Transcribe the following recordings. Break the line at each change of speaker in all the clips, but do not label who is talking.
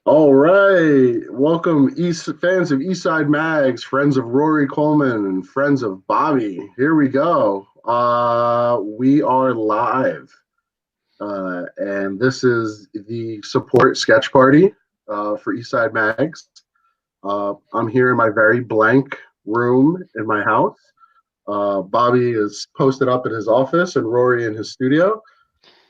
All right. Welcome, fans of Eastside Mags, friends of Rory Coleman, and friends of Bobby. Here we go. We are live. And this is the support sketch party for Eastside Mags. I'm here in my very blank room in my house. Bobby is posted up in his office and Rory in his studio.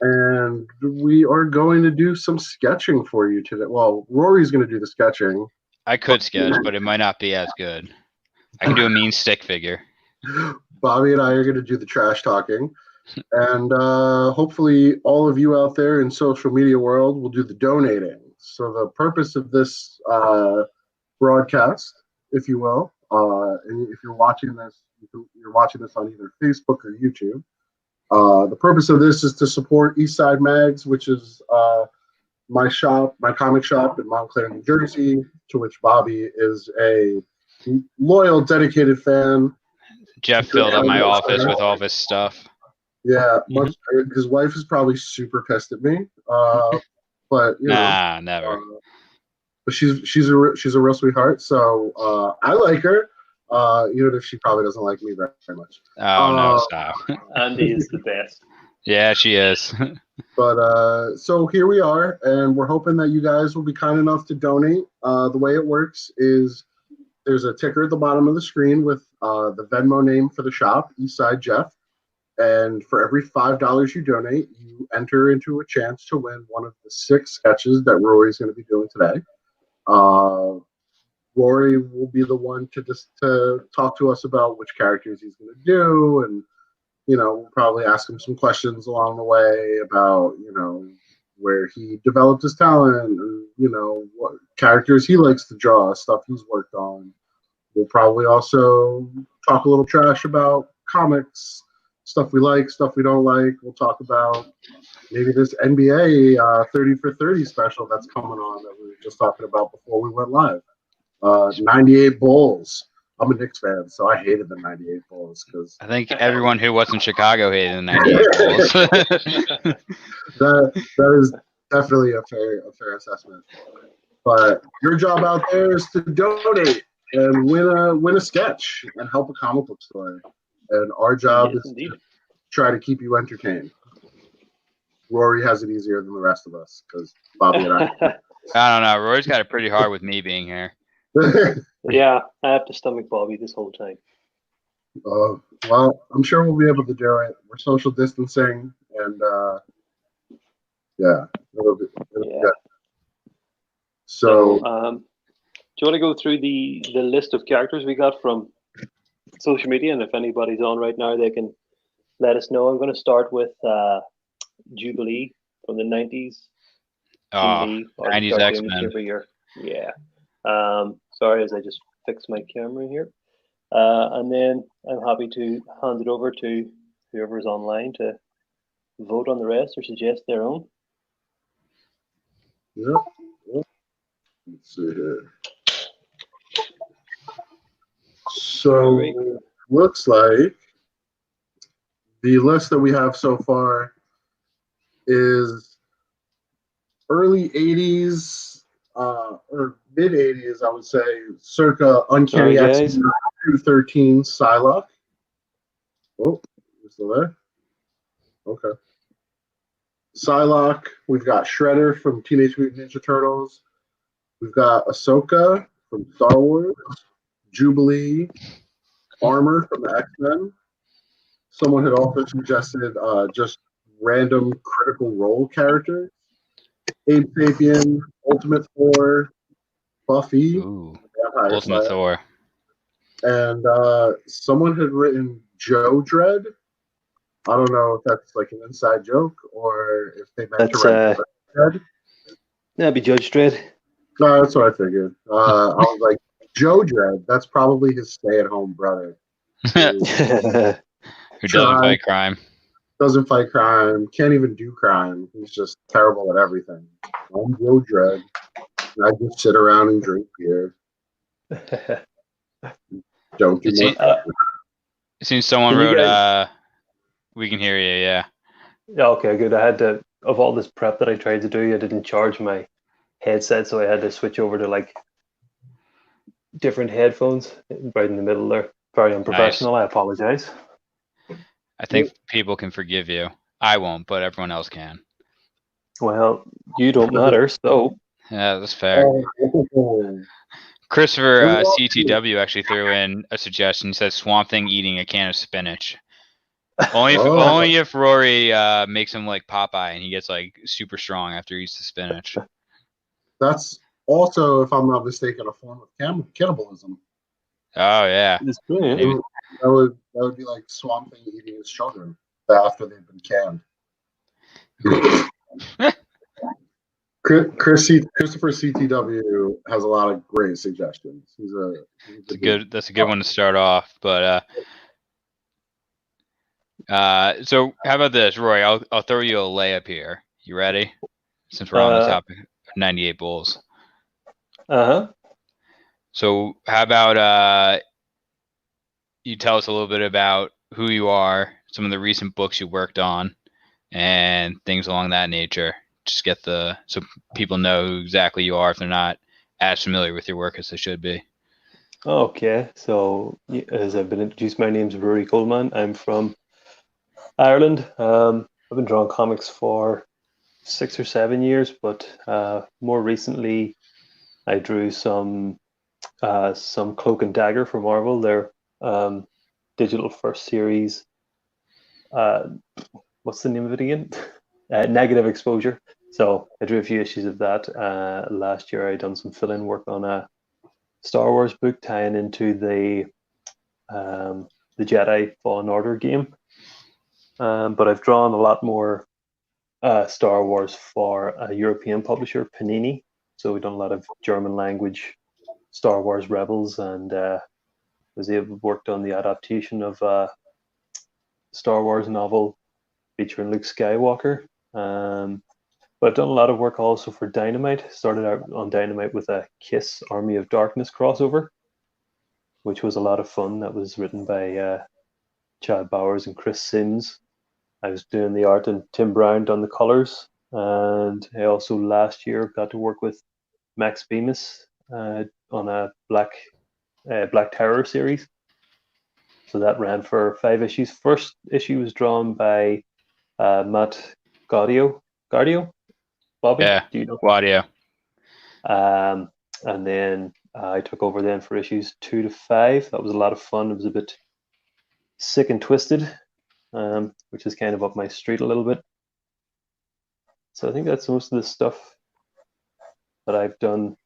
And we are going to do some sketching for you today. Well, Rory's going to do the sketching.
I could sketch, but it might not be as good. I can do a mean stick figure.
Bobby and I are going to do the trash talking. And hopefully all of you out there in social media world will do the donating. So the purpose of this broadcast, if you will, and if you're watching this, you're watching this on either Facebook or YouTube. The purpose of this is to support Eastside Mags, which is my shop, my comic shop in Montclair, New Jersey, to which Bobby is a loyal, dedicated fan.
Jeff filled up my office with all this stuff.
Yeah, his wife is probably super pissed at me, but you know,
never.
But she's a real sweetheart, so I like her. Even if she probably doesn't like me very much.
Oh no, stop.
Andy is the best.
Yeah, she is.
But so here we are, and we're hoping that you guys will be kind enough to donate. The way it works is there's a ticker at the bottom of the screen with the Venmo name for the shop, Eastside Jeff. And for every $5 you donate, you enter into a chance to win one of the 6 sketches that Rory's going to be doing today. Rory will be the one to talk to us about which characters he's going to do, and we'll probably ask him some questions along the way about where he developed his talent, and what characters he likes to draw, stuff he's worked on. We'll probably also talk a little trash about comics, stuff we like, stuff we don't like. We'll talk about maybe this NBA 30 for 30 special that's coming on that we were just talking about before we went live. 98 Bulls. I'm a Knicks fan, so I hated the 98 Bulls because
I think everyone who was in Chicago hated the 98 Bulls.
that is definitely a fair assessment. But your job out there is to donate and win a sketch and help a comic book story. And our job is to try to keep you entertained. Rory has it easier than the rest of us because Bobby and I.
I don't know. Rory's got it pretty hard with me being here.
Yeah, I have to stomach Bobby this whole time.
Well, I'm sure we'll be able to do it. We're social distancing, and it'll be good. So,
do you want to go through the list of characters we got from social media? And if anybody's on right now, they can let us know. I'm going to start with Jubilee from the 90s.
Oh, 90s X-Men.
Every year. Yeah. Sorry, as I just fixed my camera here. And then I'm happy to hand it over to whoever's online to vote on the rest or suggest their own.
Yeah. Let's see here. So, looks like the list that we have so far is early 80s or mid 80s, I would say, circa Uncanny X-Men 213 Psylocke. Oh, you still there? Okay. Psylocke. We've got Shredder from Teenage Mutant Ninja Turtles. We've got Ahsoka from Star Wars. Jubilee. Armor from the X-Men. Someone had also suggested just random Critical Role characters. Abe Sapien, Ultimate Thor, Buffy,
Ultimate Thor,
and someone had written Joe Dredd. I don't know if that's like an inside joke or if they meant to write Dredd.
That'd be Judge Dredd.
No, that's what I figured. I was like, Joe Dredd. That's probably his stay-at-home brother
who doesn't fight crime.
Doesn't fight crime, can't even do crime. He's just terrible at everything. I'm Joe Dredd, and I just sit around and drink beer. Don't do
it. Seems someone wrote, we can hear you, yeah.
Yeah, okay, good. I had to, of all this prep that I tried to do, I didn't charge my headset, so I had to switch over to like different headphones right in the middle there. Very unprofessional. I apologize.
I think people can forgive you. I won't, but everyone else can.
Well, you don't matter, so
Yeah, that's fair.
Oh.
Christopher CTW actually threw in a suggestion. He said Swamp Thing eating a can of spinach. Only if Rory makes him like Popeye and he gets like super strong after he eats the spinach.
That's also, if I'm not mistaken, a form of cannibalism.
Oh yeah.
it's brilliant.
Maybe.
That would be like Swamp Thing eating his children after they've been canned. Christopher CTW has a lot of great suggestions.
That's a good one to start off. But so how about this, Roy? I'll throw you a layup here. You ready? Since we're on the topic of 98 Bulls. So how about you tell us a little bit about who you are, some of the recent books you worked on, and things along that nature. Just get so people know who exactly you are if they're not as familiar with your work as they should be.
Okay, so as I've been introduced, my name's Rory Coleman. I'm from Ireland. I've been drawing comics for 6 or 7 years, but more recently, I drew some Cloak and Dagger for Marvel. Their digital first series. What's the name of it again? Negative Exposure. So I drew a few issues of that. Last year, I done some fill-in work on a Star Wars book tying into the Jedi Fallen Order game. But I've drawn a lot more Star Wars for a European publisher, Panini. So we've done a lot of German language Star Wars Rebels, and was able to work on the adaptation of a Star Wars novel featuring Luke Skywalker. But I've done a lot of work also for Dynamite. Started out on Dynamite with a Kiss Army of Darkness crossover, which was a lot of fun. That was written by Chad Bowers and Chris Sims. I was doing the art and Tim Brown done the colors. And I also last year got to work with Max Bemis on a Black Terror series. So that ran for 5 issues. First issue was drawn by Matt Gaudio. Bobby?
Yeah,
do you know?
Gaudio.
And then I took over then for issues 2 to 5. That was a lot of fun. It was a bit sick and twisted, which is kind of up my street a little bit. So I think that's most of the stuff that I've done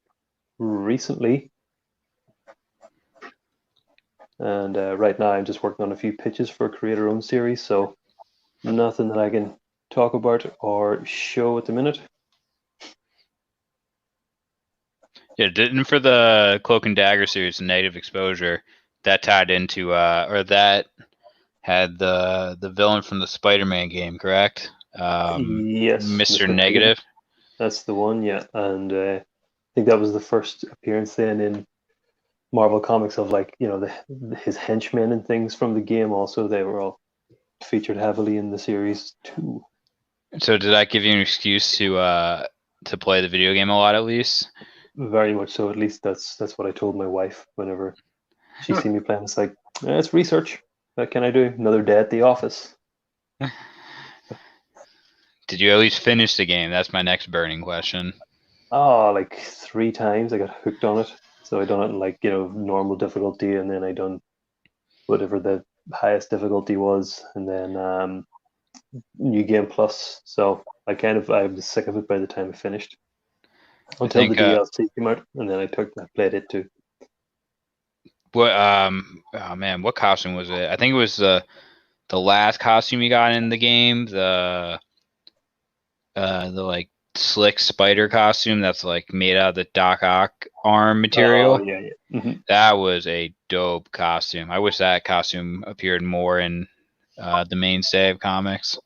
recently. And right now I'm just working on a few pitches for a creator-owned series, so nothing that I can talk about or show at the minute.
Yeah, didn't for the Cloak and Dagger series, Negative Exposure, that tied into or that had the villain from the Spider-Man game, correct?
Yes,
Mr. Negative.
That's the one, yeah. And I think that was the first appearance then in Marvel Comics of his henchmen and things from the game. Also, they were all featured heavily in the series too.
So did that give you an excuse to play the video game a lot at least?
Very much so. At least that's what I told my wife whenever she seen me playing. It's like, it's research. What can I do? Another day at the office.
Did you at least finish the game? That's my next burning question.
Oh, like 3 times I got hooked on it. So I done it in normal difficulty, and then I done whatever the highest difficulty was, and then New Game Plus. So I was sick of it by the time I finished. Until the DLC came out, and then I played it too.
What oh man, what costume was it? I think it was the last costume you got in the game, the like slick spider costume that's like made out of the Doc Ock arm material.
Oh, yeah. Mm-hmm.
That was a dope costume. I wish that costume appeared more in the mainstay of comics.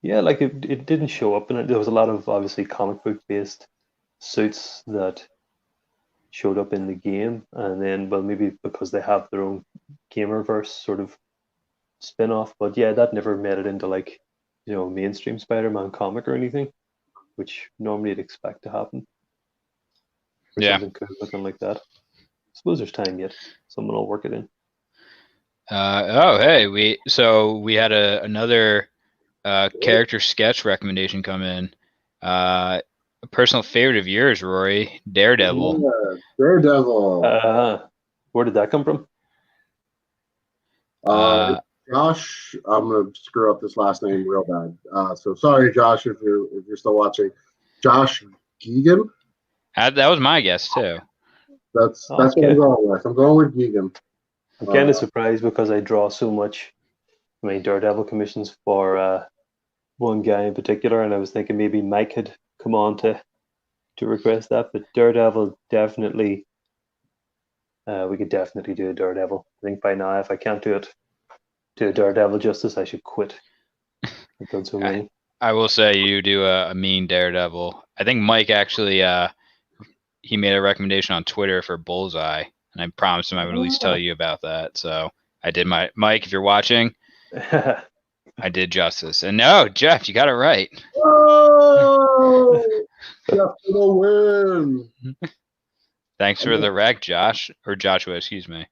Yeah, like it didn't show up, and there was a lot of obviously comic book based suits that showed up in the game, and then maybe because they have their own Gamerverse sort of spin-off, but yeah, that never made it into mainstream Spider-Man comic or anything. which normally you'd expect to happen. Or
Yeah.
something cool looking like that. I suppose there's time yet. Someone will work it in.
Hey, we had another character sketch recommendation come in. A personal favorite of yours, Rory, Daredevil.
Yeah, Daredevil.
Where did that come from?
Josh, I'm gonna screw up this last name real bad. So sorry, Josh, if you're still watching. Josh Geegan.
That was my guess too.
That's what I'm going with. I'm going with Geegan.
I'm kind of surprised because I draw so much. I mean, Daredevil commissions for one guy in particular, and I was thinking maybe Mike had come on to request that, but Daredevil definitely. We could definitely do a Daredevil. I think by now, if I can't do a Daredevil justice, I should quit. I've done so many.
I will say you do a mean Daredevil. I think Mike actually he made a recommendation on Twitter for Bullseye, and I promised him I would at least tell you about that. So I did my Mike, if you're watching, I did justice. And no, Jeff, you got it right.
Oh, Jeff will win.
Thanks for the rec, Josh, or Joshua, excuse me.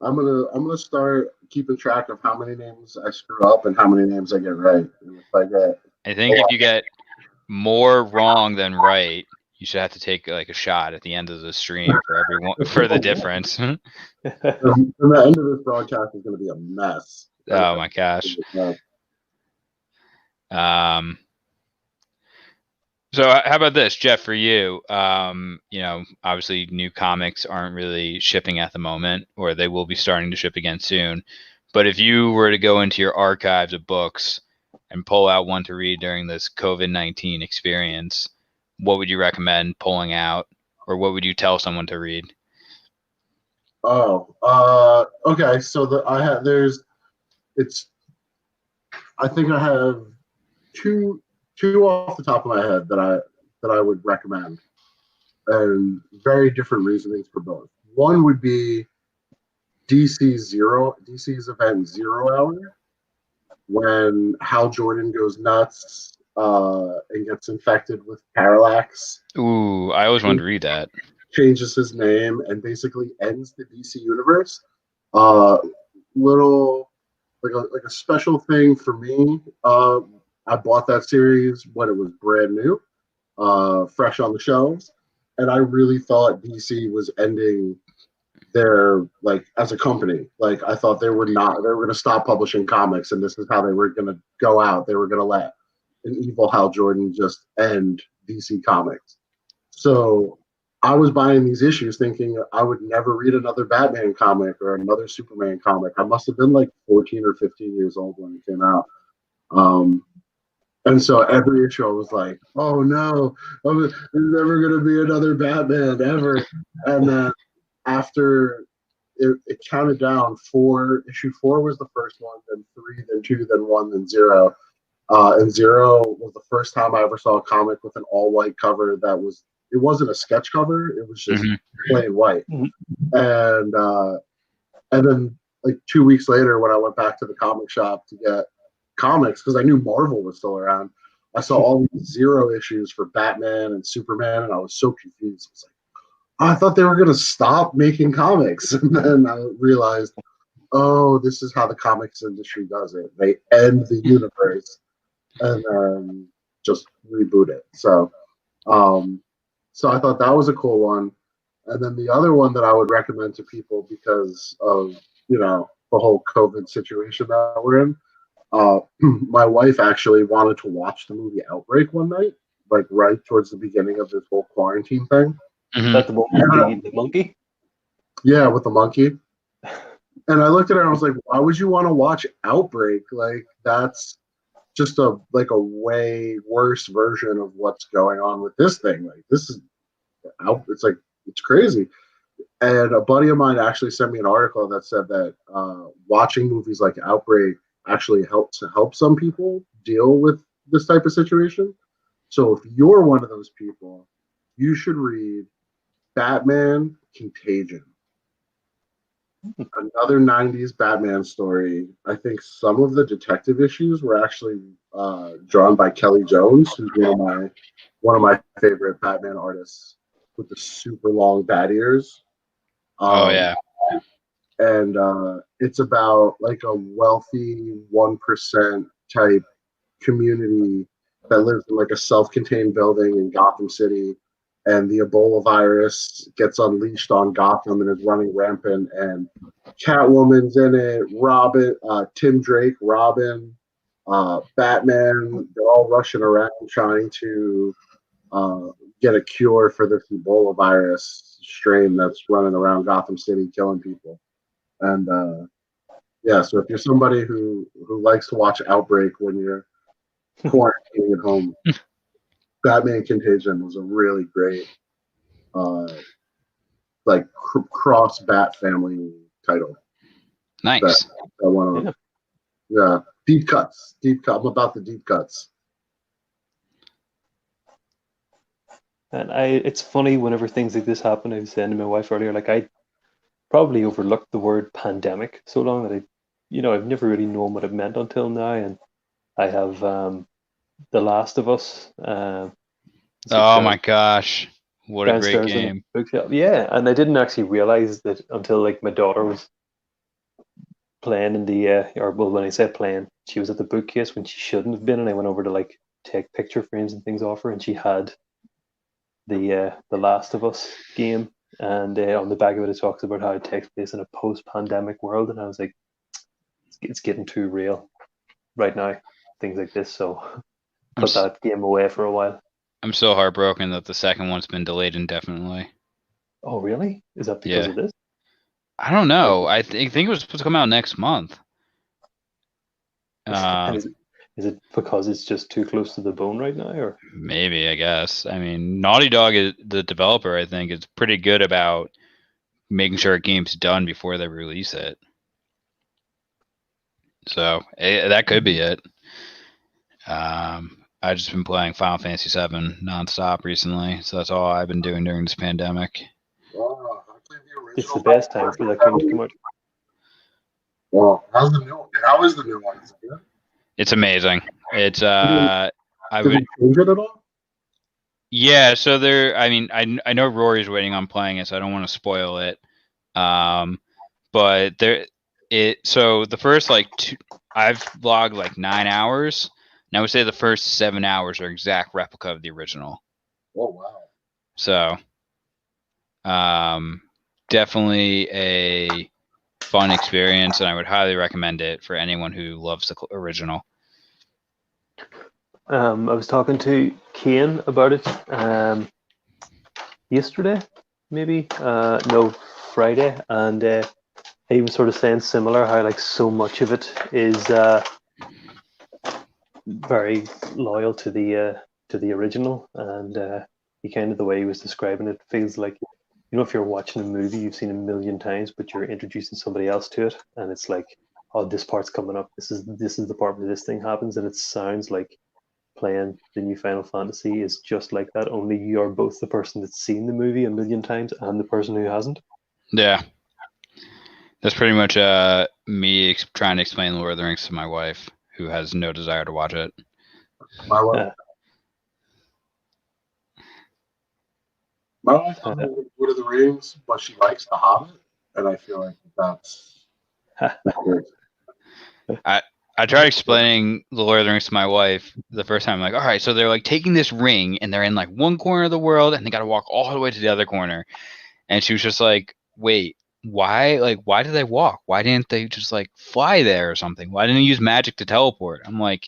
I'm gonna start keeping track of how many names I screw up and how many names I get right. And
I think if you get more wrong than right, you should have to take like a shot at the end of the stream for everyone for the difference.
And the end of this broadcast is gonna be a mess.
Oh my gosh. So how about this, Jeff, for you? Obviously new comics aren't really shipping at the moment, or they will be starting to ship again soon. But if you were to go into your archives of books and pull out one to read during this COVID-19 experience, what would you recommend pulling out, or what would you tell someone to read?
Okay. So I think I have two off the top of my head that I would recommend, and very different reasonings for both. One would be DC's event 0 Hour, when Hal Jordan goes nuts and gets infected with parallax.
Ooh, I always wanted to read that.
Changes his name and basically ends the DC universe. Little like a special thing for me. I bought that series when it was brand new, fresh on the shelves, and I really thought DC was ending their as a company. I thought they were going to stop publishing comics, and this is how they were going to go out. They were going to let an evil Hal Jordan just end DC Comics. So I was buying these issues thinking I would never read another Batman comic or another Superman comic. I must have been 14 or 15 years old when it came out. And so every issue I was like, oh no, there's never going to be another Batman ever. And then after it counted down, issue 4 was the first one, then 3, then 2, then 1, then 0. And 0 was the first time I ever saw a comic with an all-white cover it wasn't a sketch cover, it was just plain white. And then 2 weeks later, when I went back to the comic shop to get comics, because I knew Marvel was still around, I saw all these 0 issues for Batman and Superman, and I was so confused. I was like, I thought they were going to stop making comics. And then I realized, oh, this is how the comics industry does it. They end the universe and then just reboot it. So I thought that was a cool one. And then the other one that I would recommend to people because of, the whole COVID situation that we're in, my wife actually wanted to watch the movie Outbreak one night, right towards the beginning of this whole quarantine thing.
Is that the monkey?
Yeah, with the monkey. And I looked at her and I was like, why would you want to watch Outbreak? That's just a way worse version of what's going on with this thing. It's crazy. And a buddy of mine actually sent me an article that said that watching movies like Outbreak actually help some people deal with this type of situation. So if you're one of those people, you should read Batman Contagion. Another 90s Batman story. I think some of the detective issues were actually drawn by Kelly Jones, who's one of my favorite Batman artists with the super long bat ears.
Oh
Um,
yeah.
and it's about like a wealthy 1% type community that lives in like a self-contained building in Gotham City, and the Ebola virus gets unleashed on Gotham and is running rampant. And Catwoman's in it, Robin, Tim Drake, Robin, Batman. They're all rushing around trying to uh, get a cure for this Ebola virus strain that's running around Gotham City killing people. And yeah, so if you're somebody who likes to watch Outbreak when you're quarantining at home, Batman Contagion was a really great uh, like cross Bat family title that
Nice.
that went on.
Yeah.
Yeah, deep cuts, deep cut. I'm about the deep cuts.
And it's funny whenever things like this happen. I was saying to my wife earlier, like I probably overlooked the word pandemic so long that I've never really known what it meant until now. And I have The Last of Us. It's like
Oh my gosh. What a great
downstairs in a
game.
bookshelf. Yeah, and I didn't actually realize that until like my daughter was playing in the or well, when I said playing, she was at the bookcase when she shouldn't have been, and I went over to like take picture frames and things off her, and she had the Last of Us game, and on the back of it, it talks about how it takes place in a post-pandemic world, and I was like, it's getting too real right now, things like this. So
I'm
put that game away for a while.
I'm so heartbroken that the second one's been delayed indefinitely.
Oh, really? Is that because
Yeah.
of this?
I don't
Like,
know. I think it was supposed to come out next month.
and is it because it's just too close to the bone right now, or?
Maybe, I guess. I mean, Naughty Dog, is the developer, I think, is pretty good about making sure a game's done before they release it. So that could be it. I've just been playing Final Fantasy VII nonstop recently, so that's all I've been doing during this pandemic.
I played the
It's the
original
best time for that game to come out.
Well, how's the new one? How is the new one? Is it good?
It's amazing. It's I
Did
would
they change it at all?
yeah. So there. I mean, I know Rory's waiting on playing it, so I don't want to spoil it. But so the first like I've logged like 9 hours, and I would say the first 7 hours are exact replica of the original.
Oh wow!
So, definitely a fun experience, and I would highly recommend it for anyone who loves the original.
I was talking to Kane about it yesterday, maybe no, Friday, and he was sort of saying similar how like so much of it is very loyal to the original, and he kind of the way he was describing it feels like if you're watching a movie you've seen a million times, but you're introducing somebody else to it, and it's like, oh, this part's coming up. This is the part where this thing happens, and it sounds like playing the new Final Fantasy is just like that. Only you're both the person that's seen the movie a million times and the person who hasn't.
Yeah, that's pretty much me trying to explain Lord of the Rings to my wife, who has no desire to watch it.
My wife, my wife doesn't like Lord of the Rings, but she likes The Hobbit, and I feel like that's good.
I tried explaining the Lord of the Rings to my wife the first time. I'm like, all right, so they're like taking this ring and they're in like one corner of the world and they got to walk all the way to the other corner. And she was just like, wait, why? Like, why did they walk? Why didn't they just like fly there or something? Why didn't they use magic to teleport? I'm like,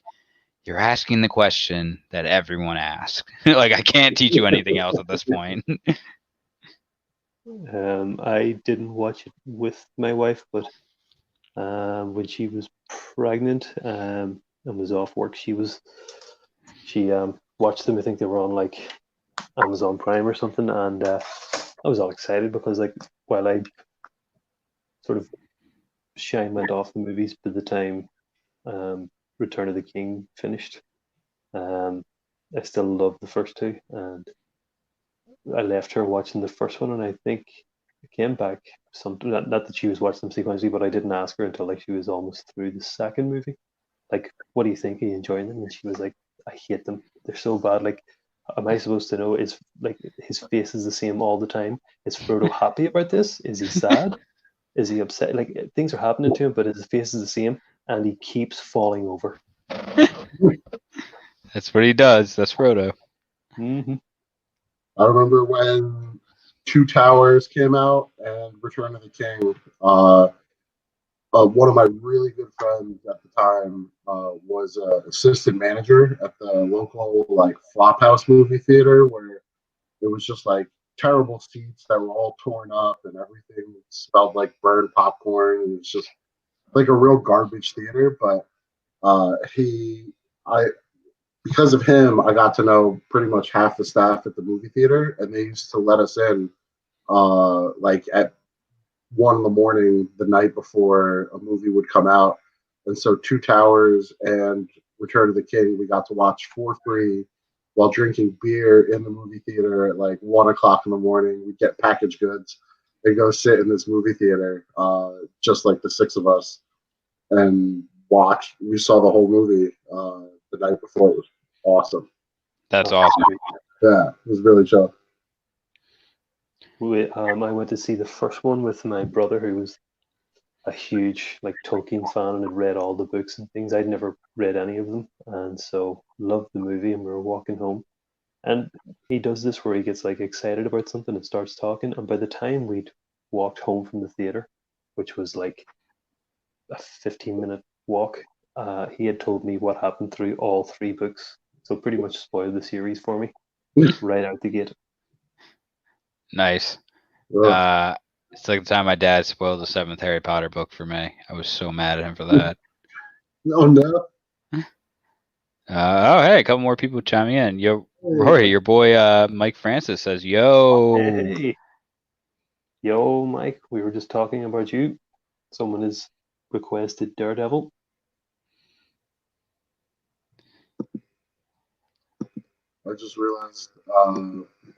you're asking the question that everyone asks. Like, I can't teach you anything else at this point.
I didn't watch it with my wife, but when she was pregnant and was off work, she watched them. I think they were on like Amazon Prime or something, and I was all excited because like while I sort of went off the movies by the time Return of the King finished, I still love the first two, and I left her watching the first one, and I think came back something, not that she was watching them sequentially, but I didn't ask her until like she was almost through the second movie. Like, what do you think? Are you enjoying them? And she was like, I hate them. They're so bad. Like, am I supposed to know? Is like his face is the same all the time? Is Frodo happy about this? Is he sad? Is he upset? Like, things are happening to him, but his face is the same, and he keeps falling over.
That's what he does. That's Frodo.
Mm-hmm.
I remember when Two Towers came out and Return of the King. One of my really good friends at the time was an assistant manager at the local like Flophouse movie theater, where it was just like terrible seats that were all torn up and everything smelled like burned popcorn. And it was just like a real garbage theater. But I because of him, I got to know pretty much half the staff at the movie theater, and they used to let us in like at 1 in the morning the night before a movie would come out. And so Two Towers and Return of the King we got to watch for free while drinking beer in the movie theater at like 1 o'clock in the morning. We'd get packaged goods and go sit in this movie theater, just like the six of us, and watch. We saw the whole movie the night before. It was awesome.
That's awesome.
Yeah, it was really chill.
I went to see the first one with my brother, who was a huge like Tolkien fan and had read all the books and things. I'd never read any of them, and so loved the movie. And we were walking home, and he does this where he gets like excited about something and starts talking. And by the time we'd walked home from the theater, which was like a 15-minute walk, he had told me what happened through all three books. So pretty much spoiled the series for me right out the gate.
Nice.
Ugh.
It's like the time my dad spoiled the 7th Harry Potter book for me. I was so mad at him for that.
Oh no.
Oh, hey, a couple more people chiming in. Yo, Rory, your boy Mike Francis says, yo.
Hey. Yo, Mike, we were just talking about you. Someone has requested Daredevil.
I just realized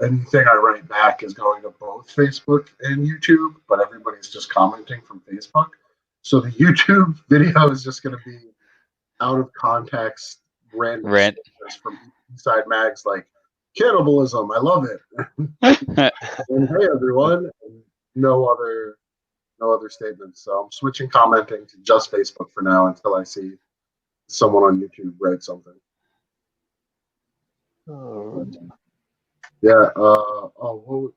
anything I write back is going to both Facebook and YouTube, but everybody's just commenting from Facebook. So the YouTube video is just going to be out of context, random statements from Inside Mags like cannibalism. I love it. And hey everyone, and no other statements. So I'm switching commenting to just Facebook for now until I see someone on YouTube write something. Yeah. You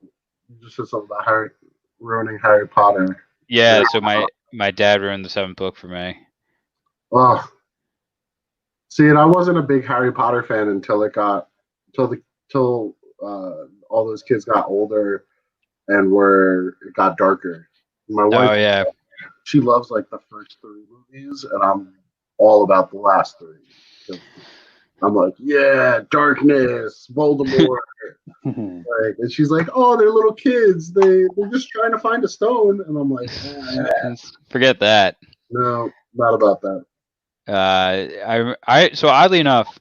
just said something about ruining Harry Potter.
Yeah. So my dad ruined the 7th book for me.
Oh. See, and I wasn't a big Harry Potter fan until all those kids got older and it got darker. My wife,
yeah,
she loves like the first 3 movies, and I'm all about the last 3. I'm like, yeah, darkness, Voldemort. Like, and she's like, oh, they're little kids. They're just trying to find a stone. And I'm like,
forget that.
No, not about that.
So oddly enough,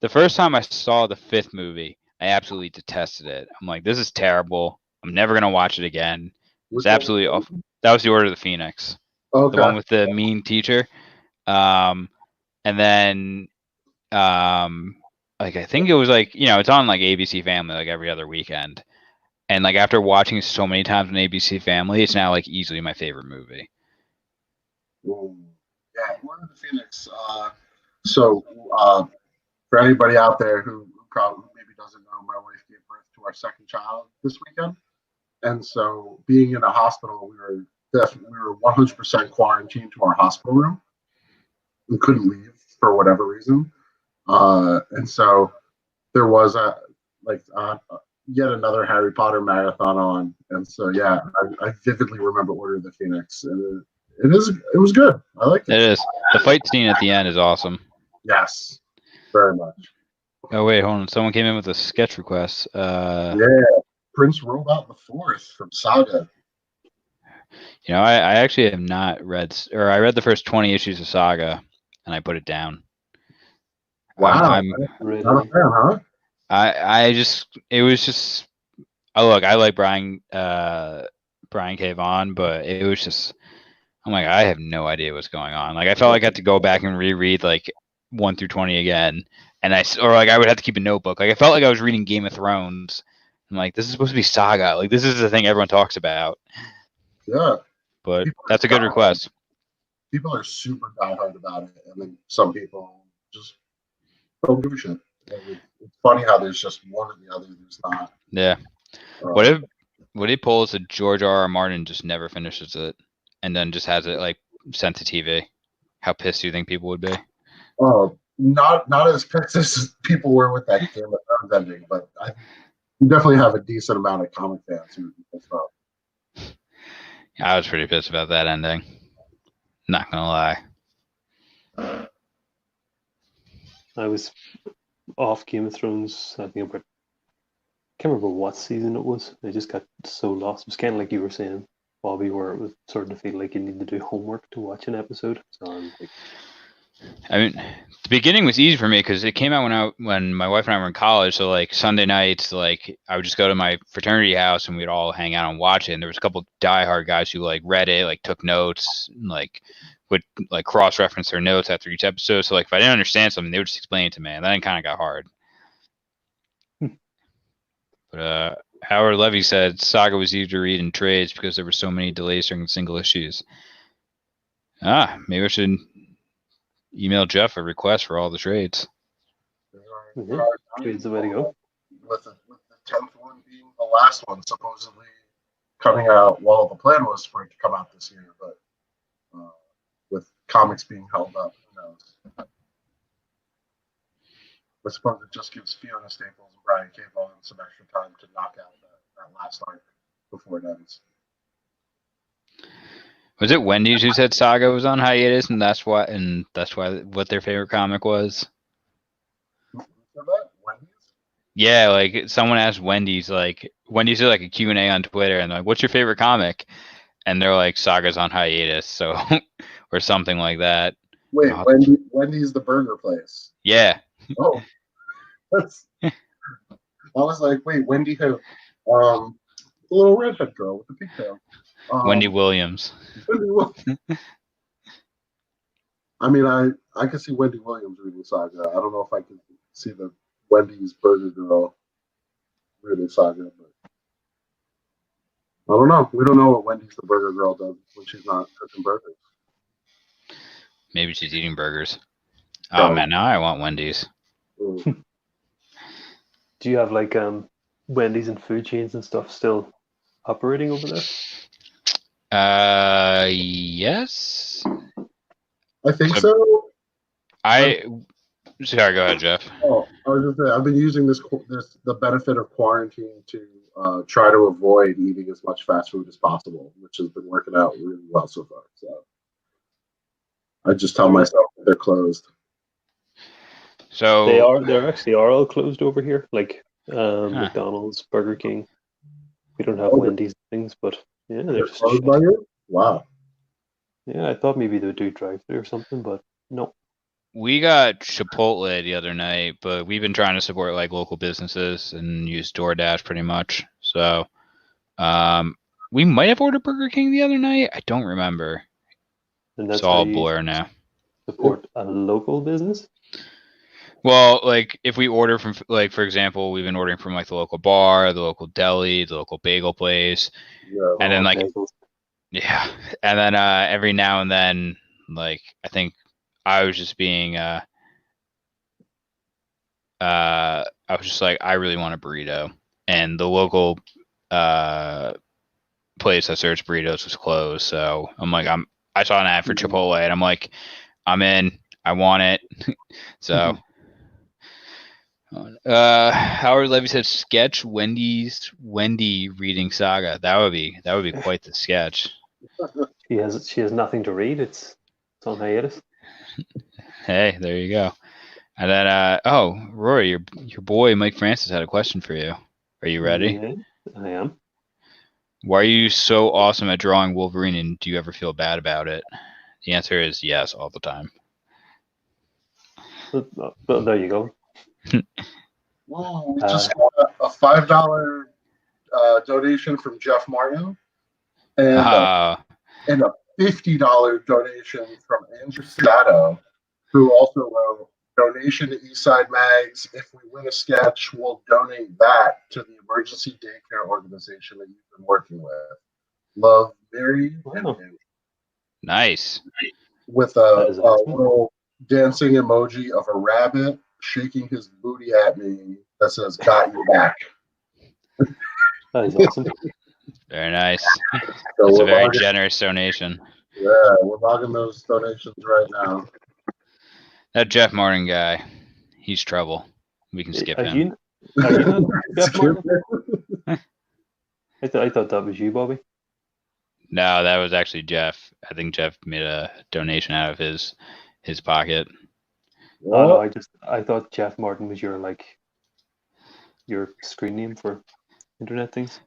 the first time I saw the 5th movie, I absolutely detested it. I'm like, this is terrible. I'm never gonna watch it again. It's absolutely awful. That was the Order of the Phoenix.
Okay.
The one with the mean teacher. And then like I think it was like, it's on like ABC Family like every other weekend. And like after watching it so many times on ABC Family, it's now like easily my favorite movie.
Yeah, Order of the Phoenix. For anybody out there who probably maybe doesn't know, my wife gave birth to our second child this weekend, and so being in a hospital, we were 100% quarantined to our hospital room. We couldn't leave for whatever reason, and so there was yet another Harry Potter marathon on, and so yeah, I vividly remember Order of the Phoenix, and it was good. I liked it.
It is. The fight scene at the end is awesome.
Yes, very much.
Oh wait, hold on. Someone came in with a sketch request.
Yeah, Prince Robot the Fourth from Saga.
I actually have not read, or I read the first 20 issues of Saga, and I put it down.
Wow,
I'm
really?
Not a fan, huh?
I like Brian Brian K. Vaughan, but it was just, I'm like, I have no idea what's going on. Like, I felt like I had to go back and reread like 1 through 20 again, and I would have to keep a notebook. Like, I felt like I was reading Game of Thrones. I'm like, this is supposed to be Saga. Like, this is the thing everyone talks about.
Yeah,
But that's a good request.
people are super diehard about it, and then some people just don't give a shit. It's funny how there's just one or the other. There's not.
Yeah. What if polls that George R.R. Martin just never finishes it, and then just has it like sent to TV? How pissed do you think people would be?
Not as pissed as people were with that Game of Thrones ending, but you definitely have a decent amount of comic fans who pissed off.
I was pretty pissed about that ending. Not gonna lie.
I was off Game of Thrones. I think about, can't remember what season it was. I just got so lost. It was kind of like you were saying, Bobby, where it was starting to feel like you need to do homework to watch an episode. So I'm like,
I mean, the beginning was easy for me because it came out when my wife and I were in college. So like Sunday nights, like I would just go to my fraternity house and we'd all hang out and watch it. And there was a couple diehard guys who like read it, like took notes, and, like would like cross-reference their notes after each episode. So like if I didn't understand something, they would just explain it to me, and then it kind of got hard. But Howard Levy said Saga was easy to read in trades because there were so many delays during single issues. Maybe I should email Jeff a request for all the trades.
trades the way to go.
With the 10th one being the last one, supposedly coming out. Well, the plan was for it to come out this year, but with comics being held up, who knows? I suppose it just gives Fiona Staples and Brian K. Vaughan some extra time to knock out that last arc before it ends.
Was it Wendy's who said Saga was on hiatus, and that's why what their favorite comic was?
Who said that? Wendy's?
Yeah, like someone asked Wendy's, like Wendy's did like a Q&A on Twitter, and like, what's your favorite comic? And they're like, Saga's on hiatus, so or something like that.
Wait, Wendy's the burger place?
Yeah.
Oh, that's. I was like, wait, Wendy who? The little redhead girl with the pigtail.
Wendy Williams.
Wendy Williams. I mean, I can see Wendy Williams reading Saga. I don't know if I can see the Wendy's Burger Girl reading Saga, but I don't know. We don't know what Wendy's the Burger Girl does when she's not cooking burgers.
Maybe she's eating burgers. Oh man, now I want Wendy's.
Do you have like Wendy's and food chains and stuff still operating over there?
Yes.
I think so.
Sorry, go ahead, Jeff.
Oh, I was just saying, I've been using the benefit of quarantine to try to avoid eating as much fast food as possible, which has been working out really well so far. So I just tell myself that they're closed.
So
they actually are all closed over here, like McDonald's, Burger King. We don't have Wendy's things, but yeah, they're just
closed by you? Wow.
Yeah, I thought maybe they would do drive-thru or something, but no.
We got Chipotle the other night, but we've been trying to support like local businesses and use DoorDash pretty much. So we might have ordered Burger King the other night. I don't remember.
And that's
it's all blur now.
Support a local business?
Well, like if we order from, like for example, we've been ordering from like the local bar, the local deli, the local bagel place, and then like bagels. Yeah, and then every now and then, like I think I was just being I was just like, I really want a burrito, and the local place that serves burritos was closed, so I'm like, I saw an ad for Chipotle, and I'm like, I'm in, I want it. So Howard Levy said sketch Wendy reading Saga. That would be quite the sketch.
She has nothing to read. It's on hiatus.
Hey, there you go. And then Rory, your boy Mike Francis had a question for you. Are you ready?
Yeah, I am.
Why are you so awesome at drawing Wolverine, and do you ever feel bad about it? The answer is yes, all the time.
Well, there you go.
Well, we just got a $5 donation from Jeff Martin. and
Oh,
and a $50 donation from Andrew Sato, who also wrote donation to Eastside Mags. If we win a sketch, we'll donate that to the emergency daycare organization that you've been working with. Love, Mary and
Wow.
Andrew.
nice.
With
That is
a
awesome.
little dancing emoji of a rabbit shaking his booty at me that says "Got your back."
That is awesome.
Very nice.
So
That's a
we're
very
logging,
generous donation.
yeah, we're logging those donations right now.
That Jeff Martin guy, he's trouble. We can skip
Are
him.
you not Jeff
Skip
Martin?
it.
I thought that was you, Bobby.
No, that was actually Jeff. I think Jeff made a donation out of his pocket.
Oh no,
Well,
I thought Jeff Martin was your screen name for internet things.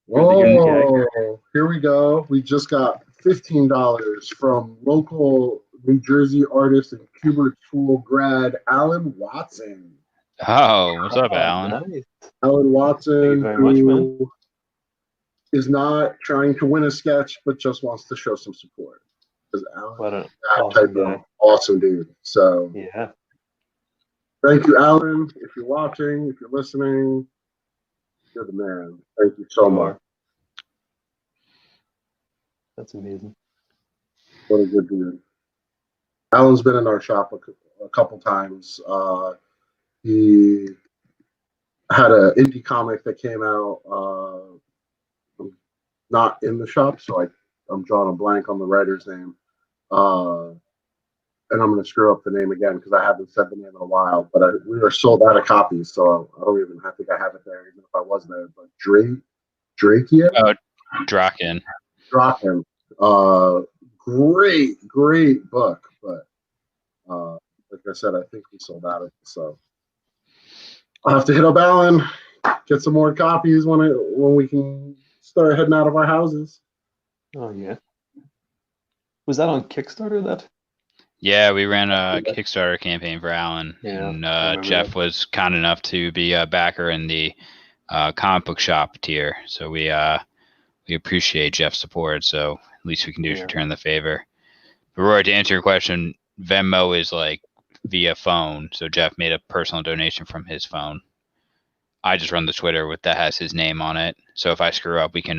You're the gag.
oh, here we go. We just got $15 from local New Jersey artist and Kubert School grad Alan Watson.
Oh, what's up,
Oh,
Alan?
nice.
Alan
Thank you
Watson,
very much, man.
who is not trying to win a sketch, but just wants to show some support. Because Alan
What
is
an
that
awesome
type
guy.
of awesome dude. So
Yeah.
thank you, Alan. If you're watching, if you're listening, you're the man. Thank you so
You
much.
are. That's amazing.
What a good dude. Alan's been in our shop a couple times. He had an indie comic that came out, not in the shop, so I'm drawing a blank on the writer's name. And I'm going to screw up the name again because I haven't said the name in a while. But we were sold out of copies, so I don't even think I have it there, even if I was there. But Drakian?
Oh, Draken.
Draken. Great book. But like I said, I think we sold out of it. So I'll have to hit up Alan, get some more copies when we can start heading out of our houses.
Oh yeah. Was that on Kickstarter? That?
Yeah, we ran a Kickstarter campaign for Alan,
Yeah,
and
I remember
Jeff
that.
was kind enough to be a backer in the comic book shop tier. So we appreciate Jeff's support. So at least we can do is
Yeah.
return the favor. But Roy, to answer your question, Venmo is like via phone. So Jeff made a personal donation from his phone. I just run the Twitter that has his name on it. So if I screw up, we can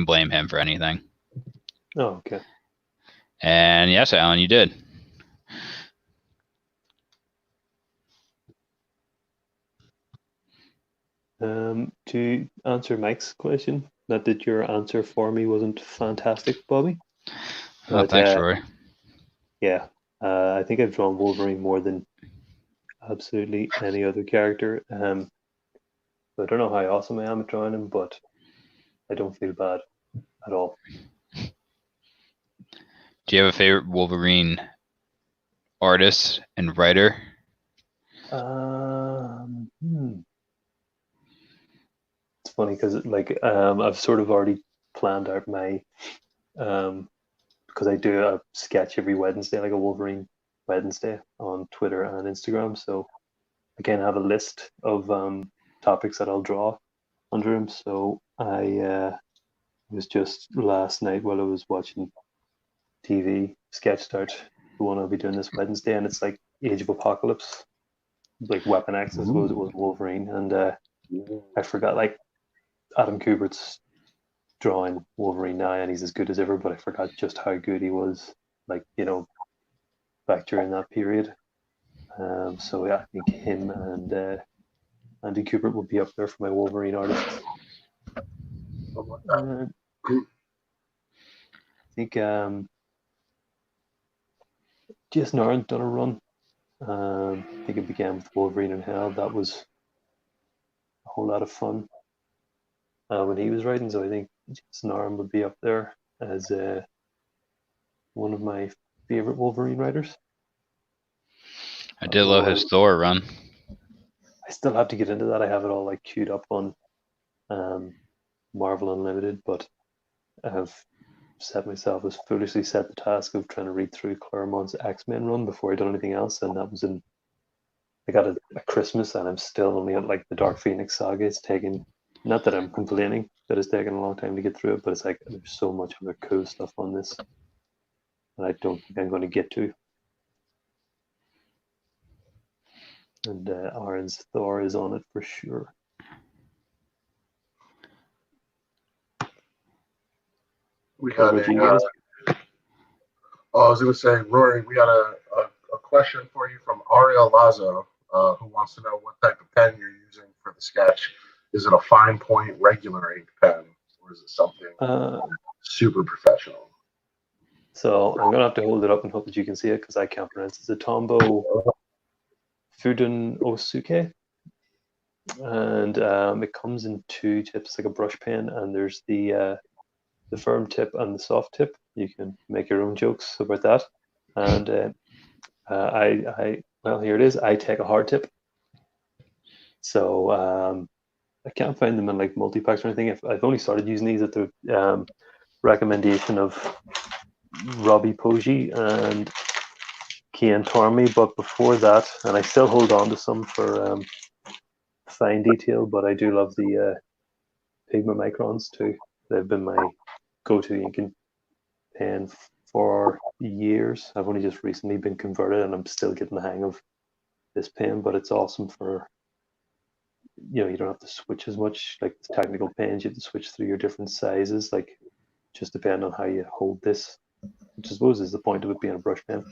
blame him for anything.
Oh, okay.
And yes, Alan, you did.
To answer Mike's question, not that your answer for me wasn't fantastic, Bobby.
Oh,
But
thanks, Roy.
yeah, I think I've drawn Wolverine more than absolutely any other character. I don't know how awesome I am at drawing him, but I don't feel bad at all.
Do you have a favorite Wolverine artist and writer?
It's funny because I've sort of already planned out my because I do a sketch every Wednesday, like a Wolverine Wednesday on Twitter and Instagram. So I kind of have a list of topics that I'll draw under him. So I was just last night while I was watching TV sketched out the one I'll be doing this Wednesday, and it's like Age of Apocalypse, like Weapon X, I suppose it was Wolverine, and I forgot like Adam Kubert's drawing Wolverine now, and he's as good as ever, but I forgot just how good he was, like back during that period. So yeah, I think him and Andy Kubert would be up there for my Wolverine artists. I think Jason Aaron done a run. I think it began with Wolverine in Hell. That was a whole lot of fun when he was writing. So I think Jason Aaron would be up there as one of my favorite Wolverine writers.
I did love his Thor run.
I still have to get into that. I have it all like queued up on Marvel Unlimited, but I have foolishly set the task of trying to read through Claremont's X-Men run before I done anything else, and that was I got a Christmas, and I'm still only at like the Dark Phoenix saga. It's taken, not that I'm complaining, that has taken a long time to get through it, but it's like there's so much other cool stuff on this that I don't think I'm going to get to. And Aaron's Thor is on it for sure.
We
What
got
about you guys?
I was going to say, Rory, we got a question for you from Ariel Lazo, who wants to know what type of pen you're using for the sketch. Is it a fine point regular ink pen, or is it something super professional?
So I'm going to have to hold it up and hope that you can see it because I can't pronounce it. It's a Tombow Fuden Osuke. And it comes in two tips, like a brush pen, and there's the firm tip and the soft tip. You can make your own jokes about that. And well, here it is. I take a hard tip. So I can't find them in like multi-packs or anything. I've only started using these at the recommendation of Robbie Poggi and Kian Tormey, but before that, and I still hold on to some for fine detail, but I do love the Pigma Microns too. They've been my go-to inking pen for years. I've only just recently been converted and I'm still getting the hang of this pen, but it's awesome for, you know, you don't have to switch as much like the technical pens. You have to switch through your different sizes, like just depending on how you hold this, which I suppose is the point of it being a brush pen.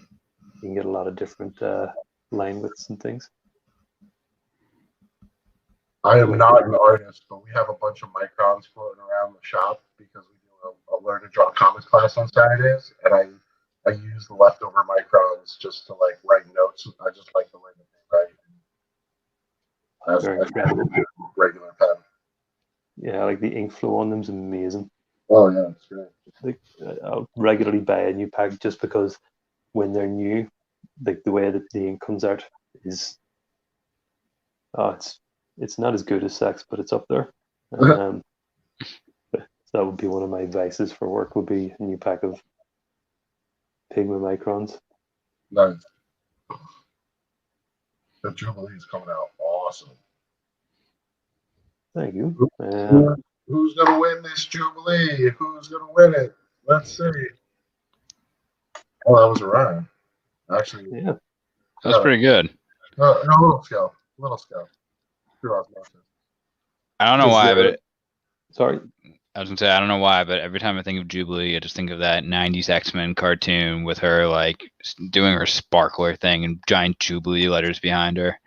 You can get a lot of different line widths and things.
I am not an artist, but we have a bunch of microns floating around the shop because we do a learn to draw comics class on Saturdays, and I use the leftover microns just to like write notes. I just like the way that they write.
Very incredible.
Regular pen.
Yeah, like the ink flow on them is amazing.
Oh yeah, it's great.
Like I'll regularly buy a new pack just because when they're new, like the way that the ink comes out is, it's not as good as Sex, but it's up there. So that would be one of my vices for work. Would be a new pack of Pigma Microns.
Nice. The Jubilee is coming out awesome.
Thank you.
Who's gonna win this Jubilee? Who's gonna win it? Let's see. Oh, that was a rhyme. Actually,
yeah,
that's pretty good.
No, little skill. Through osmosis.
I don't know why, but
sorry.
I was gonna say I don't know why, but every time I think of Jubilee, I just think of that '90s X-Men cartoon with her like doing her sparkler thing and giant Jubilee letters behind her.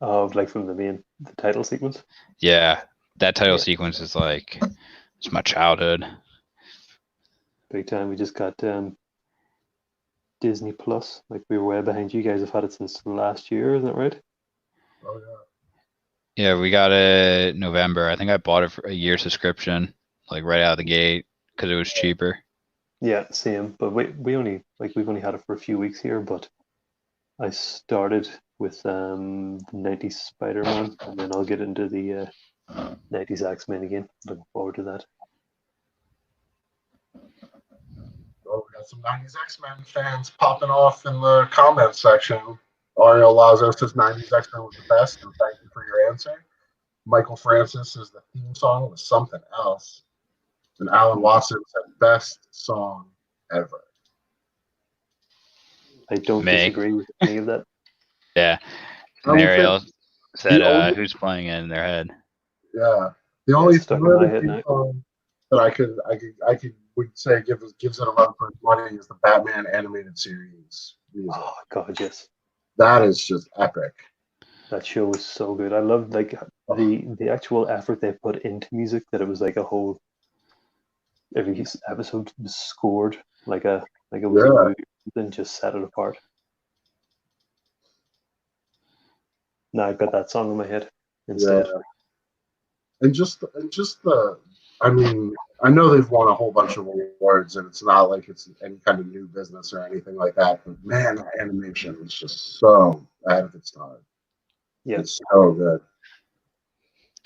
Oh, like from the title sequence.
Yeah, that title sequence is like it's my childhood.
Big time. We just got Disney Plus. Like we were way behind. You guys have had it since last year, isn't that right?
Oh yeah.
Yeah, we got it November. I think I bought it for a year subscription, like right out of the gate, because it was cheaper.
Yeah, same. But we've only had it for a few weeks here. But I started with the '90s Spider-Man, and then I'll get into the '90s X-Men again. Looking forward to that.
Oh, we got some '90s X-Men fans popping off in the comments section. Ariel Lazo says '90s X-Men was the best, and thank you for your answer. Michael Francis says the theme song was something else. And Alan Watson said best song ever.
I don't disagree with any of that.
Yeah. And Ariel said who's playing it in their head.
Yeah. The only
stuck in my head now.
That I would say gives it a run for its money is the Batman animated series music.
Oh God, yes.
That is just epic.
That show was so good. I loved like the actual effort they put into music, that it was like a whole, every episode was scored like it was a movie, and just set it apart. Now I've got that song in my head instead.
Yeah. And just the, I mean, I know they've won a whole bunch of awards, and it's not like it's any kind of new business or anything like that. But man, the animation is just so ahead of its time.
Yeah,
it's so good.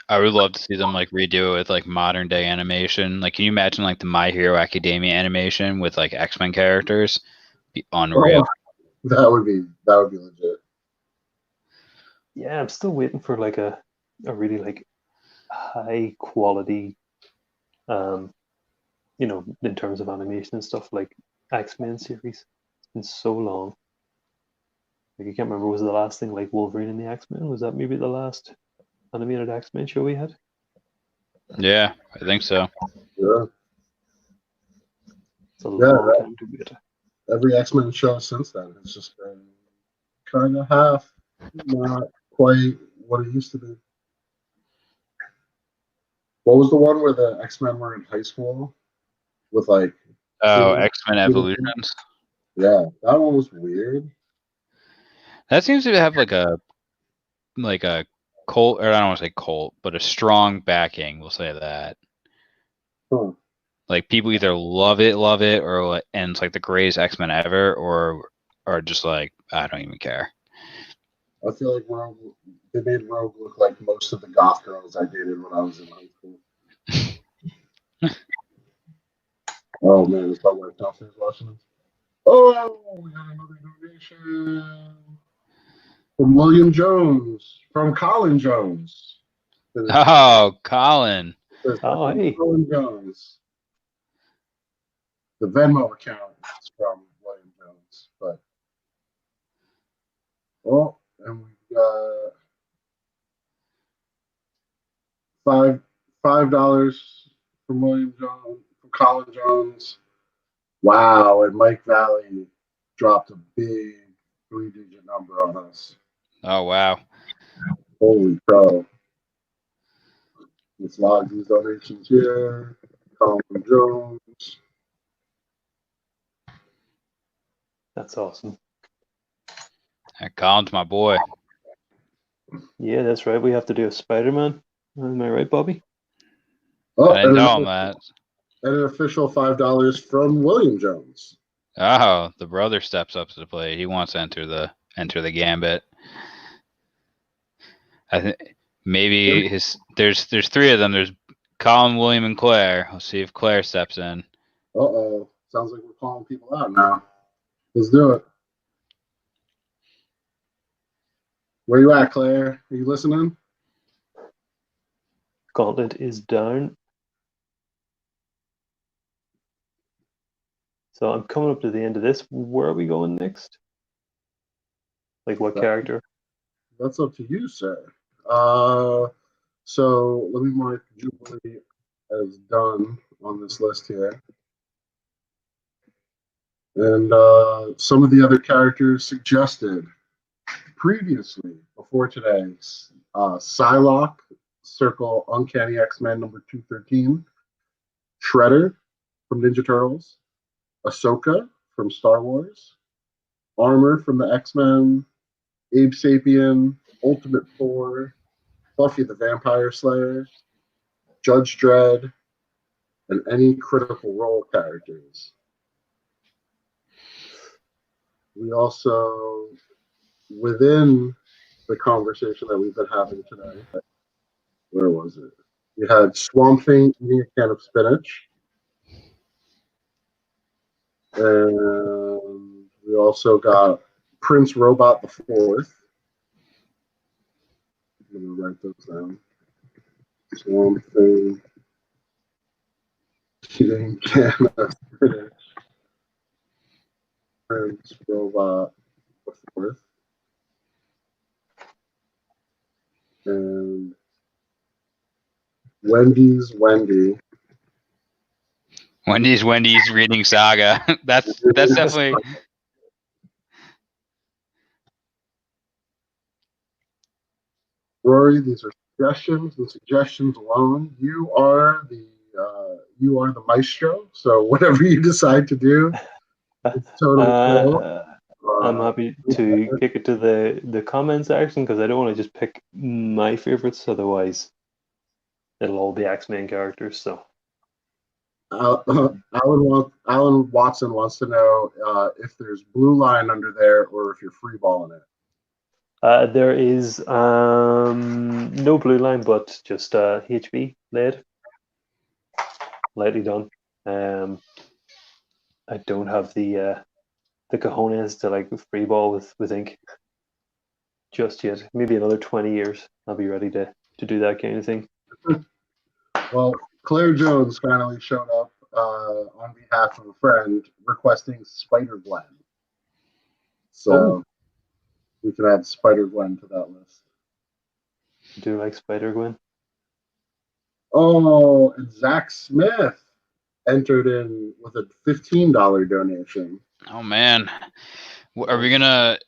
I would love to see them like redo it with like modern day animation. Like, can you imagine like the My Hero Academia animation with like X-Men characters? Be unreal.
Oh, that would be legit.
Yeah, I'm still waiting for like a really like high quality You know, in terms of animation and stuff, like X-Men series. It's been so long. Like I can't remember, was the last thing like Wolverine and the X-Men? Was that maybe the last animated X-Men show we had?
Yeah, I think so.
Yeah.
It's a long time to wait.
Every X-Men show since then has just been kind of half, not quite what it used to be. What was the one where the X-Men were in high school with like?
Oh, X-Men Evolutions.
Yeah, that one was weird.
That seems to have like a cult, or I don't want to say cult, but a strong backing. We'll say that.
Huh.
Like people either love it, or and it's like the greatest X-Men ever, or are just like I don't even care.
I feel like they made Rogue look like most of the goth girls I dated when I was in high school. Oh man, is my wife downstairs watching this? Oh, we got another donation from William Jones, from Colin Jones.
Oh, Colin.
Oh, hey.
Colin Jones. The Venmo account is from William Jones, but and we got $5 from William Jones, from Colin Jones. Wow, and Mike Valley dropped a big 3-digit number on us.
Oh wow.
Holy cow. Let's log these donations here. Colin Jones.
That's awesome.
Colin's my boy.
Yeah, that's right. We have to do a Spider-Man. Am I right, Bobby?
Oh,
I didn't know him that.
And an official $5 from William Jones.
Oh, the brother steps up to the plate. He wants to enter the gambit. I think maybe there's 3 of them. There's Colin, William, and Claire. I'll see if Claire steps in.
Uh-oh. Sounds like we're calling people out now. Let's do it. Where you at, Claire? Are you listening?
Gauntlet is down. So I'm coming up to the end of this. Where are we going next? Like what character?
That's up to you, sir. So let me mark Jubilee as done on this list here. And some of the other characters suggested previously, before today, Psylocke, circle Uncanny X-Men number 213, Shredder from Ninja Turtles, Ahsoka from Star Wars, Armor from the X-Men, Abe Sapien, Ultimate Thor, Buffy the Vampire Slayer, Judge Dredd, and any Critical Role characters. We also, within the conversation that we've been having today, where was it? We had Swamp Thing eating a can of spinach. And we also got Prince Robot the Fourth. I'm going to write those down. Swamp Thing eating a can of spinach. Prince Robot the Fourth. And Wendy's Wendy.
Wendy's reading Saga. That's definitely.
Rory, these are suggestions and suggestions alone. You are the maestro. So whatever you decide to do, it's totally cool.
I'm happy to kick it to the comment section because I don't want to just pick my favorites. Otherwise, it'll all be X-Men characters. So
Alan Watson wants to know if there's blue line under there or if you're freeballing it.
There is no blue line, but just HB lead, lightly done. I don't have the cojones to like freeball with ink just yet. Maybe another 20 years, I'll be ready to do that kind of thing.
Well, Claire Jones finally showed up on behalf of a friend requesting Spider-Gwen. So we can add Spider-Gwen to that list.
Do you like Spider-Gwen?
Oh, and Zach Smith entered in with a $15 donation.
Oh man, are we gonna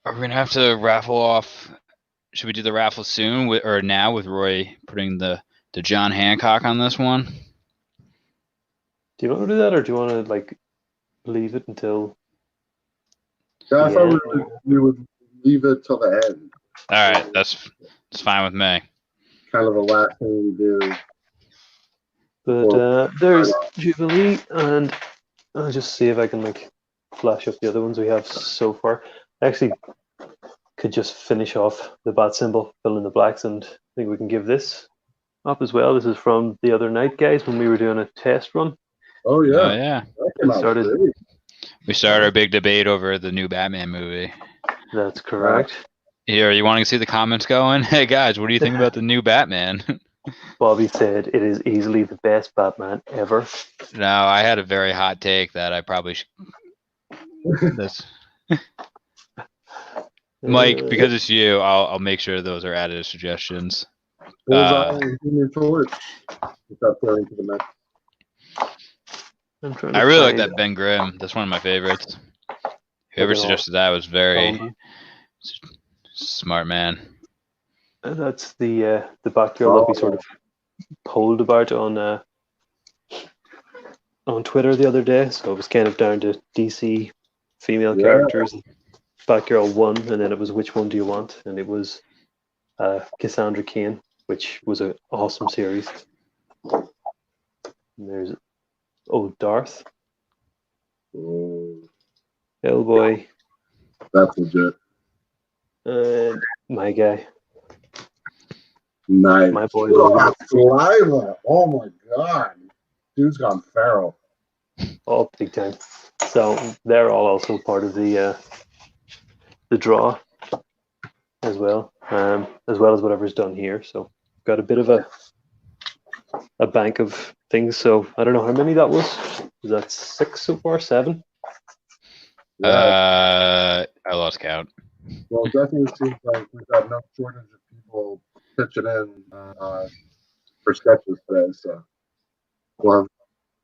have to raffle off? Should we do the raffle soon or now with Roy putting the John Hancock on this one?
Do you want to do that, or do you want to like leave it until?
Yeah, I
the
thought
end?
we would leave it till the end.
All right, that's fine with me.
Kind of the last thing we do.
But there's Jubilee, and I'll just see if I can like flash up the other ones we have so far. I actually could just finish off the bat symbol, fill in the blacks, and I think we can give this up as well. This is from the other night, guys, when we were doing a test run.
Oh yeah,
Oh yeah. We started our big debate over the new Batman movie.
That's correct.
Here, are you wanting to see the comments going? Hey guys, what do you think about the new Batman?
Bobby said it is easily the best Batman ever.
No, I had a very hot take that I probably should. Mike, because it's you, I'll make sure those are added as suggestions.
I
really like that Ben Grimm. That's one of my favorites. Whoever suggested that was very smart man.
That's the Batgirl that we sort of polled about on Twitter the other day. So it was kind of down to DC female characters. Batgirl won, and then it was which one do you want? And it was Cassandra Cain, which was an awesome series. And there's Darth. Hellboy.
That's legit.
My guy.
Nice.
My boy.
Saliva. Oh my god. Dude's gone feral.
Oh, big time. So they're all also part of the draw as well as whatever's done here. So got a bit of a bank of things. So I don't know how many that was. Is that 6 so far? 7?
I lost count.
Well, it definitely seems like we've got no shortage of people pitching in for sketches today. So we'll have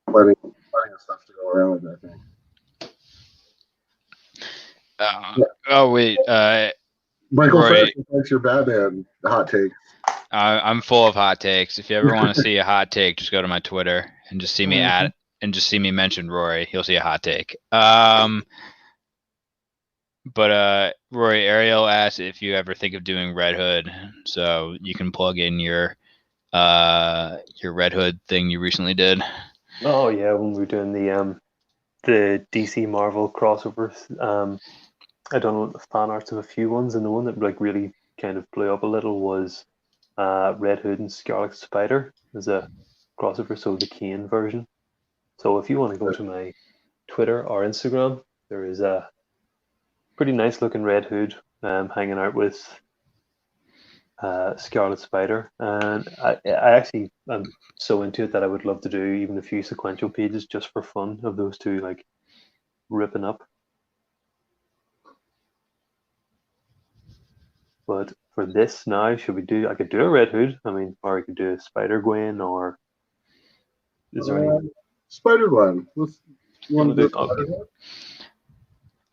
plenty of stuff to go around with, I think.
Oh wait,
Michael
Roy,
thanks your Batman hot take.
I'm full of hot takes. If you ever want to see a hot take, just go to my Twitter and just see me mention Rory. You'll see a hot take. But Rory, Ariel asked if you ever think of doing Red Hood, so you can plug in your Red Hood thing you recently did.
Oh yeah, when we were doing the DC Marvel crossovers. I done fan arts of a few ones, and the one that like really kind of blew up a little was Red Hood and Scarlet Spider as a crossover, so the Kane version. So if you want to go to my Twitter or Instagram, there is a pretty nice looking Red Hood hanging out with Scarlet Spider, and I actually am so into it that I would love to do even a few sequential pages just for fun of those two like ripping up. But for this now, I could do a Red Hood, or I could do a Spider-Gwen, or is there any
Spider-Gwen?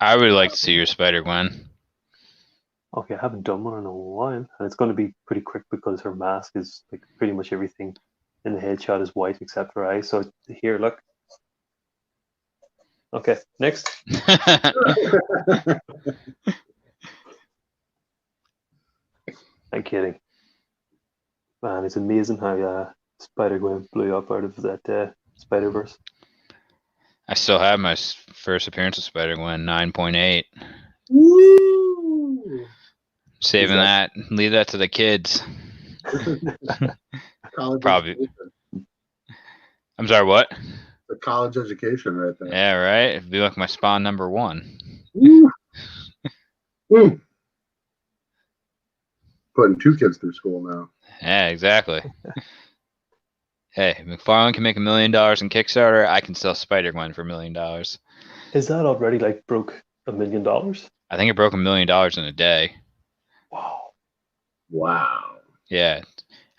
I would like to see your Spider-Gwen.
Okay, I haven't done one in a while, and it's going to be pretty quick because her mask is like pretty much everything in the headshot is white except her eyes. So here, look. Okay, next. I'm kidding. Man, it's amazing how Spider-Gwen blew up out of that Spider-Verse.
I still have my first appearance of Spider-Gwen, 9.8.
Woo!
Saving that. Leave that to the kids. Probably. Education. I'm sorry, what?
The college education right there.
Yeah, right? It'd be like my Spawn number 1.
Putting 2 kids through school now.
Yeah, exactly. Hey, McFarlane can make $1 million in Kickstarter. I can sell Spider-Gwen for $1 million.
Is that already like broke $1 million?
I think it broke $1 million in a day.
Wow.
Wow.
Yeah.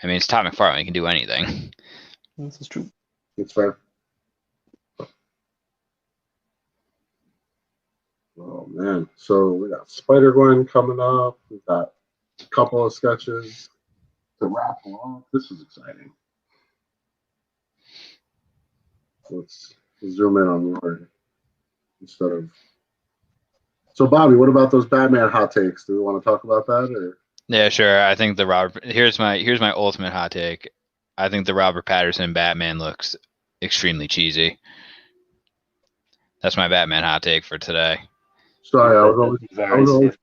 I mean, it's Todd McFarlane. He can do anything.
This is true.
It's fair. Oh man. So we got Spider-Gwen coming up. We got a couple of sketches to wrap along. This is exciting. Let's zoom in on Rory instead of. So Bobby, what about those Batman hot takes? Do we want to talk about that or?
Yeah, sure. I think the Robert. Here's my ultimate hot take. I think the Robert Pattinson Batman looks extremely cheesy. That's my Batman hot take for today.
Sorry,
Very safe.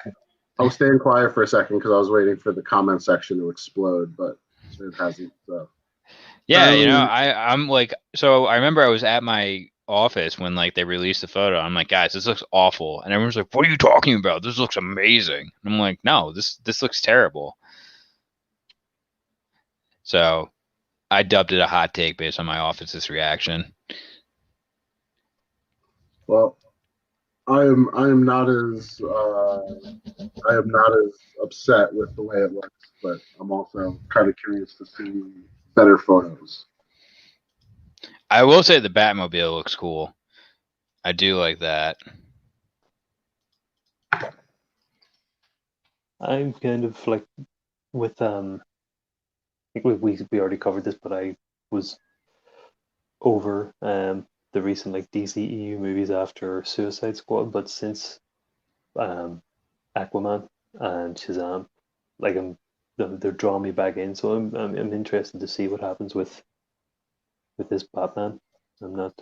I was staying quiet for a second because I was waiting for the comment section to explode, but it hasn't. So.
Yeah, I'm like, so I remember I was at my office when like they released the photo. I'm like, guys, this looks awful, and everyone's like, what are you talking about? This looks amazing. And I'm like, no, this looks terrible. So I dubbed it a hot take based on my office's reaction.
Well, I am not as upset with the way it looks, but I'm also kind of curious to see better photos.
I will say the Batmobile looks cool. I do like that.
I'm kind of like with I think we already covered this, but I was over the recent like DC EU movies after Suicide Squad, but since Aquaman and Shazam, like they're drawing me back in, so I'm interested to see what happens with this Batman. I'm not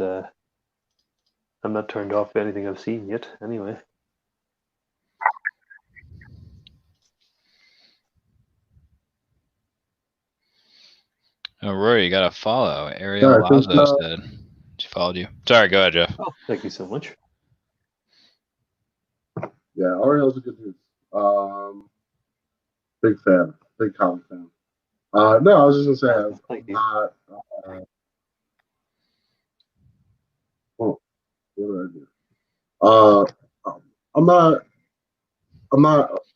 turned off by anything I've seen yet. Anyway.
Oh, Rory, you got to follow. Ariel Lazo said she followed you. Sorry, go ahead, Jeff.
Oh, thank you so much.
Yeah, Ariel's a good dude. Big fan, big comic fan. No, I was just gonna say,
Thank you.
What did I do? I'm not,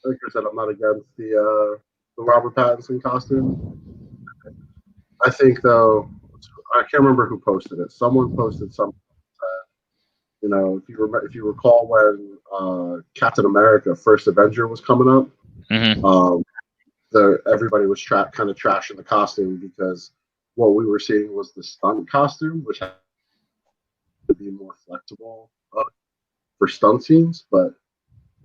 like I said, I'm not against the Robert Pattinson costume. I think though, I can't remember who posted it. Someone posted something. If you recall when Captain America: First Avenger was coming up, everybody was kind of trashing the costume because what we were seeing was the stunt costume, which had to be more flexible for stunt scenes. But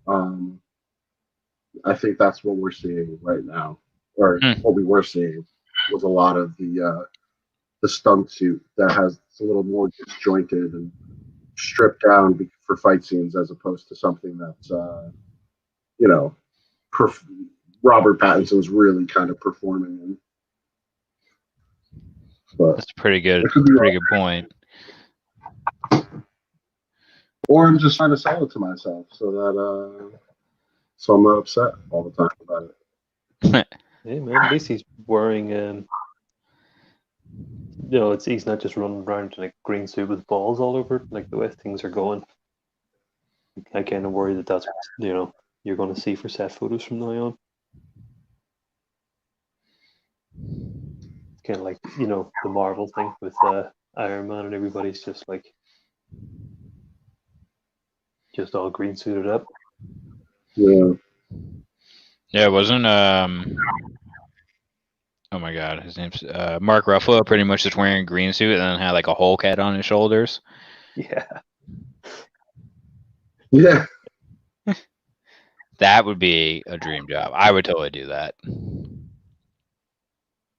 I think that's what we're seeing right now, or what we were seeing was a lot of the stunt suit that has a little more disjointed and stripped down for fight scenes, as opposed to something that's Robert Pattinson's really kind of performing in. But
that's a pretty good point.
Or I'm just trying to sell it to myself so that so I'm not upset all the time about it.
Hey man, at least he's wearing he's not just running around in a green suit with balls all over, like the way things are going. I kind of worry that's you're going to see for set photos from now on. Kind of like the Marvel thing with Iron Man, and everybody's just all green suited up.
Yeah.
Yeah, it wasn't oh my god, his name's Mark Ruffalo, pretty much just wearing a green suit and then had like a Hulk head on his shoulders.
Yeah.
Yeah.
That would be a dream job. I would totally do that.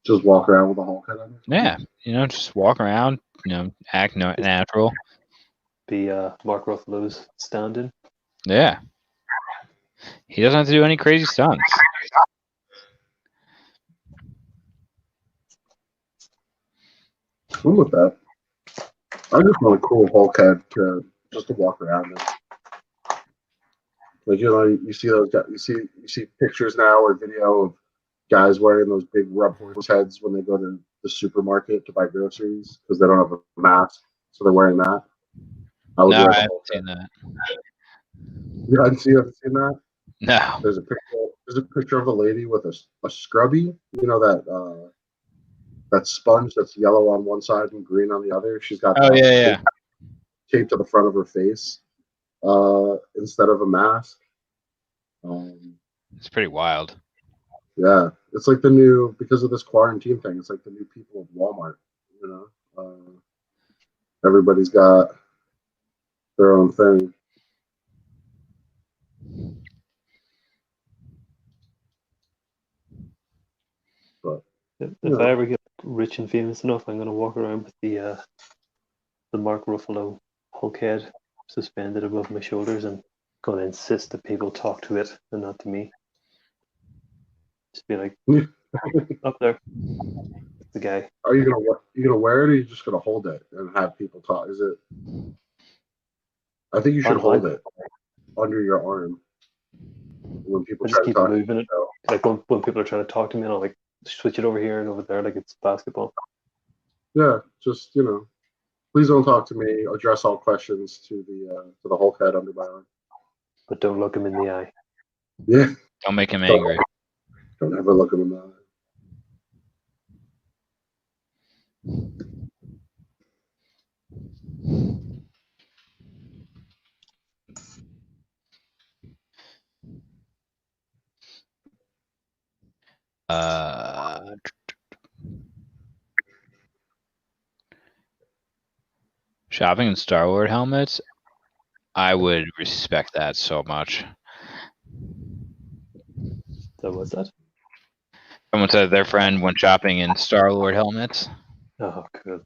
Just walk around with a Hulk head on.
Yeah, just walk around, act natural.
Be Mark Ruffalo's stand-in.
Yeah. He doesn't have to do any crazy stunts.
I'm with that. I just want a cool Hulk head just to walk around in. Like you see those guys, you see pictures now or video of guys wearing those big rubber heads when they go to the supermarket to buy groceries because they don't have a mask, so they're wearing that. I would
No,
wear
I
the
haven't
whole
seen
thing.
that.
You haven't seen that?
No.
There's a picture of a lady with a scrubby. You know that sponge that's yellow on one side and green on the other. She's got
Oh
that
yeah.
taped to the front of her face instead of a mask.
It's pretty wild.
Yeah, it's like the new, because of this quarantine thing. It's like the new people of Walmart. You know, everybody's got their own thing. But
If I ever get rich and famous enough, I'm gonna walk around with the Mark Ruffalo Hulk head suspended above my shoulders and gonna insist that people talk to it and not to me. Just be like, up there, the guy.
are you gonna wear it, or are you just gonna hold it and have people talk? Is it? I think you should hold it under your arm when people
I
try
just
to
keep
talk.
moving it. Like when people are trying to talk to me, and I'll like switch it over here and over there, like it's basketball.
Yeah, just please don't talk to me. Address all questions to the Hulk head under my arm.
But don't look him in the eye.
Yeah.
Don't make him angry.
Don't ever look him in the eye.
Shopping in Star Wars helmets, I would respect that so much.
So what's that?
Someone said their friend went shopping in Star Lord helmets.
Oh, cool.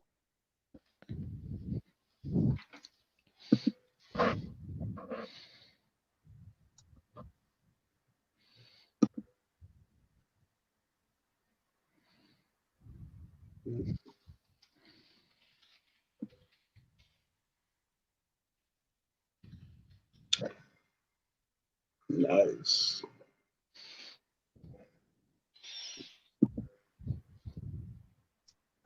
Nice.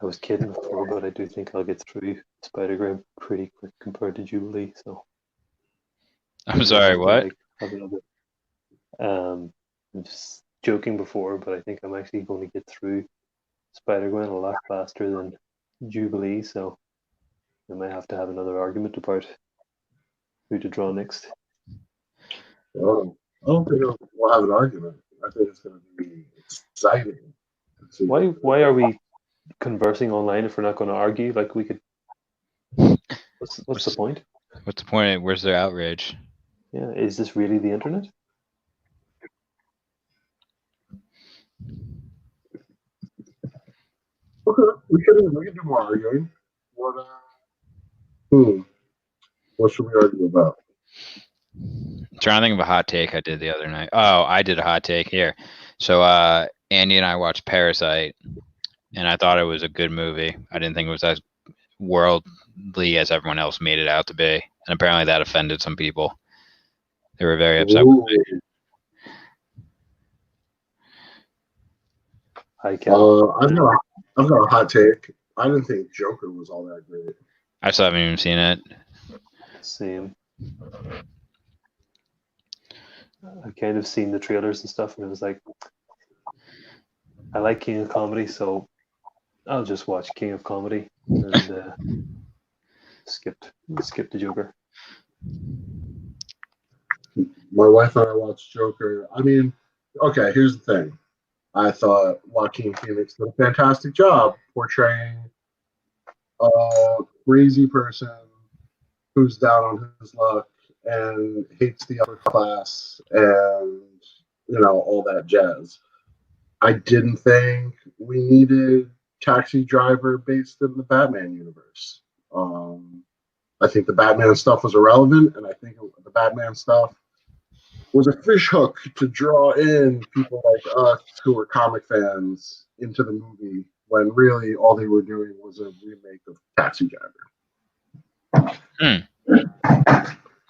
I was kidding before, but I do think I'll get through Spider-Gwen pretty quick compared to Jubilee. So
I'm sorry, what?
Like, have another. I'm just joking before, but I think I'm actually going to get through Spider-Gwen a lot faster than Jubilee. So I might have to have another argument about who to draw next.
Oh, I don't think we'll have an argument. I think it's going to be exciting.
Why are we conversing online if we're not going to argue? Like we could. What's the point?
What's the point? Where's their outrage?
Yeah, is this really the internet?
Okay, we can do more arguing. What should we argue about?
I'm trying to think of a hot take I did the other night. Oh, I did a hot take here. So Andy and I watched Parasite, and I thought it was a good movie. I didn't think it was as worldly as everyone else made it out to be, and apparently that offended some people. They were very upset with me.
I've got a hot take. I didn't think Joker was all that great.
I still haven't even seen it.
Same. I've kind of seen the trailers and stuff, and it was like, I like King of Comedy, so I'll just watch King of Comedy and skip the Joker.
My wife and I watched Joker. I mean, okay, here's the thing. I thought Joaquin Phoenix did a fantastic job portraying a crazy person who's down on his luck and hates the upper class and all that jazz. I didn't think we needed Taxi Driver based in the Batman universe. I think the Batman stuff was irrelevant, and I think the Batman stuff was a fish hook to draw in people like us who were comic fans into the movie, when really all they were doing was a remake of Taxi Driver.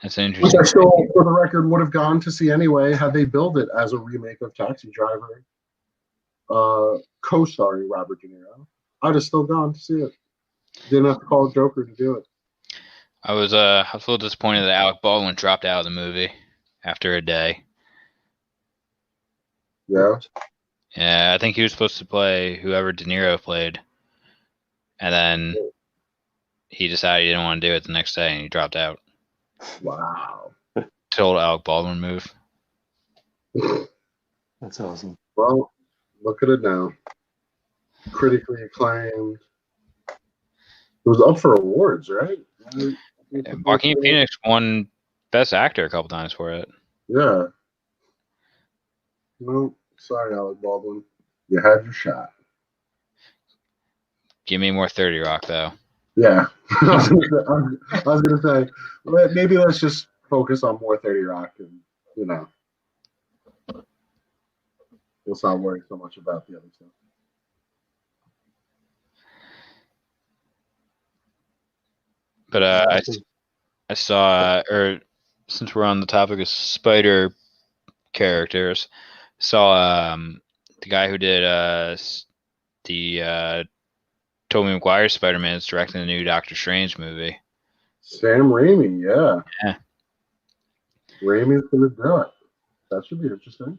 That's interesting.
Which I still, for the record, would have gone to see anyway had they billed it as a remake of Taxi Driver. co-starring Robert De Niro, I'd have still gone to see it. Didn't have to call Joker to do it.
I was a little disappointed that Alec Baldwin dropped out of the movie after a day.
Yeah.
Yeah, I think he was supposed to play whoever De Niro played, and then he decided he didn't want to do it the next day, and he dropped out.
Wow.
Total Alec Baldwin move.
That's awesome.
Well, look at it now. Critically acclaimed. It was up for awards, right?
Joaquin Phoenix won Best Actor a couple times for it.
Yeah. No, sorry, Alec Baldwin. You had your shot.
Give me more 30 Rock, though.
Yeah. I was gonna say, maybe let's just focus on more 30 Rock and, let's not worry so much about the other stuff.
But I saw, or since we're on the topic of spider characters, saw the guy who did the Tobey Maguire Spider-Man is directing the new Doctor Strange movie.
Sam Raimi, yeah.
Yeah.
Raimi's gonna do it. That should be interesting.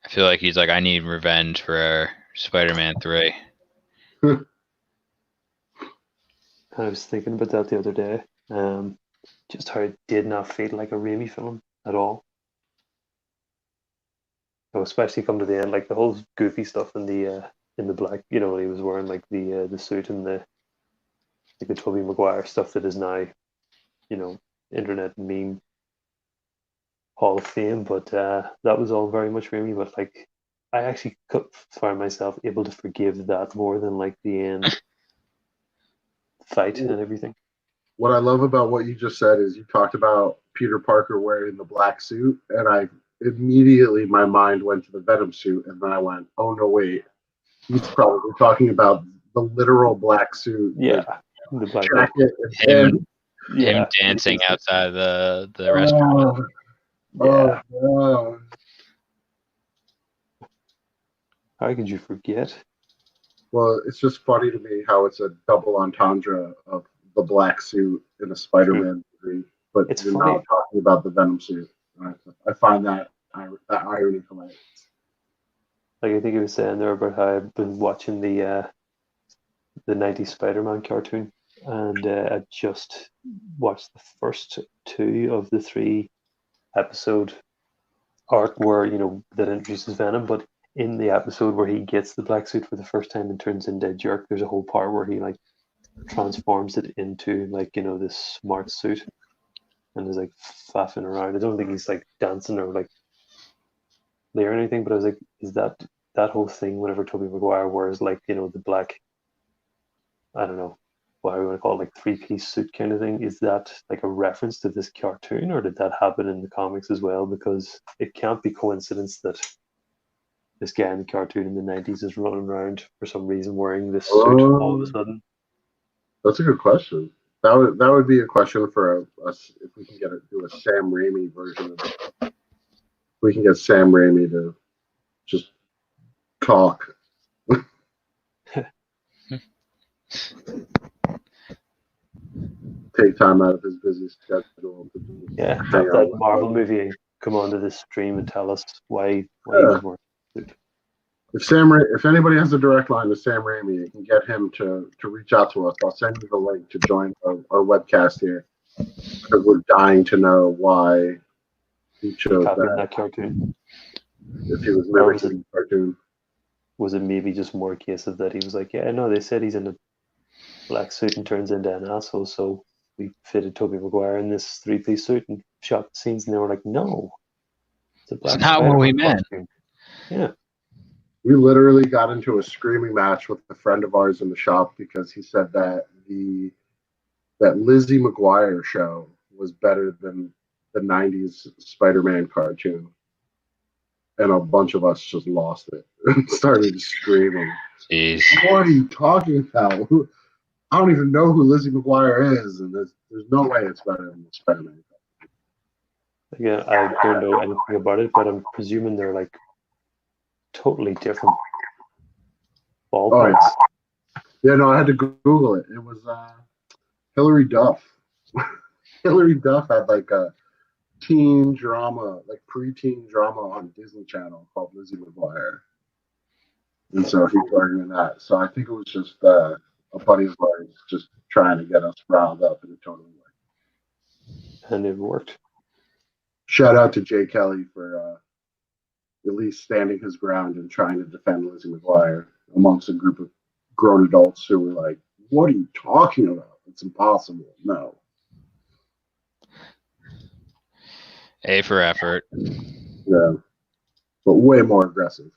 I feel like he's like, I need revenge for Spider-Man 3.
I was thinking about that the other day. Just how it did not feel like a Raimi film at all. Oh, especially come to the end, like the whole goofy stuff in the black, when he was wearing like the suit and the Tobey Maguire stuff that is now, internet meme Hall of Fame. But that was all very much Raimi. But like, I actually find myself able to forgive that more than like the end fight and everything.
What I love about what you just said is you talked about Peter Parker wearing the black suit, and immediately my mind went to the Venom suit, and then I went, oh no, wait, he's probably talking about the literal black suit.
Yeah, the black
jacket.
Him dancing outside the restaurant.
Yeah.
Oh.
How could you forget?
Well, it's just funny to me how it's a double entendre of the black suit in a Spider-Man movie, but
It's
you're
funny.
not talking about the Venom suit. I find that irony hilarious.
Like I think he was saying there about how I've been watching the 90s Spider-Man cartoon, and I just watched the first 2 of the 3 episode arc where that introduces Venom. But in the episode where he gets the black suit for the first time and turns into a jerk, there's a whole part where he like transforms it into like this smart suit and is like faffing around. I don't think he's like dancing or like there or anything, but I was like, is that whole thing whenever Tobey Maguire wears like the black, I don't know what I want to call it, like 3-piece suit kind of thing, is that like a reference to this cartoon, or did that happen in the comics as well? Because it can't be coincidence that this guy in the cartoon in the 90s is running around for some reason wearing this suit all of a sudden.
That's a good question. That would be a question for us if we can do a Sam Raimi version of it. We can get Sam Raimi to just talk. Take time out of his busy schedule to just hang out
that
with
Marvel
us.
movie and come onto this stream and tell us why he was more.
If anybody has a direct line to Sam Raimi, you can get him to reach out to us. I'll send you the link to join our webcast here, because we're dying to know why he chose
that cartoon.
If he was mimicking the cartoon.
Was it maybe just more a case of that he was like, yeah, no, they said he's in a black suit and turns into an asshole, so we fitted Tobey Maguire in this 3-piece suit and shot the scenes, and they were like, no,
it's not what we meant.
Costume. Yeah.
We literally got into a screaming match with a friend of ours in the shop because he said that that Lizzie McGuire show was better than the 90s Spider-Man cartoon. And a bunch of us just lost it and started screaming.
Jeez.
What are you talking about? I don't even know who Lizzie McGuire is, and there's no way it's better than the Spider-Man.
Again, I don't know anything about it, but I'm presuming they're like totally different
Oh
ballparks.
yeah, no, I had to Google it. It was Hillary Duff. Hillary Duff had like a teen drama, like preteen drama on Disney Channel called Lizzie McGuire, and so he started in that. So I think it was just a buddy of ours just trying to get us riled up in a total way.
And it worked.
Shout out to Jay Kelly for at least standing his ground and trying to defend Lizzie McGuire amongst a group of grown adults who were like, "What are you talking about? It's impossible." No.
A for effort.
Yeah. But way more aggressive.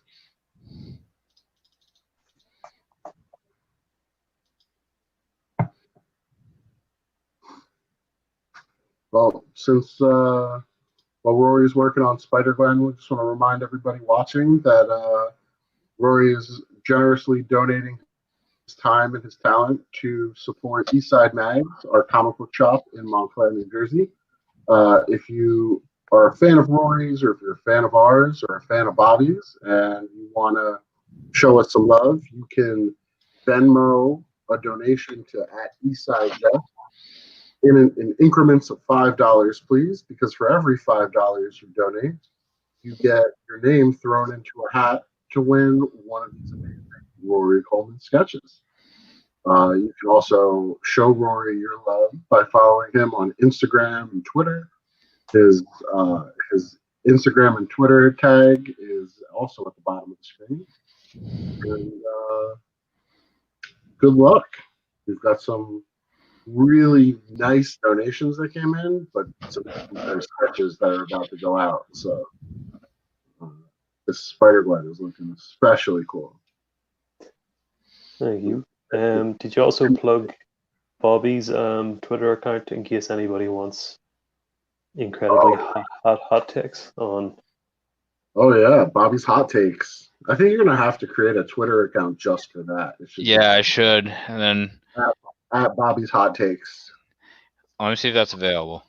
Well, since while Rory's working on Spider-Gwen, we just want to remind everybody watching that Rory is generously donating his time and his talent to support Eastside Mags, our comic book shop in Montclair, New Jersey. If you are a fan of Rory's, or if you're a fan of ours, or a fan of Bobby's, and you want to show us some love, you can Venmo a donation to @EastsideJeff in increments of $5, please, because for every $5 you donate, you get your name thrown into a hat to win one of these amazing Rory Coleman sketches. You can also show Rory your love by following him on Instagram and Twitter. His Instagram and Twitter tag is also at the bottom of the screen. And good luck. We've got some really nice donations that came in, but some sketches that are about to go out. So this Spider-Gwen is looking especially cool.
Thank you. Did you also plug Bobby's Twitter account in case anybody wants incredibly hot takes on?
Oh yeah, Bobby's Hot Takes. I think you're gonna have to create a Twitter account just for that.
Yeah, I should. And then
at Bobby's Hot Takes.
let me see if that's available.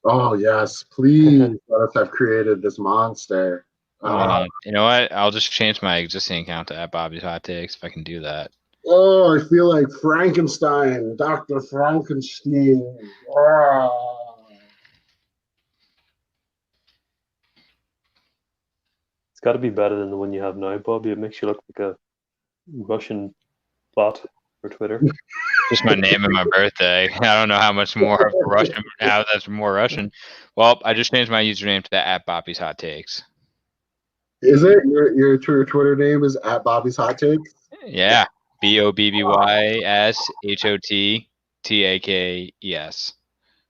Oh yes, please let us have created this monster.
You know what? I'll just change my existing account to @Bobby's Hot Takes if I can do that.
Oh, I feel like Frankenstein, Dr. Frankenstein.
It's got to be better than the one you have now, Bobby. It makes you look like a Russian bot for Twitter.
Just my name and my birthday. I don't know how much more of a Russian. How that's more Russian. Well, I just changed my username to that @Bobby's Hot Takes.
Is it your Twitter name is @Bobby's Hot Takes?
Yeah, BOBBYSHOTTAKES.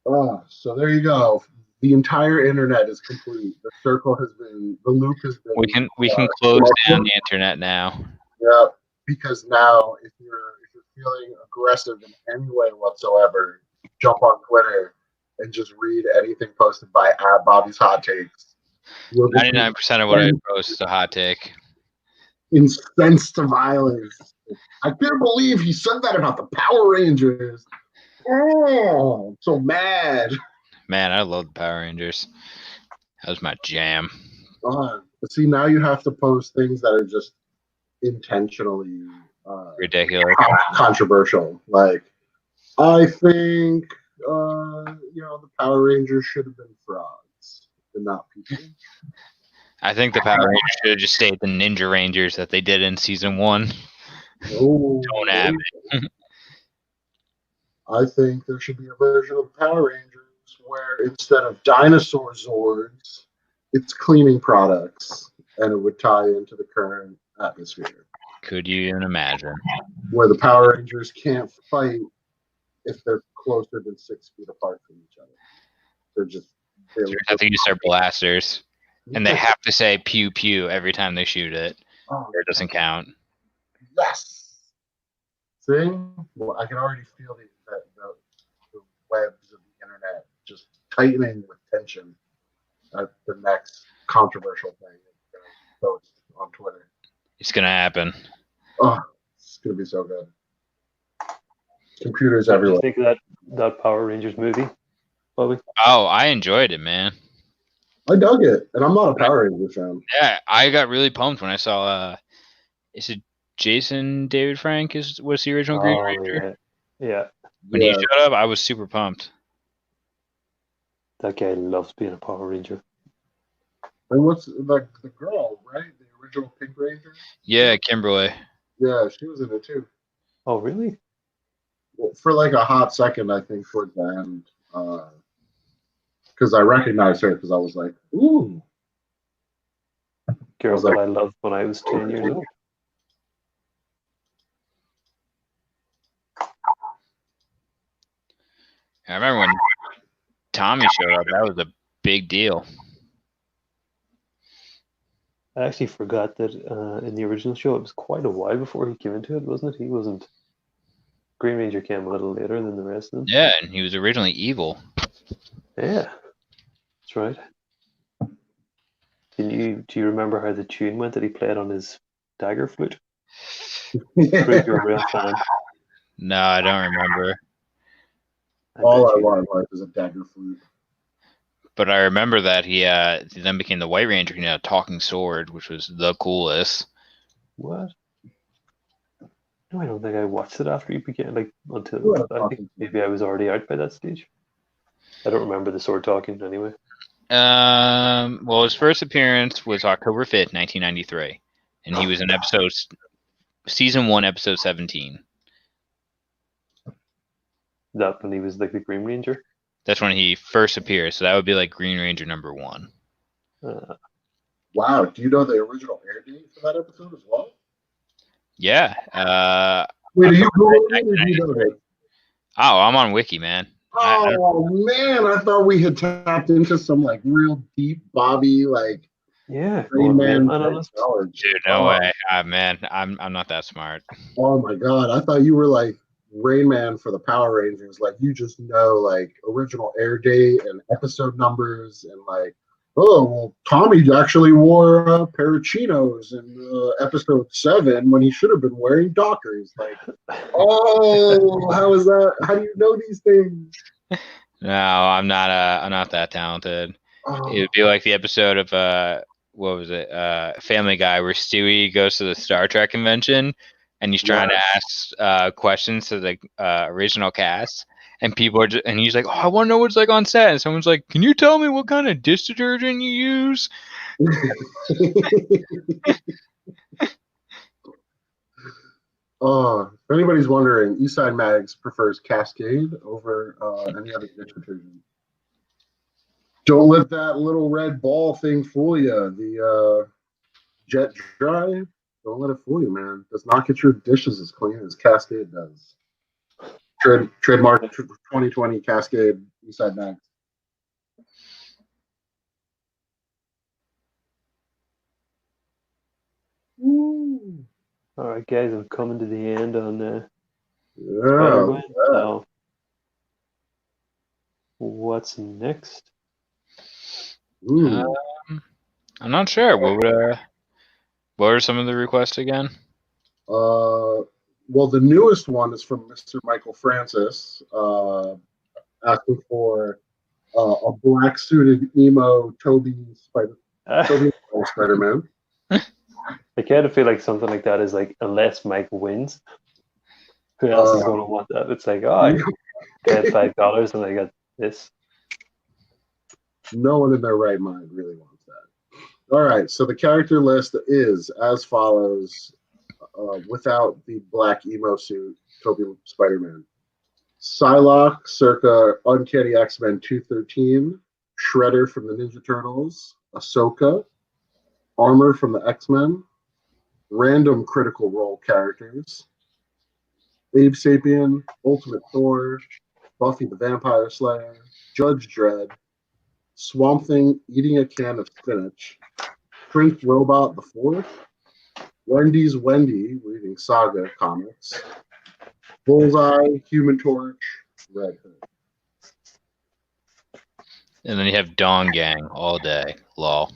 Oh, so there you go. The entire internet is complete. The loop has been.
We can close down the internet now.
Yeah, because now if you're feeling aggressive in any way whatsoever, jump on Twitter and just read anything posted by @Bobby's Hot Takes.
99% of what I post is a hot take.
Incensed to violence. I can't believe he said that about the Power Rangers. Oh, I'm so mad.
Man, I love the Power Rangers. That was my jam.
But see, now you have to post things that are just intentionally
ridiculous,
controversial. Like, I think the Power Rangers should have been frogs and not people.
I think the Power Rangers should have just stayed the Ninja Rangers that they did in season 1.
Oh,
don't have it.
I think there should be a version of Power Rangers where instead of dinosaur Zords, it's cleaning products, and it would tie into the current atmosphere.
Could you even imagine?
Where the Power Rangers can't fight if they're closer than 6 feet apart from each other. They're just.
They have to use their blasters, and they have to say "pew pew" every time they shoot it, or it doesn't count.
Yes. See? Well, I can already feel the webs of the internet just tightening with tension at the next controversial thing post on Twitter.
It's gonna happen.
Oh, it's gonna be so good. Computers everywhere.
What do you think of that Power Rangers movie, Bobby?
Oh, I enjoyed it, man.
I dug it, and I'm not a Power Ranger fan.
Yeah, I got really pumped when I saw. Is it Jason David Frank was the original Green Ranger?
Yeah.
When he showed up, I was super pumped.
That guy loves being a Power Ranger.
And what's the girl, right? The original Pink Ranger?
Yeah, Kimberly.
Yeah, she was in it too.
Oh, really?
Well, for like a hot second, I think, towards the end. Because I recognized her because I was like, ooh.
Girl
was like-
that I loved when I was 10 years old.
I remember when Tommy showed up. That was a big deal.
I actually forgot that in the original show, it was quite a while before he came into it, wasn't it? He wasn't. Green Ranger came a little later than the rest of them.
Yeah, and he was originally evil.
Yeah, that's right. Do you remember how the tune went that he played on his dagger flute? Prove you're a real fan.
No, I don't remember.
All I want in life is a dagger flute.
But I remember that he then became the White Ranger and he had a talking sword, which was the coolest.
What? No, I don't think I watched it after he began. Until I think maybe I was already out by that stage. I don't remember the sword talking anyway.
Well, his first appearance was October 5th, 1993, and he was in season 1, episode 17.
That when he was like the Green Ranger.
That's when he first appeared, so that would be like Green Ranger number 1.
Wow, do you know the original air date for that episode as well?
Yeah.
Wait, are you Googling it or do you know that?
Oh, I'm on Wiki, man.
Oh man, I thought we had tapped into some like real deep Bobby like
Rain
Man
analyst.
Dude, no way. Man, I'm not that smart.
Oh my god, I thought you were like Rain Man for the Power Rangers. Like you just know like original air date and episode numbers and like, oh well, Tommy actually wore a pair of chinos in episode 7 when he should have been wearing Dockers. Like, oh, how is that? How do you know these things?
No, I'm not that talented.
Oh.
It would be like the episode of what was it? Family Guy, where Stewie goes to the Star Trek convention and he's trying to ask questions to the original cast, and people are and he's like, "Oh, I want to know what's like on set," and someone's like, "Can you tell me what kind of dish detergent you use?"
If anybody's wondering, Eastside Mags prefers Cascade over any other dish detergent. Don't let that little red ball thing fool you. The Jet Dry, don't let it fool you, man. Does not get your dishes as clean as Cascade does. Trademark 2020 Cascade Eastside Mags.
All right, guys, I'm coming to the end on Spider-Man. So, what's next?
I'm not sure. What are some of the requests again?
Well, the newest one is from Mr. Michael Francis, asking for a black suited emo Toby Spider-Man.
I kind of feel like something like that is like, unless Mike wins, who else is going to want that? It's like, oh, I paid $5 and I got this.
No one in their right mind really wants that. All right, so the character list is as follows, without the black emo suit, Toby Spider-Man. Psylocke, circa Uncanny X-Men 213, Shredder from the Ninja Turtles, Ahsoka, Armor from the X-Men, random Critical Role characters, Abe Sapien, Ultimate Thor, Buffy the Vampire Slayer, Judge Dredd, Swamp Thing eating a can of spinach, Prince Robot the Fourth, Wendy's Wendy reading Saga comics, Bullseye, Human Torch, Red Hood.
And then you have Dawn Gang all day. Lol.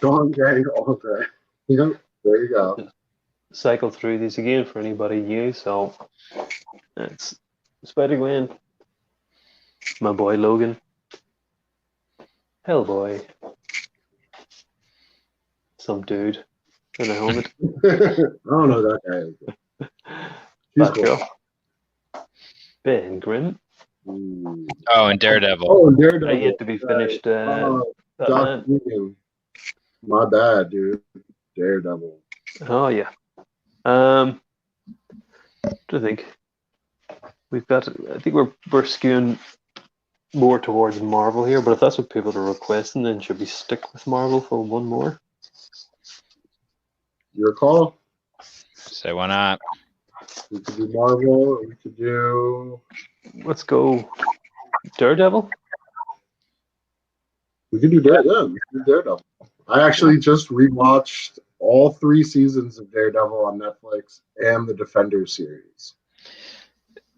Dawn Gang all day. Yep, there you go.
Cycle through these again for anybody new. So it's Spider-Gwen, my boy Logan, Hellboy. Some dude in a helmet.
I don't know who that guy is. She's cool.
Batgirl. Ben Grimm.
Ooh.
Oh, and Daredevil.
Oh, and Daredevil.
I yet to be finished.
Doc
Batman.
Egan. My bad, dude. Daredevil.
Oh yeah. What do I think? We've got. I think we're skewing more towards Marvel here, but if that's what people are requesting, then should we stick with Marvel for one more?
Your call.
So why not?
We could do Marvel. Or we could do.
Let's go Daredevil.
We could do Daredevil. Yeah, we could do Daredevil. I actually just rewatched all 3 seasons of Daredevil on Netflix and the Defender series.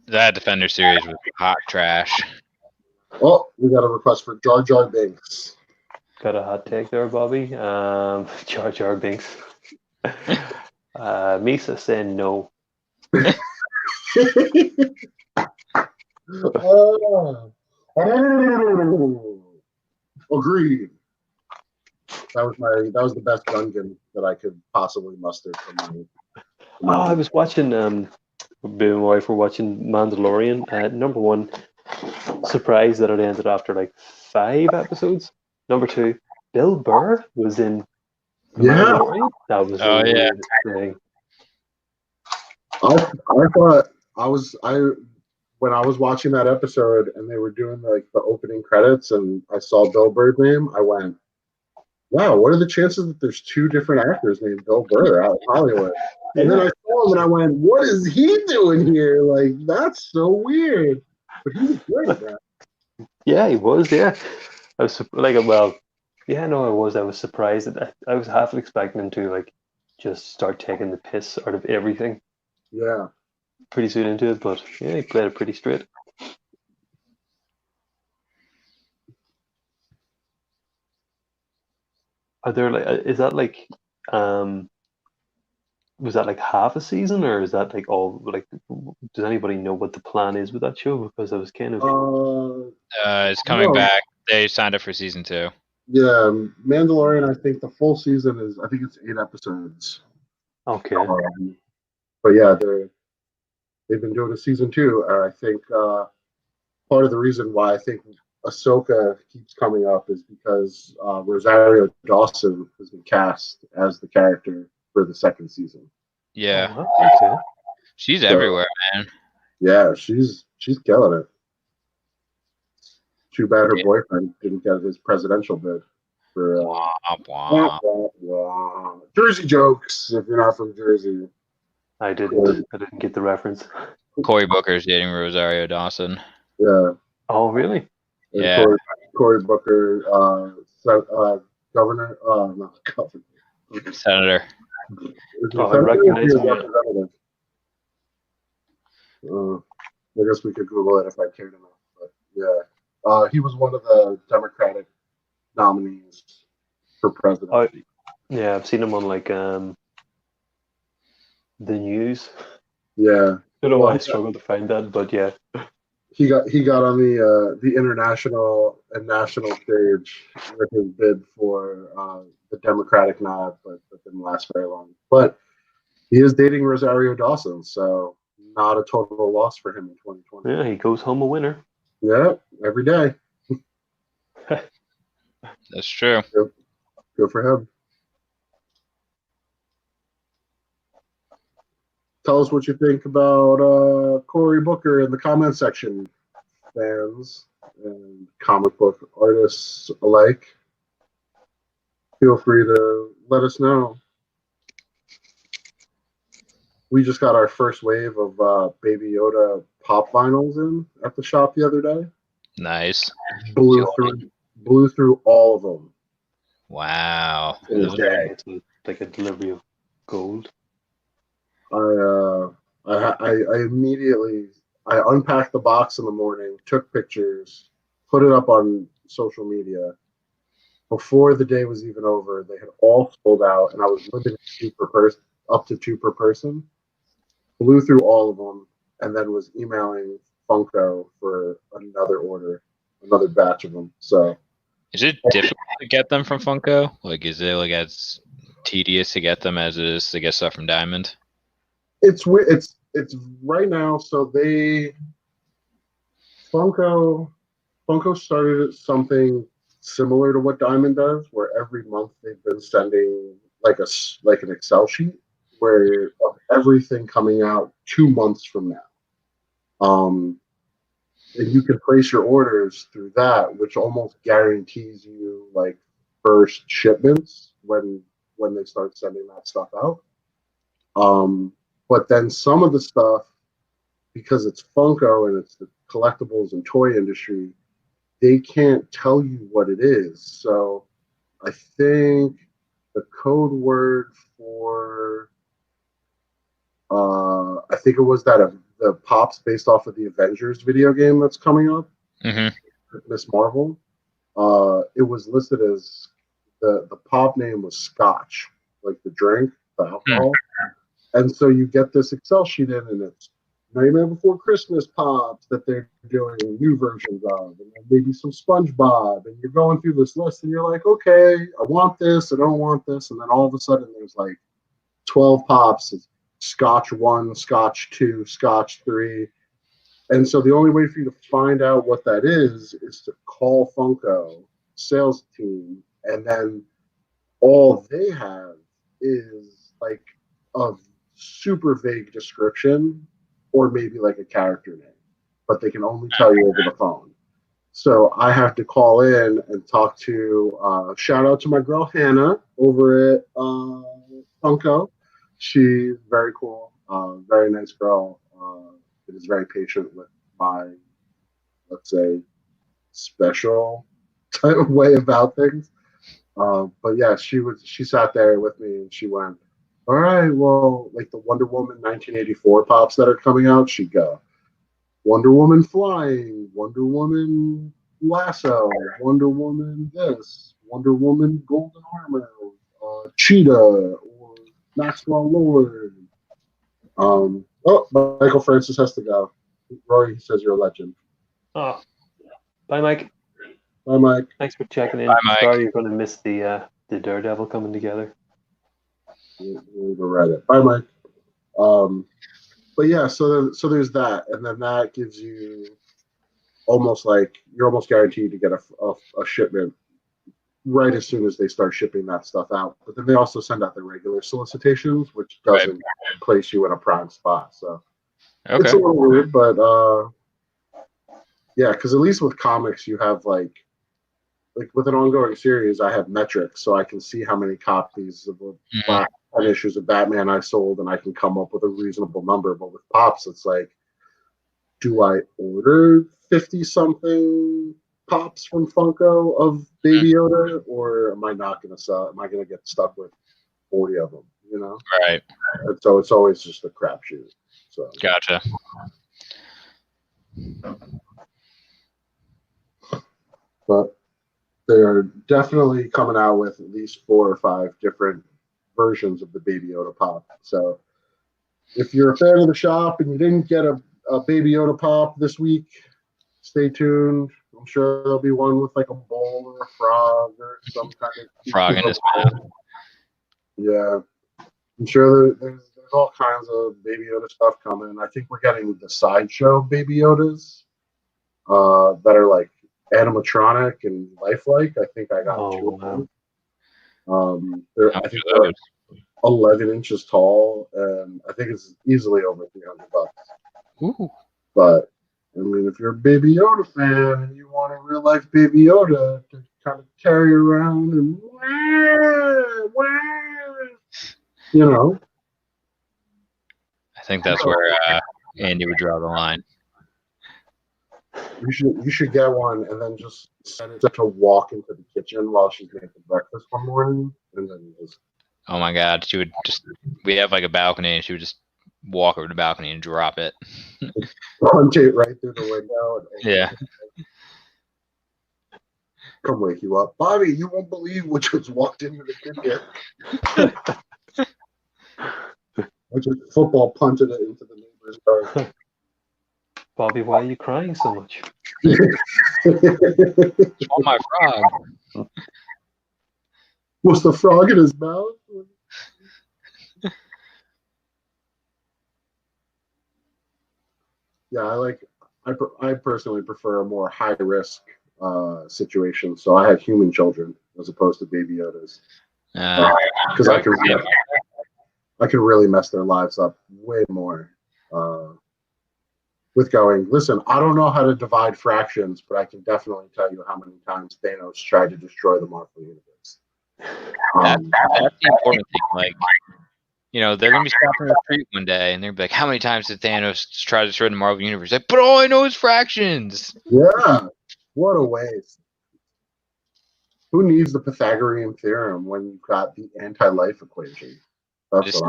That Defender series was hot trash.
Oh, we got a request for Jar Jar Binks.
Got a hot take there, Bobby. Jar Jar Binks. Misa saying no.
Agreed. That was the best Gungan that I could possibly muster from my
I was watching. Me and my wife were watching Mandalorian. Number one, surprised that it ended after like 5 episodes. Number 2, Bill Burr was in Mandalorian. That was
Oh, yeah.
thing.
I thought when I was watching that episode and they were doing like the opening credits and I saw Bill Burr's name, I went, wow, what are the chances that there's 2 different actors named Bill Burr out of Hollywood? And then I saw him and I went, what is he doing here? Like, that's so weird. But he was great, man.
Yeah, he was. Yeah, I was like, well, yeah, no, I was. I was surprised that I was half expecting him to like just start taking the piss out of everything.
Yeah.
Pretty soon into it, but yeah, he played it pretty straight. Are there like, is that like, was that like half a season, or is that like all like? Does anybody know what the plan is with that show? Because I was kind of.
It's coming back. They signed up for season 2.
Yeah, Mandalorian. I think the full season is. I think it's 8 episodes.
Okay.
But yeah, they've been doing a season 2, and I think part of the reason why I think Ahsoka keeps coming up is because Rosario Dawson has been cast as the character for the 2nd season.
Yeah.
Oh, okay.
She's everywhere, man.
Yeah, she's killing it. Too bad her boyfriend didn't get his presidential bid for Jersey jokes. If you're not from Jersey,
I didn't get the reference.
Cory Booker's dating Rosario Dawson.
Yeah.
Oh, really?
And
Yeah.
Cory Booker, governor, not governor.
Senator.
I recognize him.
I guess we could Google it if I cared enough. But yeah, he was one of the Democratic nominees for president.
Yeah, I've seen him on like the news.
Yeah.
I don't know why I struggle to find that, but yeah.
He got on the international and national stage with his bid for the Democratic nod, but that didn't last very long. But he is dating Rosario Dawson, so not a total loss for him in 2020.
Yeah, he goes home a winner.
Yeah, every day.
That's true.
Good for him. Tell us what you think about Cory Booker in the comment section, fans and comic book artists alike. Feel free to let us know. We just got our first wave of Baby Yoda pop vinyls in at the shop the other day.
Nice.
Blew through all of them.
Wow.
It's like a delivery of gold.
I immediately unpacked the box in the morning, took pictures, put it up on social media. Before the day was even over, they had all sold out, and I was limited up to 2 per person. Blew through all of them, and then was emailing Funko for another order, another batch of them. So
Is it difficult to get them from Funko? Like, is it like as tedious to get them as it is to get stuff from Diamond?
It's weird. It's right now. So Funko started something similar to what Diamond does, where every month they've been sending like an Excel sheet where of everything coming out 2 months from now. And you can place your orders through that, which almost guarantees you like first shipments when they start sending that stuff out. But then some of the stuff, because it's Funko and it's the collectibles and toy industry, they can't tell you what it is. So I think the code word for I think it was that the pops based off of the Avengers video game that's coming up, Miss Marvel. It was listed as the pop name was Scotch, like the drink, the alcohol. And so you get this Excel sheet in, and it's Nightmare Before Christmas pops that they're doing new versions of, and then maybe some SpongeBob. And you're going through this list, and you're like, okay, I want this, I don't want this, and then all of a sudden there's like 12 pops. It's Scotch 1, Scotch 2, Scotch 3. And so the only way for you to find out what that is to call Funko sales team, and then all they have is like a super vague description or maybe like a character name, but they can only tell you over the phone. So I have to call in and talk to, shout out to my girl Hannah over at Funko. She's very cool, very nice girl. It is very patient with my, let's say, special type of way about things. But yeah, she sat there with me and she went, all right, well, like the Wonder Woman 1984 pops that are coming out, she'd go, Wonder Woman flying, Wonder Woman lasso, Wonder Woman this, Wonder Woman golden armor, Cheetah, or Maxwell Lord. Oh, Michael Francis has to go. Rory says you're a legend.
Oh, bye, Mike.
Bye, Mike.
Thanks for checking in.
Bye, Mike.
Sorry you're going to miss the Daredevil coming together.
We'll read it. Bye, Mike. But yeah, so there's that, and then that gives you almost like you're almost guaranteed to get a shipment right as soon as they start shipping that stuff out. But then they also send out the regular solicitations, which doesn't place you in a prime spot. So it's a little weird, but yeah, because at least with comics you have like with an ongoing series, I have metrics, so I can see how many copies of the last 10 issues of Batman I sold, and I can come up with a reasonable number. But with pops, it's like, do I order 50-something pops from Funko of Baby Yoda, or am I not going to sell? Am I going to get stuck with 40 of them? You know,
Right.
And so it's always just a crapshoot. So
Gotcha.
But they are definitely coming out with at least 4 or 5 different versions of the Baby Yoda pop. So if you're a fan of the shop and you didn't get a Baby Yoda pop this week, stay tuned. I'm sure there'll be one with like a bowl or a frog or some kind of
Frog in his mouth.
Yeah, I'm sure there's all kinds of Baby Yoda stuff coming. I think we're getting the sideshow Baby Yodas that are like animatronic and lifelike. I think I got 2 of them. I think they're 11 inches tall, and I think it's easily over $300.
Ooh.
But I mean, if you're a Baby Yoda fan and you want a real life Baby Yoda to kind of carry around and you know,
I think that's where Andy would draw the line.
you should get one and then just set it to walk into the kitchen while she's making breakfast one morning, and then just.
Oh my God, she would just. We have like a balcony, and she would just walk over the balcony and drop it.
Punch it right through the window. And
Yeah.
Come wake you up, Bobby. You won't believe which just walked into the kitchen. I just football punted it into the neighbor's yard.
Bobby, why are you crying so much?
Oh, my frog.
Was the frog in his mouth? Yeah, I personally prefer a more high risk situation. So I had human children as opposed to baby Yodas because I can really mess their lives up way more. With going, listen, I don't know how to divide fractions, but I can definitely tell you how many times Thanos tried to destroy the Marvel Universe.
That's the important thing. Like, they're gonna be stopping a retreat one day, and they're gonna be like, "How many times did Thanos try to destroy the Marvel Universe?" Like, but all I know is fractions.
Yeah, what a waste. Who needs the Pythagorean theorem when you've got the anti-life equation? That's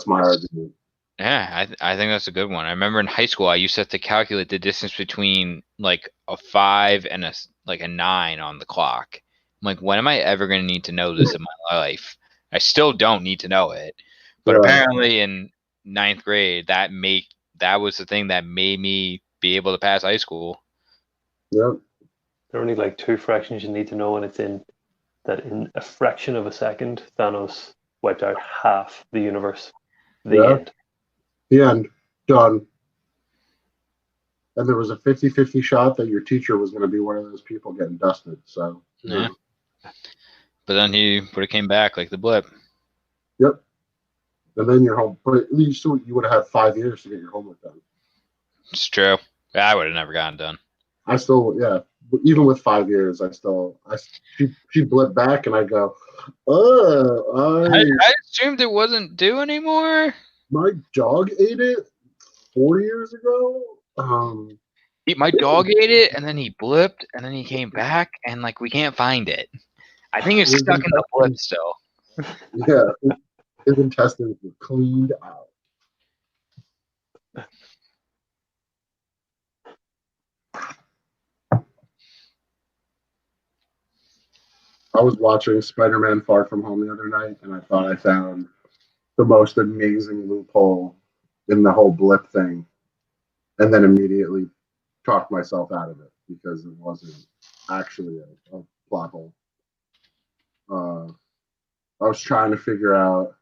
my argument.
Yeah, I think that's a good one. I remember in high school, I used to have to calculate the distance between like a 5 and a 9 on the clock. I'm like, when am I ever going to need to know this in my life? I still don't need to know it, but apparently in ninth grade, that was the thing that made me be able to pass high school.
Yep.
There are only like 2 fractions you need to know, and it's in a fraction of a second, Thanos wiped out half the universe. The end.
The end. Done. And there was a 50-50 shot that your teacher was going to be one of those people getting dusted. So
yeah. But then he would have came back like the blip.
Yep. And then you're home. But at least you would have had 5 years to get your homework done.
It's true. I would have never gotten done.
I still, even with 5 years, she blipped back, and I go,
I assumed it wasn't due anymore.
My dog ate it 4 years ago.
My dog ate it, and then he blipped, and then he came back, and like we can't find it. I think it's stuck in the blip still.
Yeah, his intestines were cleaned out. I was watching Spider-Man Far From Home the other night, and I thought I found the most amazing loophole in the whole blip thing, and then immediately talked myself out of it because it wasn't actually a plot hole. I was trying to figure out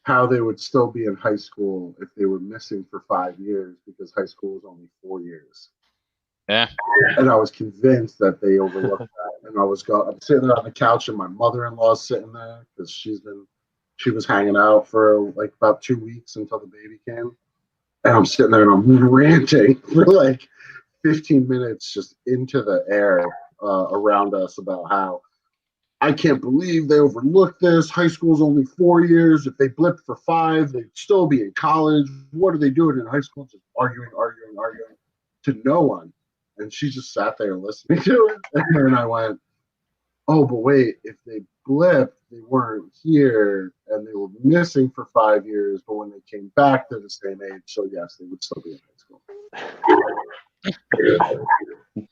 how they would still be in high school if they were missing for 5 years because high school was only 4 years.
Yeah.
And I was convinced that they overlooked that. And I'm sitting there on the couch, and my mother-in-law's sitting there because she was hanging out for like about 2 weeks until the baby came. And I'm sitting there and I'm ranting for like 15 minutes just into the air around us about how I can't believe they overlooked this. High school's only 4 years. If they blipped for 5, they'd still be in college. What are they doing in high school? Just arguing to no one. And she just sat there listening to it. And then I went, oh, but wait, if they blipped, they weren't here and they were missing for 5 years. But when they came back, they're the same age. So, yes, they would still be in high school.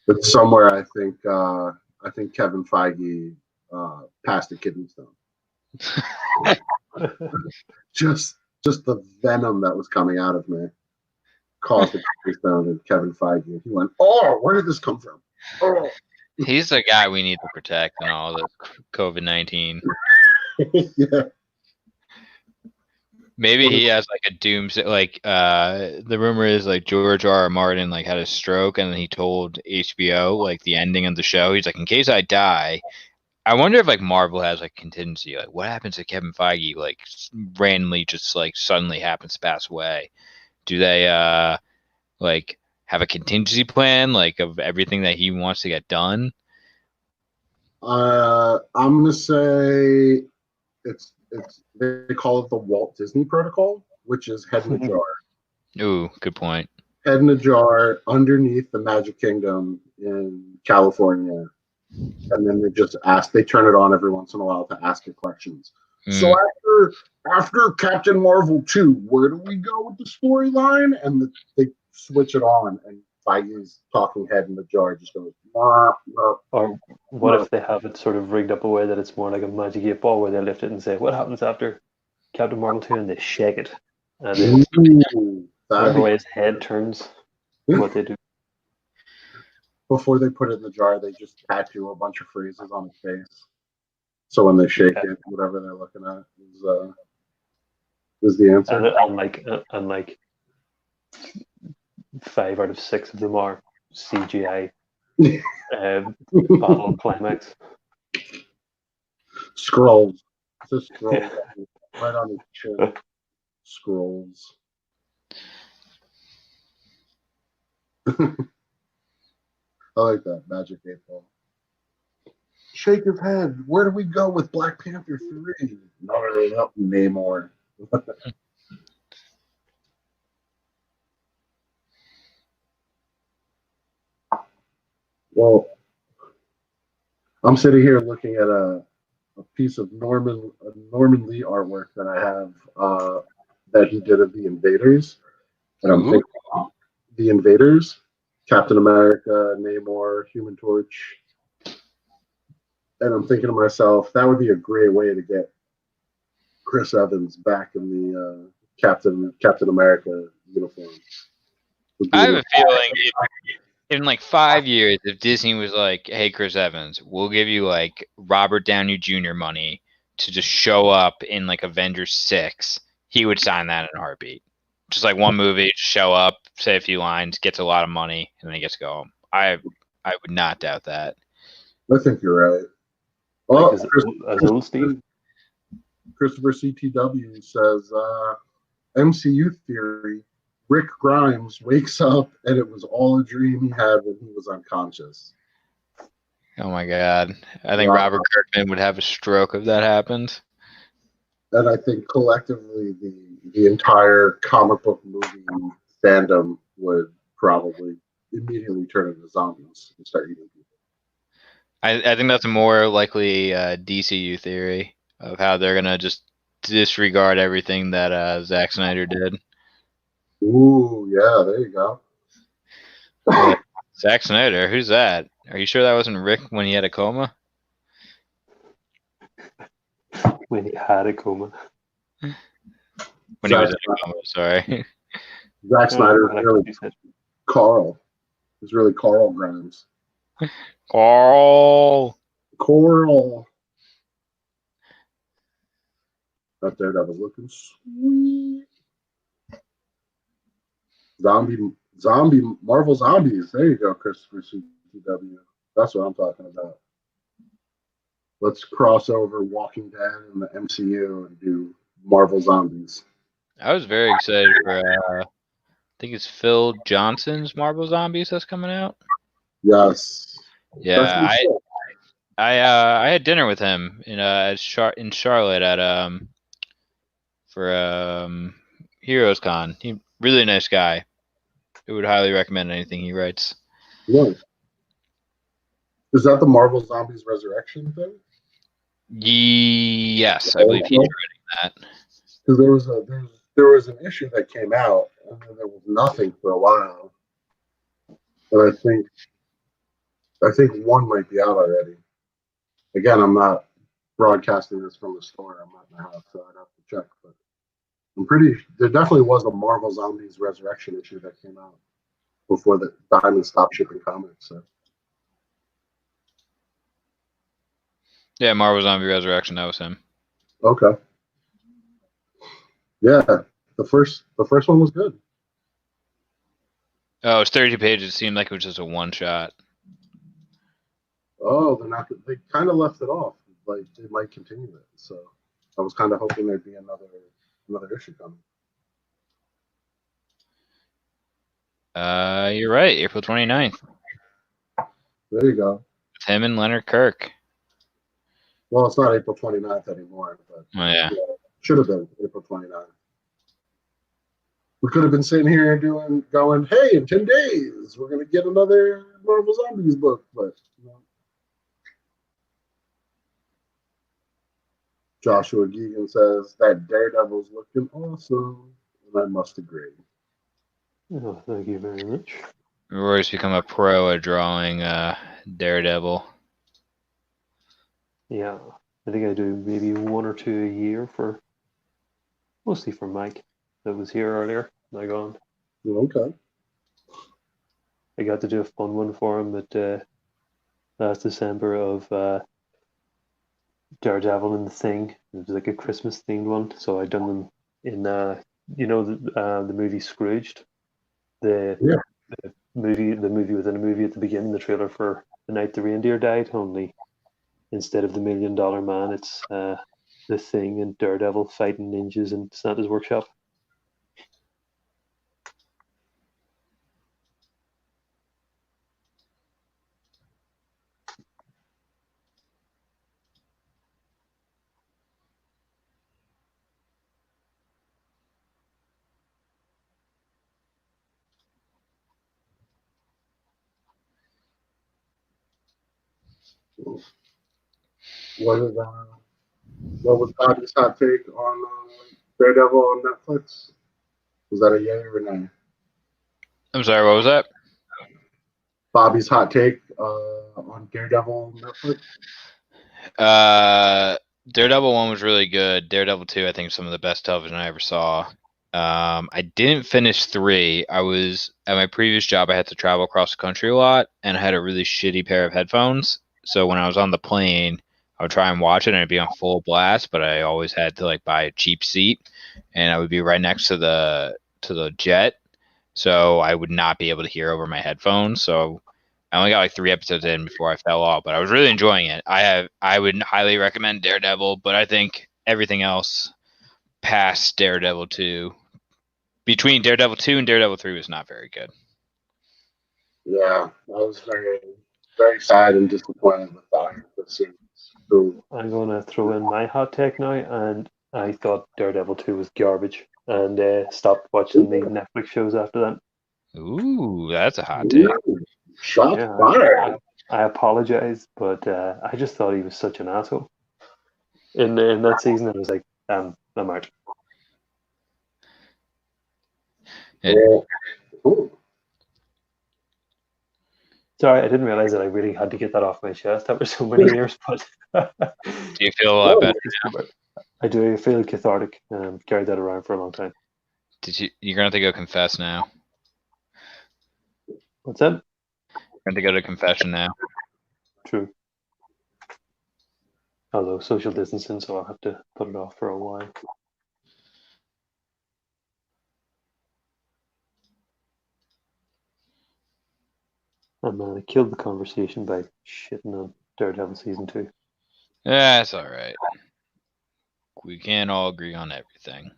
But somewhere, I think Kevin Feige passed a kidney stone. just the venom that was coming out of me caused a kidney stone in Kevin Feige. He went, oh, where did this come from? Oh.
He's the guy we need to protect in all this COVID-19.
Yeah.
Maybe he has like a doomsday, like the rumor is like George R. R. Martin like had a stroke, and then he told HBO like the ending of the show. He's like, in case I die. I wonder if like Marvel has like contingency. Like, what happens if Kevin Feige like randomly just like suddenly happens to pass away? Do they like have a contingency plan like of everything that he wants to get done?
I'm gonna say they call it the Walt Disney Protocol, which is head in a jar.
Ooh, good point.
Head in a jar underneath the Magic Kingdom in California. And then they turn it on every once in a while to ask you questions. So after Captain Marvel 2, where do we go with the storyline? And they switch it on, and Feige's talking head in the jar just goes, nah.
Or what if they have it sort of rigged up a way that it's more like a Magic 8 Ball, where they lift it and say, what happens after Captain Marvel 2? And they shake it. And then whatever way his head turns, what they do.
before they put it in the jar, they just tattoo a bunch of phrases on its face. So when they shake it, whatever they're looking at is the answer.
And like 5 out of 6 of them are CGI battle climax.
Scrolls. It's a scroll right on his chin. Scrolls. I like that. Magic 8-Ball. Shake his head. Where do we go with Black Panther 3? No, Namor. Well, I'm sitting here looking at a piece of Norman Lee artwork that I have that he did of the Invaders, and I'm thinking the Invaders, Captain America, Namor, Human Torch, and I'm thinking to myself that would be a great way to get Chris Evans back in the Captain America uniform.
I have a feeling in like 5 years, if Disney was like, "Hey, Chris Evans, we'll give you like Robert Downey Jr. money to just show up in like Avengers 6," he would sign that in a heartbeat. Just like one movie, show up, say a few lines, gets a lot of money, and then he gets to go home. I would not doubt that.
I think you're right.
Well, as old Steve.
Christopher CTW says, MCU theory, Rick Grimes wakes up and it was all a dream he had when he was unconscious.
Oh my God. I think Robert Kirkman would have a stroke if that happened.
And I think collectively the entire comic book movie fandom would probably immediately turn into zombies and start eating people.
I think that's a more likely DCU theory of how they're going to just disregard everything that Zack Snyder did.
Ooh, yeah, there you go.
Zack Snyder, who's that? Are you sure that wasn't Rick when he had a coma?
When he had a coma.
When he was in a coma, sorry.
Zack Snyder is really Carl. He's really Carl Grimes.
Carl.
That Daredevil's looking sweet. Marvel Zombies. There you go, Christopher CTW. That's what I'm talking about. Let's cross over Walking Dead and the MCU and do Marvel Zombies.
I was very excited for I think it's Phil Johnson's Marvel Zombies that's coming out.
Yes.
Yeah, I had dinner with him in Charlotte at for Heroes Con. He really nice guy. I would highly recommend anything he writes.
Nice. Is that the Marvel Zombies Resurrection thing?
Yes, I believe he's writing that.
Because there was an issue that came out, and then there was nothing for a while. But I think one might be out already. Again, I'm not broadcasting this from the store. I'm not in the house, so I'd have to check. But there definitely was a Marvel Zombies Resurrection issue that came out before the Diamond stopped shipping comics. So.
Yeah, Marvel Zombie Resurrection, that was him.
Okay. Yeah, the first one was good.
Oh, it was 32 pages. It seemed like it was just a one shot.
Oh, they kind of left it off. Like they might continue it. So I was kind of hoping there'd be another issue coming.
You're right. April 29th.
There you go.
With him and Leonard Kirk.
Well, it's not April 29th anymore, but
yeah.
Should have been April 29th. We could have been sitting here going, hey, in 10 days, we're going to get another Marvel Zombies book. But, Joshua Geegan says that Daredevil's looking awesome, and I must agree.
Oh, thank you very much.
Roy's become a pro at drawing Daredevil.
Yeah, I think I do maybe 1 or 2 a year mostly for Mike that was here earlier. Now gone.
Okay.
I got to do a fun one for him at last December of Daredevil and the Thing. It was like a Christmas themed one, so I done them in the movie Scrooged, the
Yeah.
the movie within a movie at the beginning, the trailer for The Night the Reindeer Died. Only instead of the $1 Million Man, it's the Thing and Daredevil fighting ninjas in Santa's workshop.
What is what was Bobby's hot take on Daredevil on Netflix? Was that a yay or a nay?
I'm sorry, what was that?
Bobby's hot take on Daredevil on Netflix.
Daredevil 1 was really good. Daredevil 2, I think, is some of the best television I ever saw. I didn't finish 3. I was at my previous job. I had to travel across the country a lot, and I had a really shitty pair of headphones. So when I was on the plane, I would try and watch it, and it'd be on full blast. But I always had to like buy a cheap seat, and I would be right next to the jet, so I would not be able to hear over my headphones. So I only got like 3 episodes in before I fell off, but I was really enjoying it. I would highly recommend Daredevil, but I think everything else past Daredevil 2, between Daredevil 2 and Daredevil 3, was not very good.
Yeah, I was very sad and disappointed with the Iron Fist series. So,
I'm gonna throw in my hot take now, and I thought Daredevil 2 was garbage, and stopped watching the Netflix shows after that.
Ooh, that's a hot take.
Shots
Yeah,
fired.
I apologize, but I just thought he was such an asshole. In that season, I was like, I'm out.
It-
Ooh.
Sorry, I didn't realize that I really had to get that off my chest after so many years, but
Do you feel a lot better?
I do feel cathartic. Carried that around for a long time.
You're gonna have to go confess now.
What's that?
You're gonna have to go to confession now.
True. Although social distancing, so I'll have to put it off for a while. And I killed the conversation by shitting on Daredevil season 2.
That's all right. We can't all agree on everything.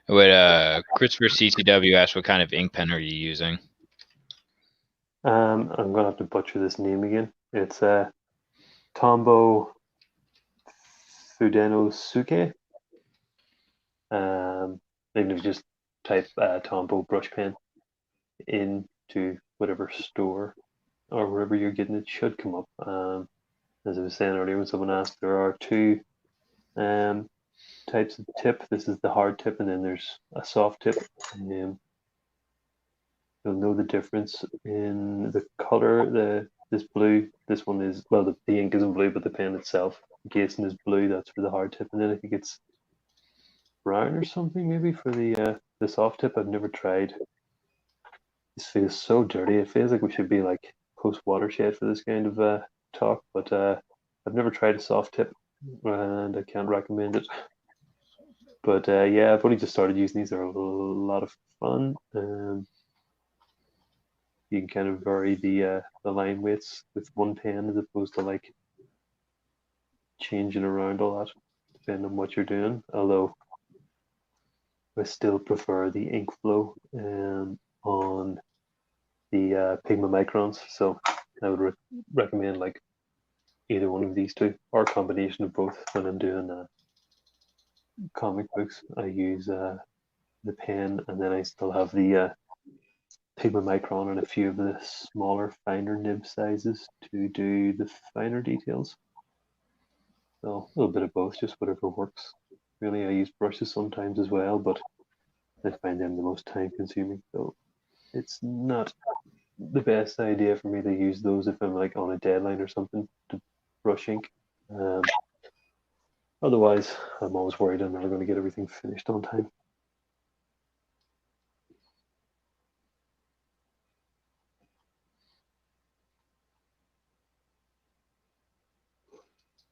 Wait, Christopher CTW asked, what kind of ink pen are you using?
I'm gonna have to butcher this name again. It's Tombow Fudenosuke. Even if you just type Tombow brush pen into whatever store or wherever you're getting it, should come up. As I was saying earlier, when someone asked, there are 2 types of tip. This is the hard tip, and then there's a soft tip. You'll know the difference in the color. This blue, this one is, well, the ink isn't blue, but the pen itself encasing is blue. That's for the hard tip, and then I think it's brown or something maybe for the soft tip. I've never tried. This feels so dirty. It feels like we should be like post watershed for this kind of talk, but I've never tried a soft tip, and I can't recommend it. But yeah, I've only just started using these. They're a lot of fun. You can kind of vary the line weights with one pen as opposed to like changing around a lot depending on what you're doing. Although I still prefer the ink flow on the Pigma Microns. So I would recommend like either one of these 2 or a combination of both when I'm doing comic books. I use the pen, and then I still have the Pigma Micron and a few of the smaller, finer nib sizes to do the finer details. So a little bit of both, just whatever works. Really, I use brushes sometimes as well, but I find them the most time consuming. So it's not the best idea for me to use those if I'm like on a deadline or something to brush ink. Otherwise, I'm always worried I'm never going to get everything finished on time.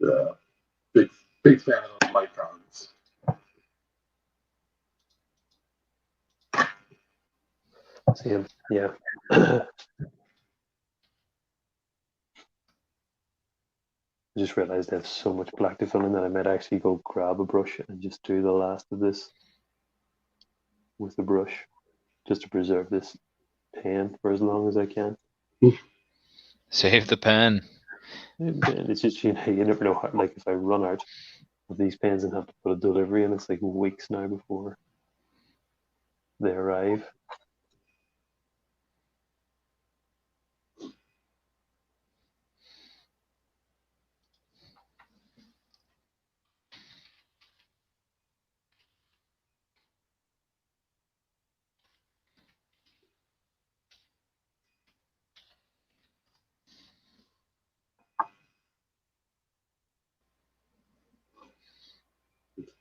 Yeah, big fan of those microns.
Same, yeah. I just realized I have so much black to fill in that I might actually go grab a brush and just do the last of this with the brush, just to preserve this pen for as long as I can.
Save the pen.
And it's just, you never know how, like if I run out of these pens and have to put a delivery in, it's like weeks now before they arrive.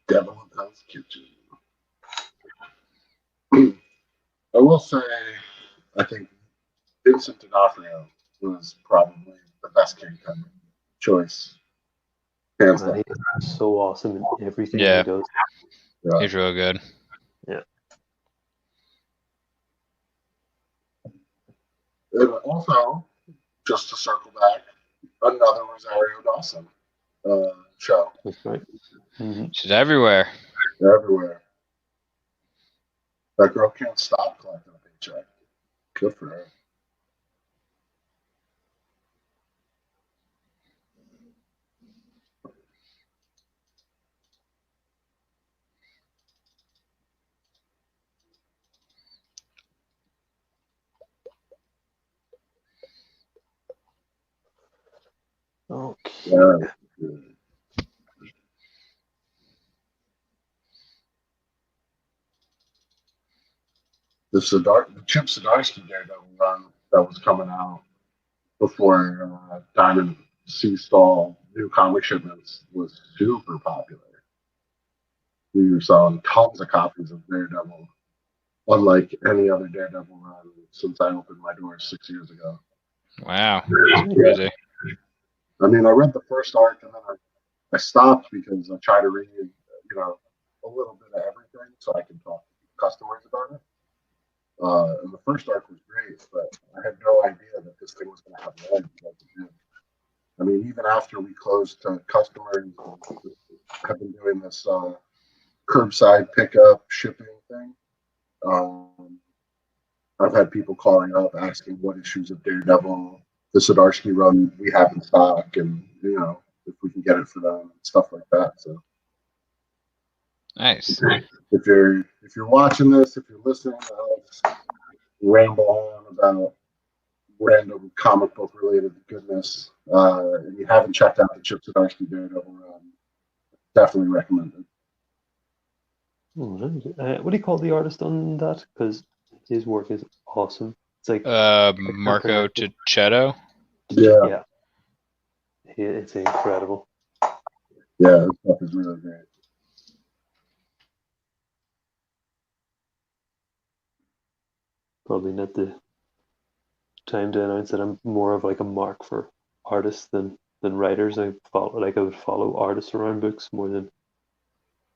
Devil in Hell's Kitchen. I will say, I think Vincent D'Onofrio was probably the best Kingpin choice, hands
And
down.
he's so awesome in everything
Yeah.
he does.
Yeah.
He's real good.
Yeah.
And also, just to circle back, another Rosario Dawson show.
That's right. Mm-hmm.
She's everywhere.
They're everywhere. That girl can't stop collecting a paycheck. Good for her.
Okay.
Yeah. The Chip Zdarsky Daredevil run that was coming out before Diamond ceased all new comic shipments was super popular. We were selling tons of copies of Daredevil, unlike any other Daredevil run since I opened my doors 6 years ago.
Wow. That's crazy.
I mean, I read the first arc and then I stopped because I try to read, a little bit of everything so I can talk to customers about it. And the first arc was great, but I had no idea that this thing was going to have legs like it did. I mean, even after we closed to customers, have been doing this curbside pickup shipping thing. I've had people calling up asking what issues of Daredevil, the Zdarsky run we have in stock, and if we can get it for them, and stuff like that. So
Nice.
if you're watching this, if you're listening, I'll just ramble on about random comic book related goodness. And you haven't checked out the Chip Zdarsky Daredevil run, definitely recommend it.
What do you call the artist on that? Because his work is awesome. It's like
Marco Cicchetto.
Yeah,
it's incredible.
yeah, this stuff is really great.
Probably not the time to announce that I'm more of like a mark for artists than writers. I would follow artists around books more than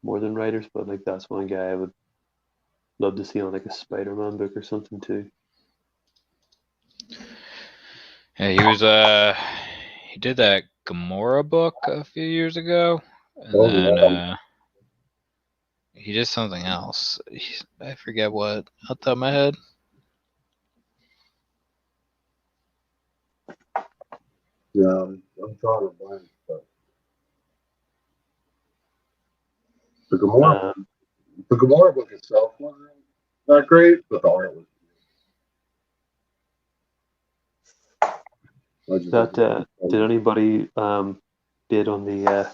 writers, but like that's one guy I would love to see on like a Spider-Man book or something too.
Yeah, he did that Gamora book a few years ago, and then he did something else. I forget what off the top of my head.
Yeah, I'm drawing a blank, but the Gamora book itself wasn't that great, but the art was.
Did anybody bid on the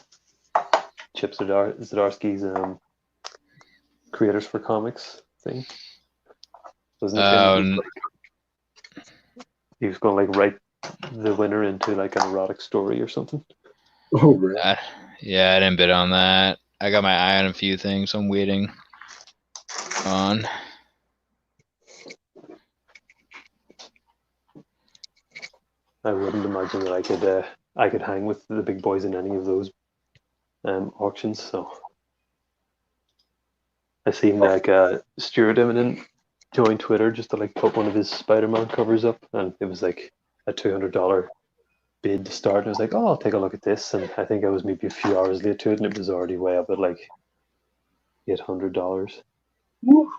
Chip Zdarsky's Creators for Comics thing? Wasn't it he was going to like write the winner into like an erotic story or something?
Oh, really?
Yeah, I didn't bid on that. I got my eye on a few things I'm waiting on.
I wouldn't imagine that I could hang with the big boys in any of those auctions. So I seen like Stuart Eminem join Twitter just to like put one of his Spider-Man covers up, and it was like a $200 bid to start. And I was like, oh, I'll take a look at this, and I think I was maybe a few hours late to it, and it was already way up at like $800.
Woo.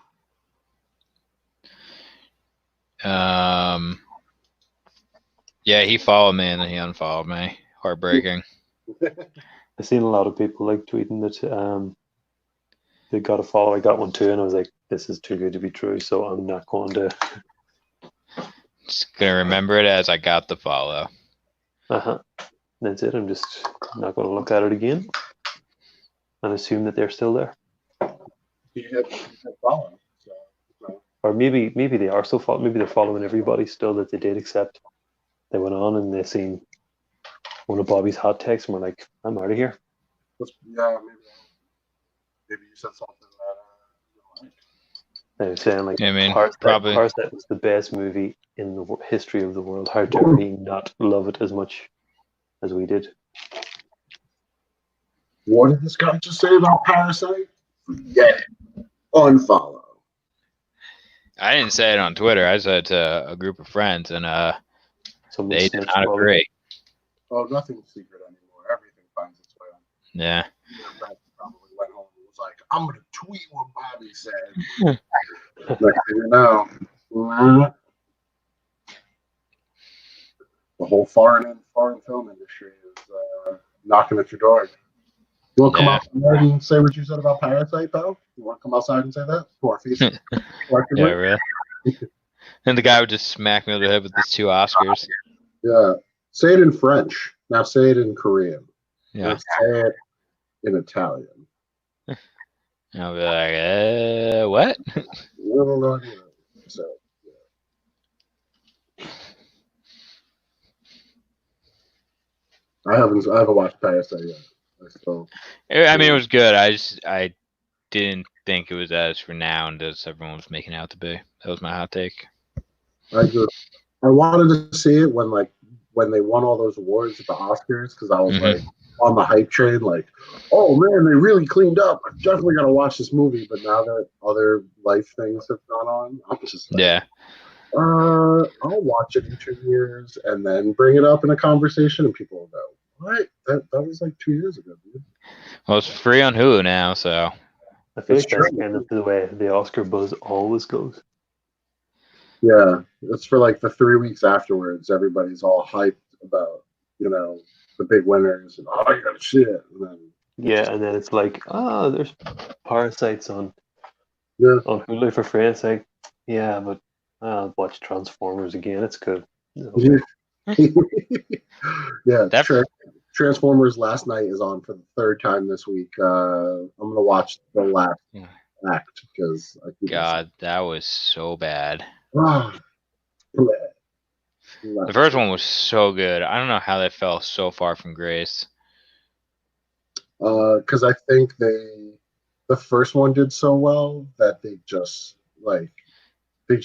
Yeah, he followed me and then he unfollowed me. Heartbreaking.
I've seen a lot of people like tweeting that they got a follow. I got one too, and I was like, this is too good to be true, so I'm not going to.
Just gonna remember it as I got the follow.
That's it. I'm just not going to look at it again and assume that they're still there.
You hit follow. So,
Or maybe they are still following. Maybe they're following everybody still that they did, except they went on and they seen one of Bobby's hot takes and were like, I'm out of here.
yeah, maybe you said something that
They were saying like,
I mean,
Parasite
probably.
was the best movie in the history of the world. How dare he not love it as much as we did?
What did this guy just say about Parasite? Yeah, unfollow.
I didn't say it on Twitter. I said it to a group of friends, and
Someone
they did
snitched,
not
Bobby.
agree.
Oh, nothing's secret anymore. Everything finds its way on.
Yeah.
Your friend probably went home and was like, I'm going to tweet what Bobby said. Next thing you know, the whole foreign film industry is knocking at your door. You want to come outside and say what you said about Parasite, though? You want to come outside and say that to our face?
Yeah, really. And the guy would just smack me over the head with his 2 Oscars.
Yeah. Say it in French. Now say it in Korean.
Yeah.
Say it in Italian.
I'll be like, what?
No. So, yeah. I haven't watched Parasite yet.
I mean, it was good. I didn't think it was as renowned as everyone was making out to be. That was my hot take.
I wanted to see it when they won all those awards at the Oscars, because I was like on the hype train, like, oh man, they really cleaned up. I'm definitely gonna watch this movie. But now that other life things have gone on, I'm just like,
yeah.
I'll watch it in 2 years and then bring it up in a conversation, and people will go, what? That was like 2 years ago, dude.
Well, it's free on Hulu now, so.
I feel like that's kind of the way the Oscar buzz always goes.
Yeah, it's for like the 3 weeks afterwards. Everybody's all hyped about, the big winners and you gotta see it.
And then it's like, there's Parasites on Hulu for free. It's like, yeah, but I'll watch Transformers again. It's good.
Yeah, Transformers Last Night is on for the 3rd time this week. I'm gonna watch the last act because
God, that was so bad.
The
first one was so good. I don't know how they fell so far from grace.
Because I think the first one did so well that they just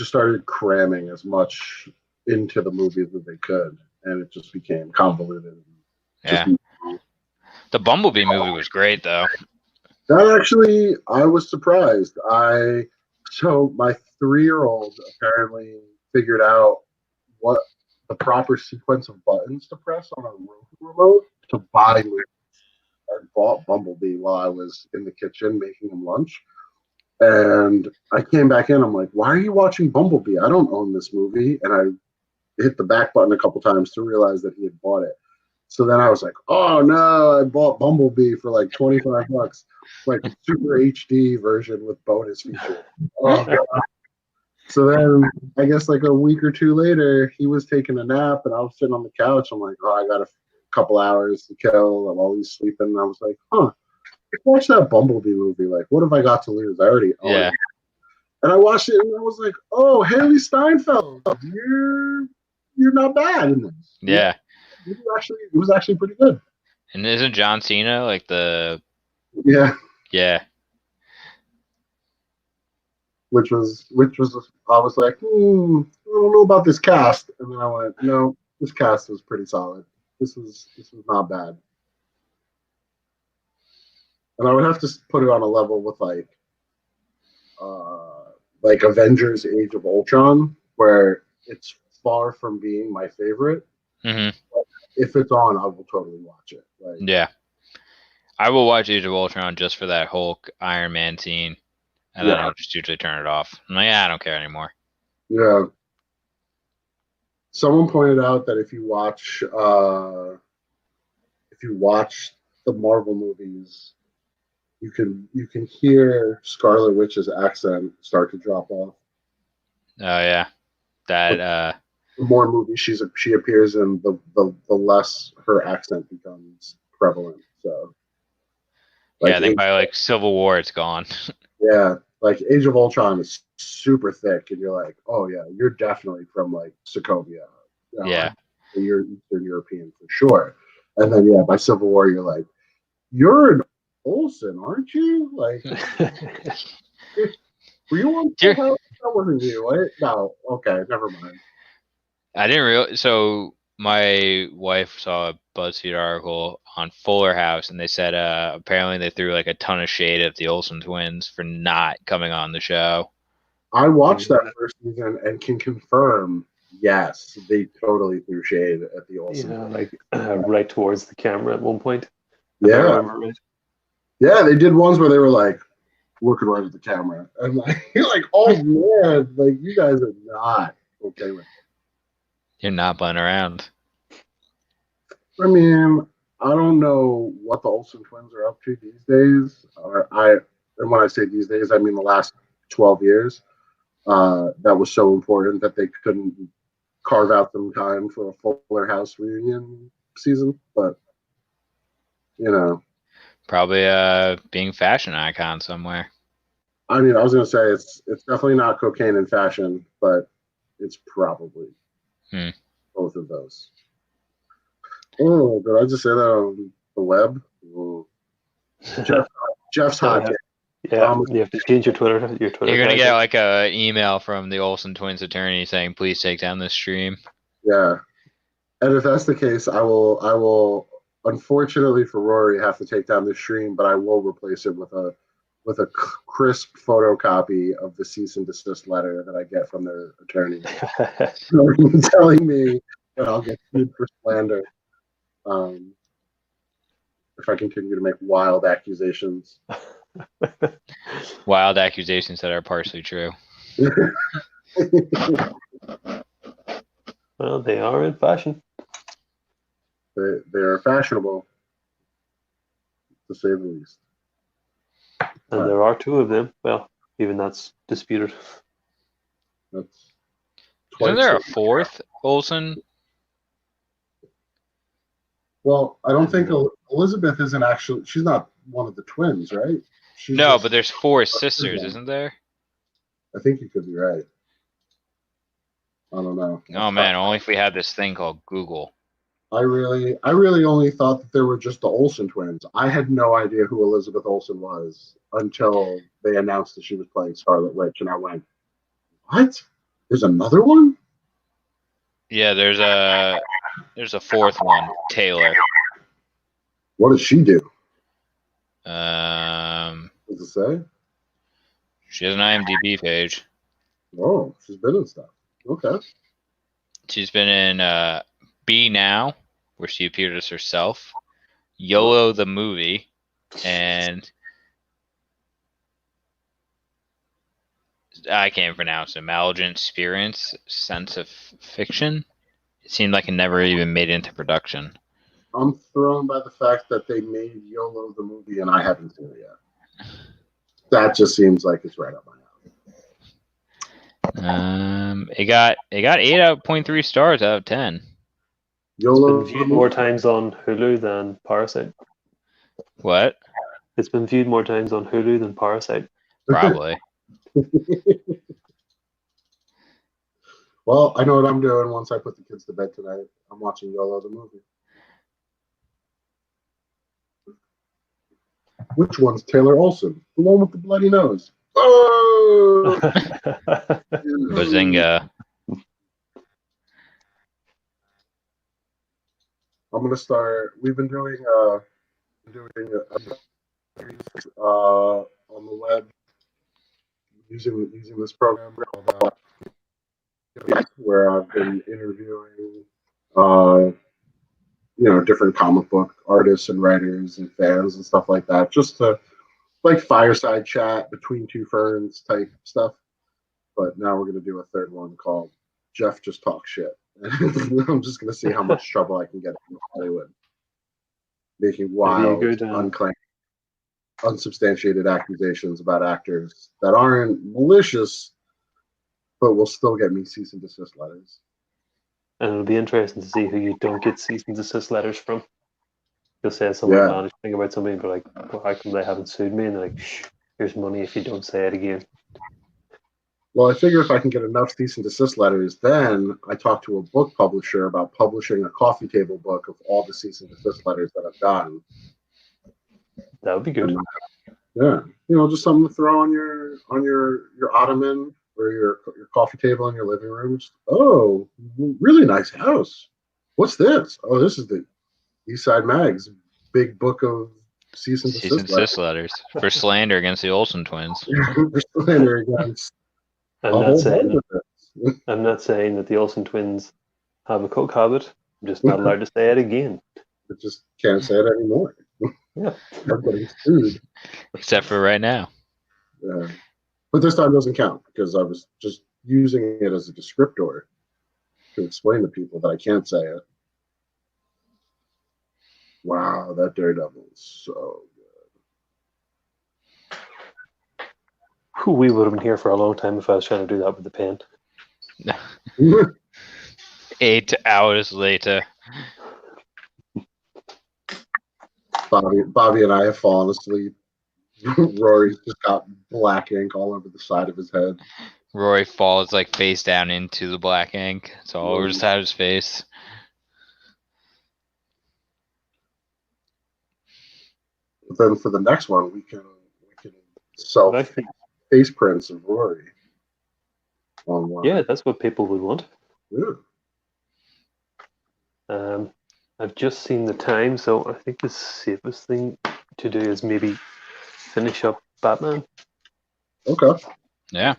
started cramming as much into the movies as they could, and it just became convoluted.
Yeah. The Bumblebee movie was great, though.
That actually, I was surprised. So my 3-year-old apparently figured out what the proper sequence of buttons to press on a Roku remote to buy movies. I bought Bumblebee while I was in the kitchen making him lunch. And I came back in. I'm like, why are you watching Bumblebee? I don't own this movie. And I hit the back button a couple times to realize that he had bought it. So then I was like, oh no, I bought Bumblebee for like $25, like a super HD version with bonus features. Oh, God. So then I guess like a week or 2 later, he was taking a nap and I was sitting on the couch. I'm like, I got a couple hours to kill. I'm always sleeping. And I was like, watch that Bumblebee movie. Like, what have I got to lose? I already own it. And I watched it and I was like, oh, Haley Steinfeld, you're not bad in this.
Yeah.
It was actually pretty good.
And isn't John Cena like the?
Yeah.
Yeah.
Which was I was like, I don't know about this cast, and then I went, no, this cast was pretty solid. This was not bad, and I would have to put it on a level with like Avengers: Age of Ultron, where it's far from being my favorite.
Mm-hmm.
But if it's on, I will totally watch it. Like,
Yeah. I will watch Age of Ultron just for that Hulk Iron Man scene, and then I'll just usually turn it off. I'm like, I don't care anymore.
Yeah. Someone pointed out that if you watch the Marvel movies, you can hear Scarlet Witch's accent start to drop off.
Oh yeah, that
The more movies she appears in, the less her accent becomes prevalent. So,
yeah, I think by like Civil War it's gone.
Yeah, like Age of Ultron is super thick, and you're like, oh yeah, you're definitely from like Sokovia.
Yeah,
you're Eastern European for sure. And then yeah, by Civil War, you're like, you're an Olsen, aren't you? Like, were you on Full House? That wasn't you, right? No, okay, never mind.
I didn't realize. So my wife saw a BuzzFeed article on Fuller House, and they said apparently they threw like a ton of shade at the Olsen twins for not coming on the show.
I watched that first season and can confirm, yes, they totally threw shade at the Olsen.
Yeah, like right towards the camera at one point.
Yeah.
I remember right.
Yeah, they did ones where they were like looking right at the camera. And like, you're like, oh man, like you guys are not okay with it.
You're not playing around.
I mean, I don't know what the Olsen twins are up to these days. And when I say these days, I mean the last 12 years. That was so important that they couldn't carve out some time for a Fuller House reunion season. But you know,
probably being fashion icon somewhere.
I mean, I was gonna say it's definitely not cocaine and fashion, but it's probably both of those. Oh, did I just say that on the web? Oh. Jeff's hot take.
Yeah, you have to change your Twitter.
You're gonna get like a email from the Olsen twins attorney saying, "Please take down this stream."
Yeah, and if that's the case, I will. Unfortunately for Rory, have to take down this stream, but I will replace it with a crisp photocopy of the cease and desist letter that I get from their attorney, telling me that I'll get sued for slander if I continue to make wild accusations.
Wild accusations that are partially true.
Well, they are in fashion.
They are fashionable, to say the least.
And there are two of them. Well, even that's disputed.
Isn't there a fourth Olsen?
Well, I don't think Elizabeth isn't actually. She's not one of the twins, right?
No, but there's four sisters, isn't there?
I think you could be right. I don't know.
Oh man, only if we had this thing called Google.
I really only thought that there were just the Olsen twins. I had no idea who Elizabeth Olsen was until they announced that she was playing Scarlet Witch, and I went, "What? There's another one?"
Yeah, there's a fourth one, Taylor.
What does she do?
Does
it say?
She has an IMDb page.
Oh, she's been in stuff. Okay.
She's been in Be Now, where she appeared as herself, YOLO the movie, and I can't pronounce it. Malignant Experience, Sense of Fiction. It seemed like it never even made it into production.
I'm thrown by the fact that they made YOLO the movie and I haven't seen it yet. That just seems like it's right up my
alley. It got 8.3 stars out of 10.
YOLO
it's been viewed more times on Hulu than Parasite.
What?
It's been viewed more times on Hulu than Parasite.
Probably.
Well, I know what I'm doing once I put the kids to bed tonight. I'm watching YOLO the movie. Which one's Taylor Olson? The one with the bloody nose. Oh!
Bazinga.
I'm gonna start. We've been doing a on the web using this program called where I've been interviewing different comic book artists and writers and fans and stuff like that, just to like fireside chat between two ferns type stuff. But now we're gonna do a third one called Jeff Just Talk Shit. I'm just gonna see how much trouble I can get in Hollywood making wild, unclaimed, unsubstantiated accusations about actors that aren't malicious, but will still get me cease and desist letters.
And it'll be interesting to see who you don't get cease and desist letters from. You'll say some outlandish thing about somebody and be like, well, how come they haven't sued me? And they're like, shh, here's money if you don't say it again.
Well, I figure if I can get enough cease and desist letters, then I talk to a book publisher about publishing a coffee table book of all the cease and desist letters that I've gotten.
That would be good.
Yeah, just something to throw on your ottoman or your coffee table in your living room. Just, oh, really nice house. What's this? Oh, this is the Eastside Mag's big book of cease and desist
letters for slander against the Olsen twins.
For slander against.
I'm not saying that the Olsen twins have a coke habit. I'm just not allowed to say it again.
I just can't say it anymore.
Yeah.
I'm getting sued.
Except for right now.
Yeah. But this time doesn't count because I was just using it as a descriptor to explain to people that I can't say it. Wow, that Daredevil is so
good. We would have been here for a long time if I was trying to do that with the pen.
8 hours later.
Bobby and I have fallen asleep. Rory's just got black ink all over the side of his head.
Rory falls like face down into the black ink. It's all over the side of his face.
But then for the next one, we can sell face prints of Rory online.
Yeah, that's what people would want.
Yeah.
I've just seen the time, so I think the safest thing to do is maybe finish up Batman.
Okay.
Yeah.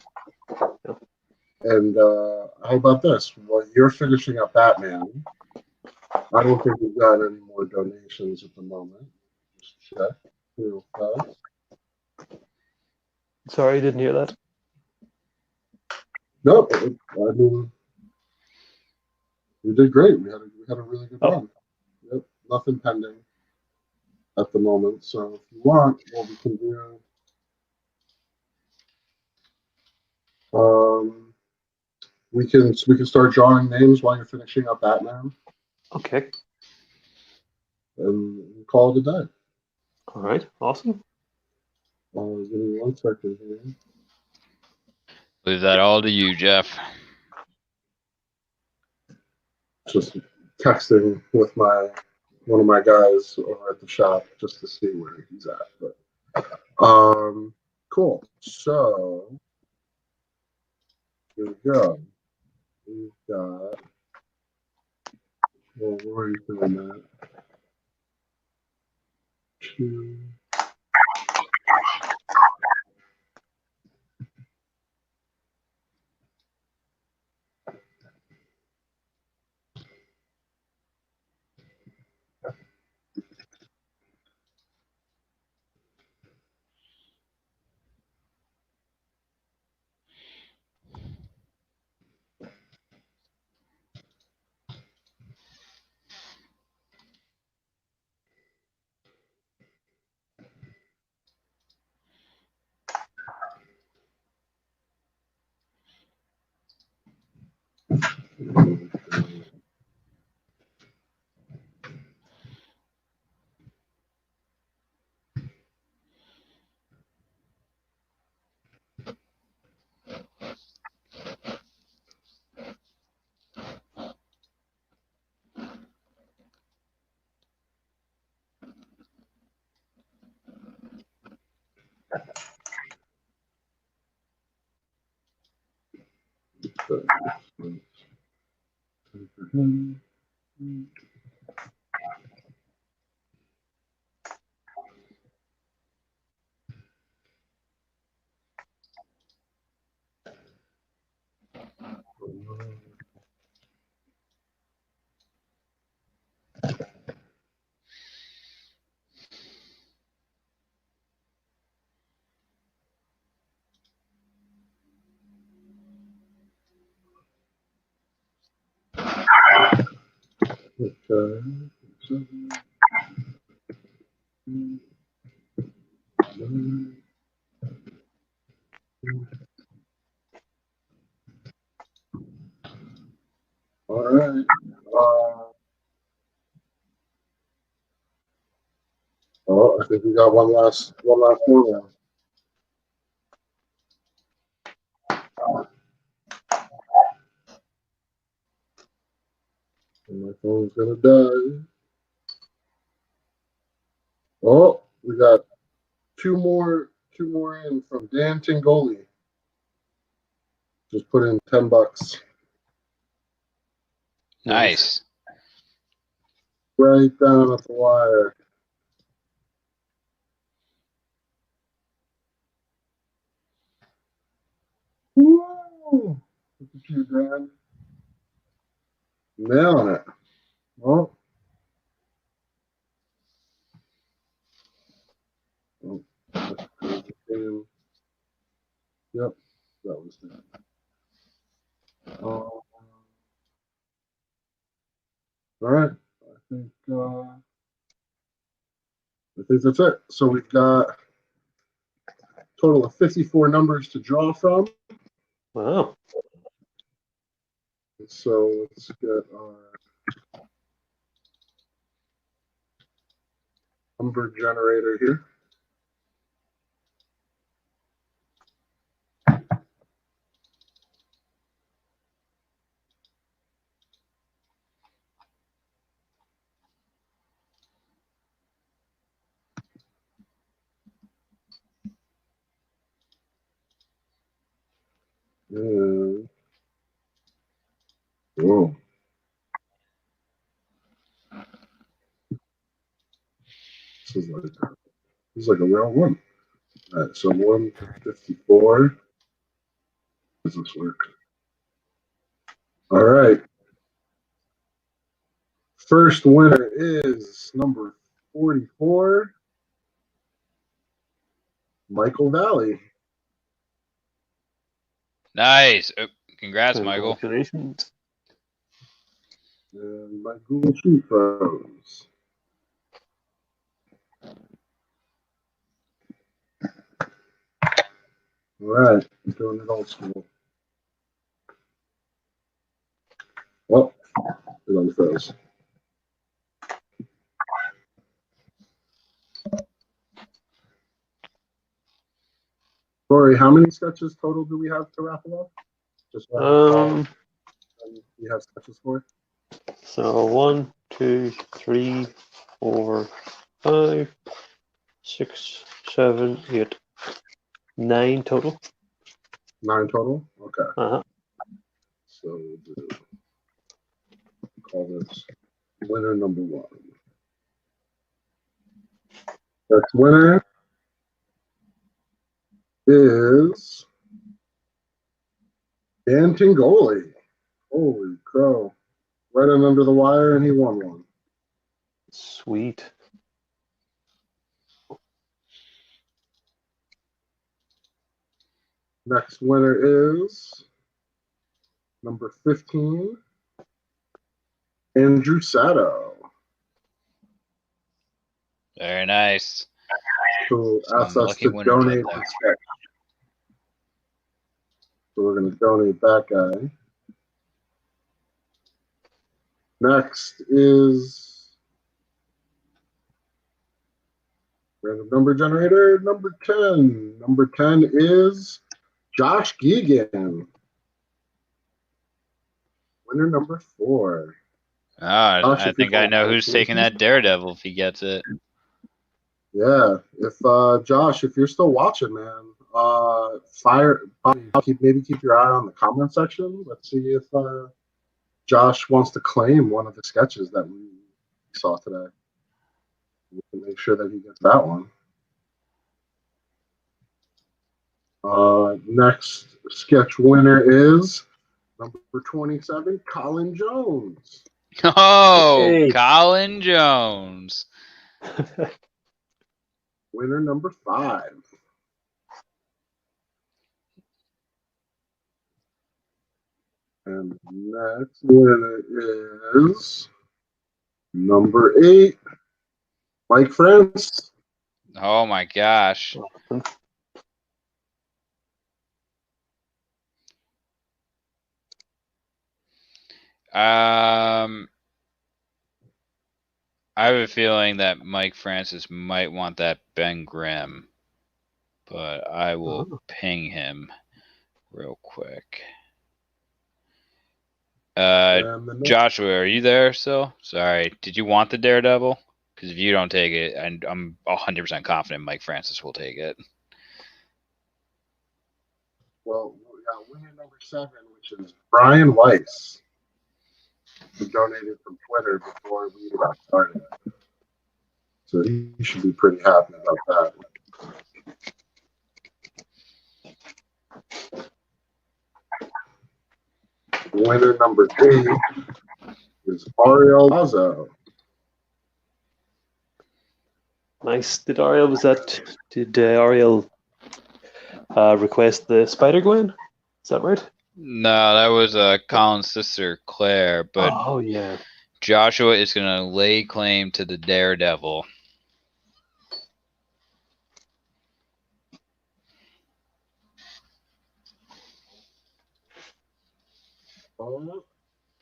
And how about this? Well, you're finishing up Batman. I don't think we've got any more donations at the moment. Just check real fast.
Sorry, I didn't hear that.
No, I mean, we did great. We had a really good run. Yep, nothing pending at the moment. So if you want, what we can do, we can start drawing names while you're finishing up Batman.
Okay.
And call it a day.
All right. Awesome.
Give me 1 second here.
Leave that all to you, Jeff.
Just texting with one of my guys over at the shop just to see where he's at. But cool. So here we go. We've got where are you doing that? 2. All right. Oh, I think we got one last program. And my phone's gonna die. Oh, we got two more in from Dan Tingoli. Just put in $10.
Nice.
Right down at the wire. Woo! Look at you, Dan. Nailing it. Well. Oh. Yep, that was that. All right. I think that's it. So we've got a total of 54 numbers to draw from.
Wow.
So let's get our number generator here. And, whoa. This is like a real one. All right, so 154. Does this work? All right. First winner is number 44, Michael Valley.
Nice. Oh, congrats, Michael.
Congratulations.
And my Google Sheet froze. All right, I'm doing it old school. Well, it unfroze. Corey, how many sketches total do we have to raffle off? Just you have sketches for?
So 1, 2, 3, 4, 5, 6, 7, 8, 9 total.
9 total? Okay.
Uh-huh.
So we'll call this winner number 1. Next winner is Dan Tingoli. Holy crow. Right in under the wire, and he won one.
Sweet.
Next winner is number 15, Andrew Sato,
Very nice.
who asked
Some
us
lucky
to
winners out
donate
there.
the sketch. So we're going to donate that guy. Next is random number generator number 10. Number 10 is Josh Geegan. Winner number 4.
I think I know who's taking that Daredevil if he gets it.
Yeah, if Josh, if you're still watching, man, maybe keep your eye on the comment section. Let's see if Josh wants to claim one of the sketches that we saw today. We can make sure that he gets that one. Next sketch winner is number 27, Colin Jones.
Oh,
Hey.
Colin Jones.
Winner number 5. And next winner is number 8, Mike France.
Oh my gosh. I have a feeling that Mike Francis might want that Ben Grimm, but I will ping him real quick. Joshua, are you there still? Sorry. Did you want the Daredevil? Because if you don't take it, and I'm 100% confident Mike Francis will take it.
Well, we got winner number 7, which is Brian Weiss, who donated from Twitter before we got started. So he should be pretty happy about that. Winner number 8 is Ariel Lazo.
Nice. Did Ariel request the Spider-Gwen? Is that right?
No, that was Colin's sister Claire, but
oh yeah,
Joshua is going to lay claim to the Daredevil.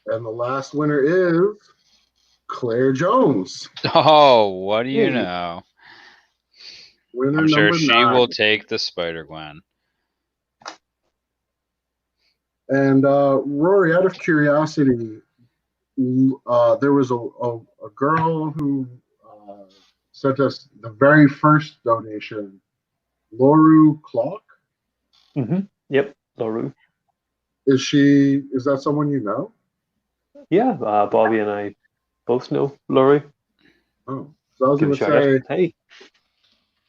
And the last winner is Claire Jones.
Oh, what do you know?
Winner
I'm sure
number
she
9.
will take the Spider-Gwen.
And Rory, out of curiosity, there was a girl who sent us the very first donation, Loru Clark.
Mm-hmm. Yep, Loru.
Is that someone you know?
Yeah, Bobby and I both know Loru.
Oh, so I was going to say,
hey.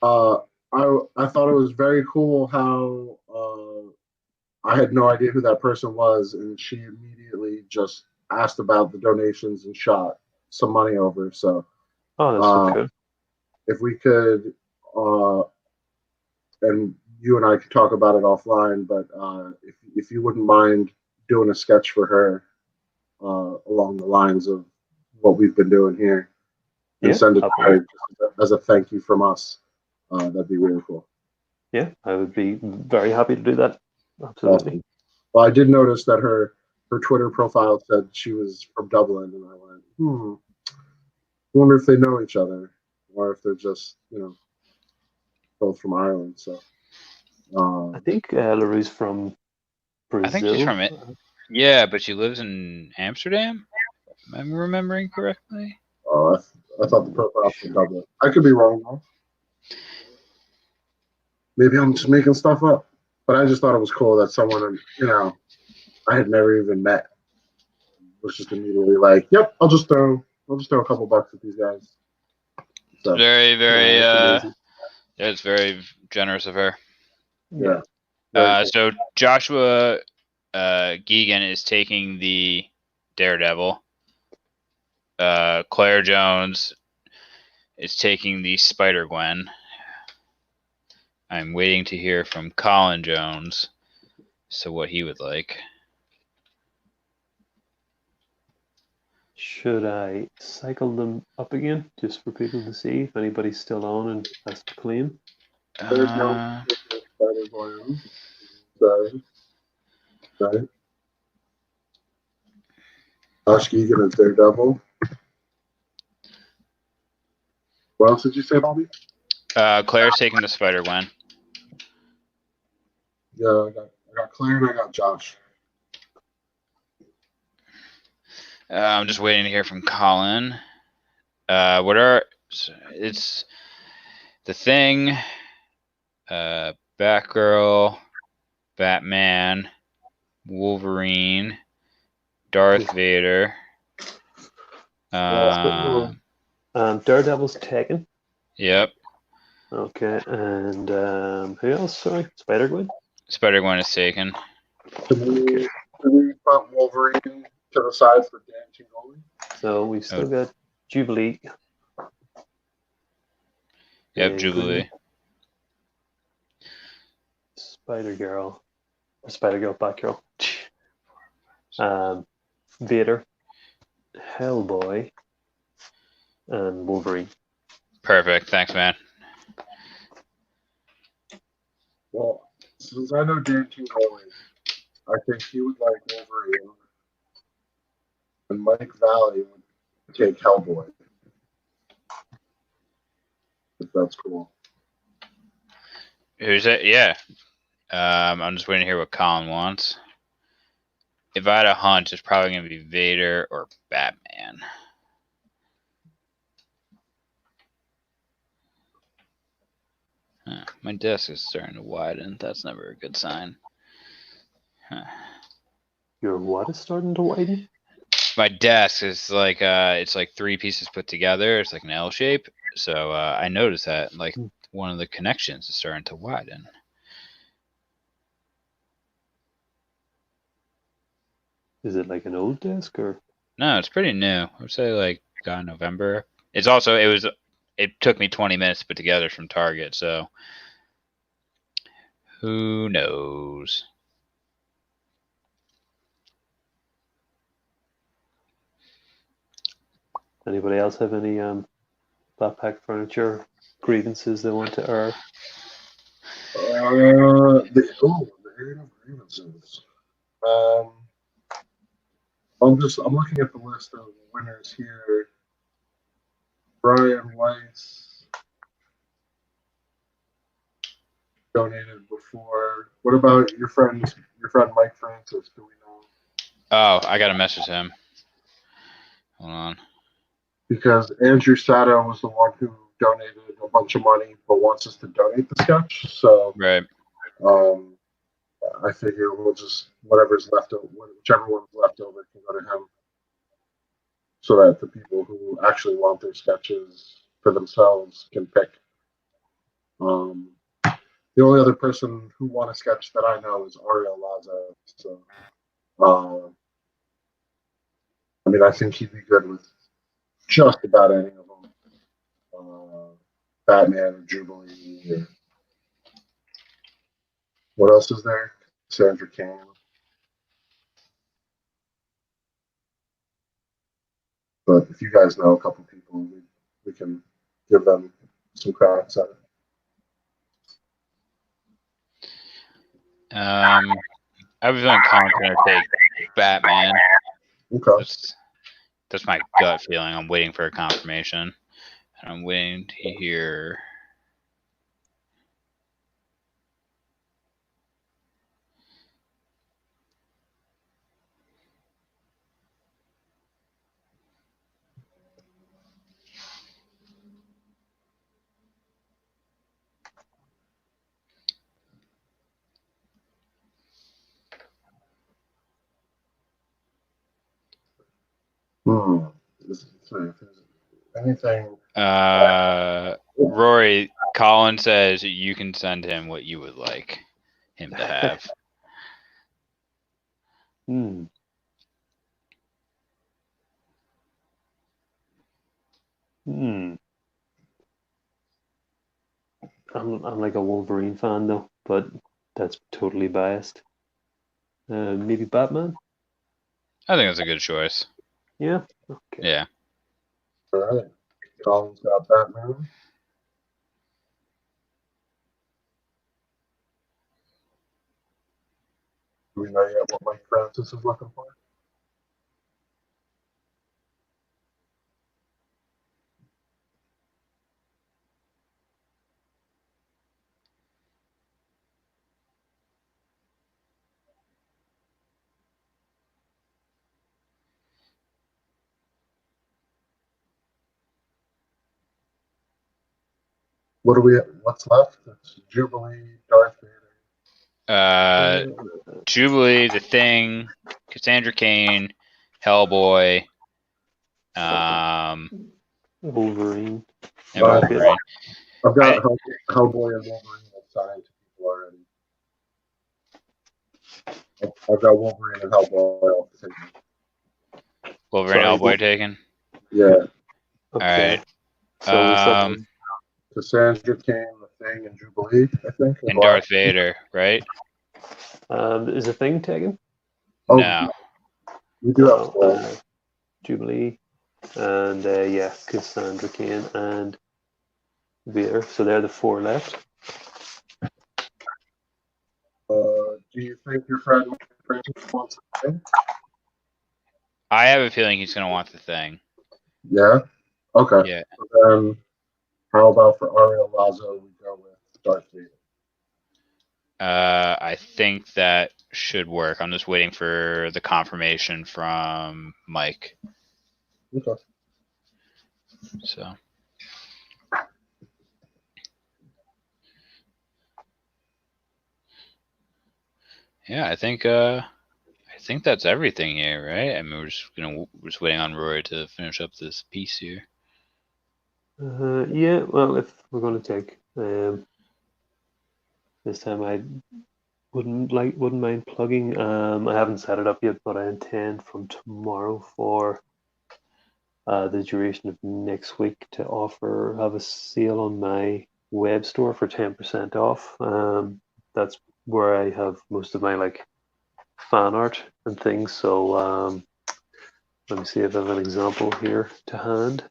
I thought it was very cool how I had no idea who that person was, and she immediately just asked about the donations and shot some money over. So,
that's so cool.
If we could, and you and I could talk about it offline, but if you wouldn't mind doing a sketch for her along the lines of what we've been doing here, and send it to her as a thank you from us, that'd be really cool.
Yeah, I would be very happy to do that. Absolutely.
Awesome. Well, I did notice that her Twitter profile said she was from Dublin, and I went, I wonder if they know each other, or if they're just, both from Ireland. So,
I think Larue's from Brazil.
I think she's from it. Yeah, but she lives in Amsterdam. Am I remembering correctly?
Oh, I thought the profile was from Dublin. I could be wrong though. Maybe I'm just making stuff up. But I just thought it was cool that someone, I had never even met, was just immediately like, "Yep, I'll just throw a couple bucks at these guys." So,
very, very, it's very generous of her.
Yeah.
Cool. So Joshua Geegan is taking the Daredevil. Claire Jones is taking the Spider-Gwen. I'm waiting to hear from Colin Jones, so what he would like.
Should I cycle them up again, just for people to see if anybody's still on and has to claim?
There's no Spider-Gwen. Sorry. Josh Geegan is Daredevil. What else did you say, Bobby?
Claire's taking the Spider-Gwen.
Yeah, I got Claire and I got Josh.
I'm just waiting to hear from Colin. It's The Thing, Ben Batgirl, Batman, Wolverine, Darth Vader.
Daredevil's taken.
Yep.
Okay, and who else? Sorry, Spider-Gwen.
Spider-Gwen is taken.
Can we put Wolverine to the side for Dan Tingoli?
So we've still got Jubilee.
Yep, Jubilee.
Spider-Girl, Batgirl. Vader, Hellboy, and Wolverine.
Perfect. Thanks, man.
Well, since I know Dan Tingoli, I think he would like Wolverine, and Mike Valley would take Hellboy. If that's cool.
Who's it? Yeah. I'm just waiting to hear what Colin wants. If I had a hunch, it's probably going to be Vader or Batman. Huh. My desk is starting to widen. That's never a good sign. Huh.
Your what is starting to widen?
My desk is like it's like three pieces put together. It's like an L shape. So I noticed that like one of the connections is starting to widen.
Is it like an old desk or?
No, it's pretty new. I would say like November. It took me 20 minutes to put together from Target, so who knows?
Anybody else have any Flat Pack Furniture grievances they want to air?
The area of grievances. I'm looking at the list of winners here. Brian Weiss donated before. What about your friend Mike Francis? Do we know?
Oh, I gotta message him. Hold on.
Because Andrew Sato was the one who donated a bunch of money, but wants us to donate the sketch. So,
right.
I figure we'll just whatever's left over, whichever one's left over, can go to him, so that the people who actually want their sketches for themselves can pick. The only other person who won a sketch that I know is Ariel Laza. So, I mean, I think he'd be good with just about any of them. Batman or Jubilee. Or what else is there? Sandra Kane. But if you guys know a couple people, we can give them some cracks at it.
I was on Colin's gonna take Batman.
Okay.
That's my gut feeling. I'm waiting for a confirmation. And I'm waiting to hear.
Anything?
Rory, Colin says you can send him what you would like him to have.
Hmm. I'm like a Wolverine fan though, but that's totally biased. Maybe Batman?
I think that's a good choice.
Yeah? Okay.
Yeah.
All right. Colin's got Batman. Do we know yet what Mike Francis is looking for? What's left? It's Jubilee, Darth Vader,
Jubilee, The Thing, Cassandra Cain, Hellboy,
Wolverine.
and Wolverine.
I've got Hellboy and Wolverine assigned to people already. I've got Wolverine and Hellboy off the table.
Wolverine and Hellboy taken.
Yeah.
Okay.
Alright.
So
Cassandra Cain, The Thing, and Jubilee, I think.
And Darth Vader, right?
is the Thing taken?
Oh,
No.
we do have four.
Jubilee, and Cassandra Cain and Vader. So they're the four left.
Do you think your friend wants a thing?
I have a feeling he's going to want The Thing.
Yeah? Okay.
Yeah.
So then, how about for Ariel Lazo, we go with Darth Vader?
I think that should work. I'm just waiting for the confirmation from Mike.
Okay.
So. Yeah, I think that's everything here, right? I mean, we're just waiting on Roy to finish up this piece here.
Yeah. Well, if we're going to take this time, I wouldn't mind plugging. I haven't set it up yet, but I intend from tomorrow for the duration of next week to have a sale on my web store for 10% off. That's where I have most of my fan art and things. So let me see if I have an example here to hand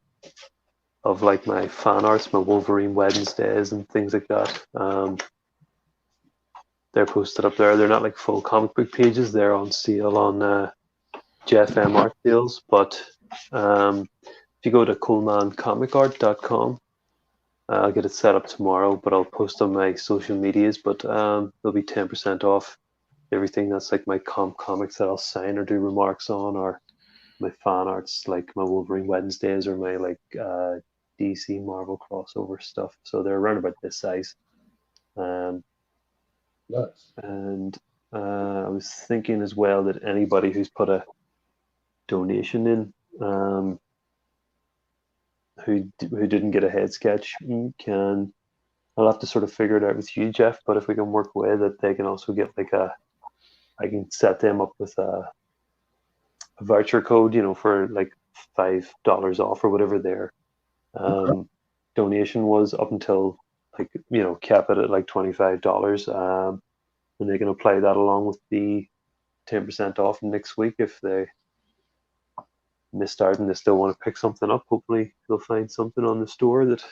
of my fan arts, my Wolverine Wednesdays and things like that. They're posted up there. They're not like full comic book pages. They're on sale on Jeff M Art Deals. But if you go to coolmancomicart.com, I'll get it set up tomorrow, but I'll post on my social medias. But there'll be 10% off everything that's like my comics that I'll sign or do remarks on, or my fan arts like my Wolverine Wednesdays or my DC Marvel crossover stuff. So they're around about this size.
Nice.
And I was thinking as well that anybody who's put a donation in who didn't get a head sketch can. I'll have to sort of figure it out with you, Jeff. But if we can work away that they can also get I can set them up with a voucher code, for $5 off or whatever their donation was up until cap it at $25. And they can apply that along with the 10% off next week if they missed out and they still want to pick something up. Hopefully they'll find something on the store that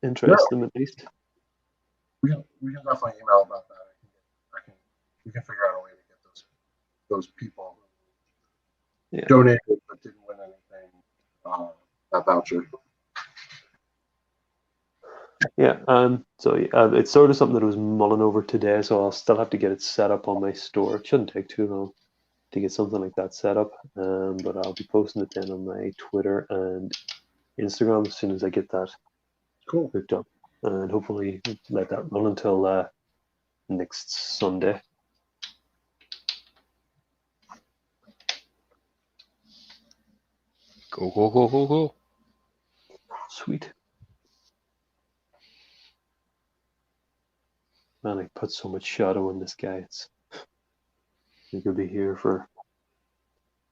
interests them at least.
We can definitely email about that. We can figure out a way to get those people who donated but didn't win anything that voucher.
Yeah, so it's sort of something that I was mulling over today, so I'll still have to get it set up on my store. It shouldn't take too long to get something like that set up, but I'll be posting it then on my Twitter and Instagram as soon as I get that hooked up, and hopefully let that run until next Sunday.
Cool.
Sweet. Man, I put so much shadow on this guy. He could be here for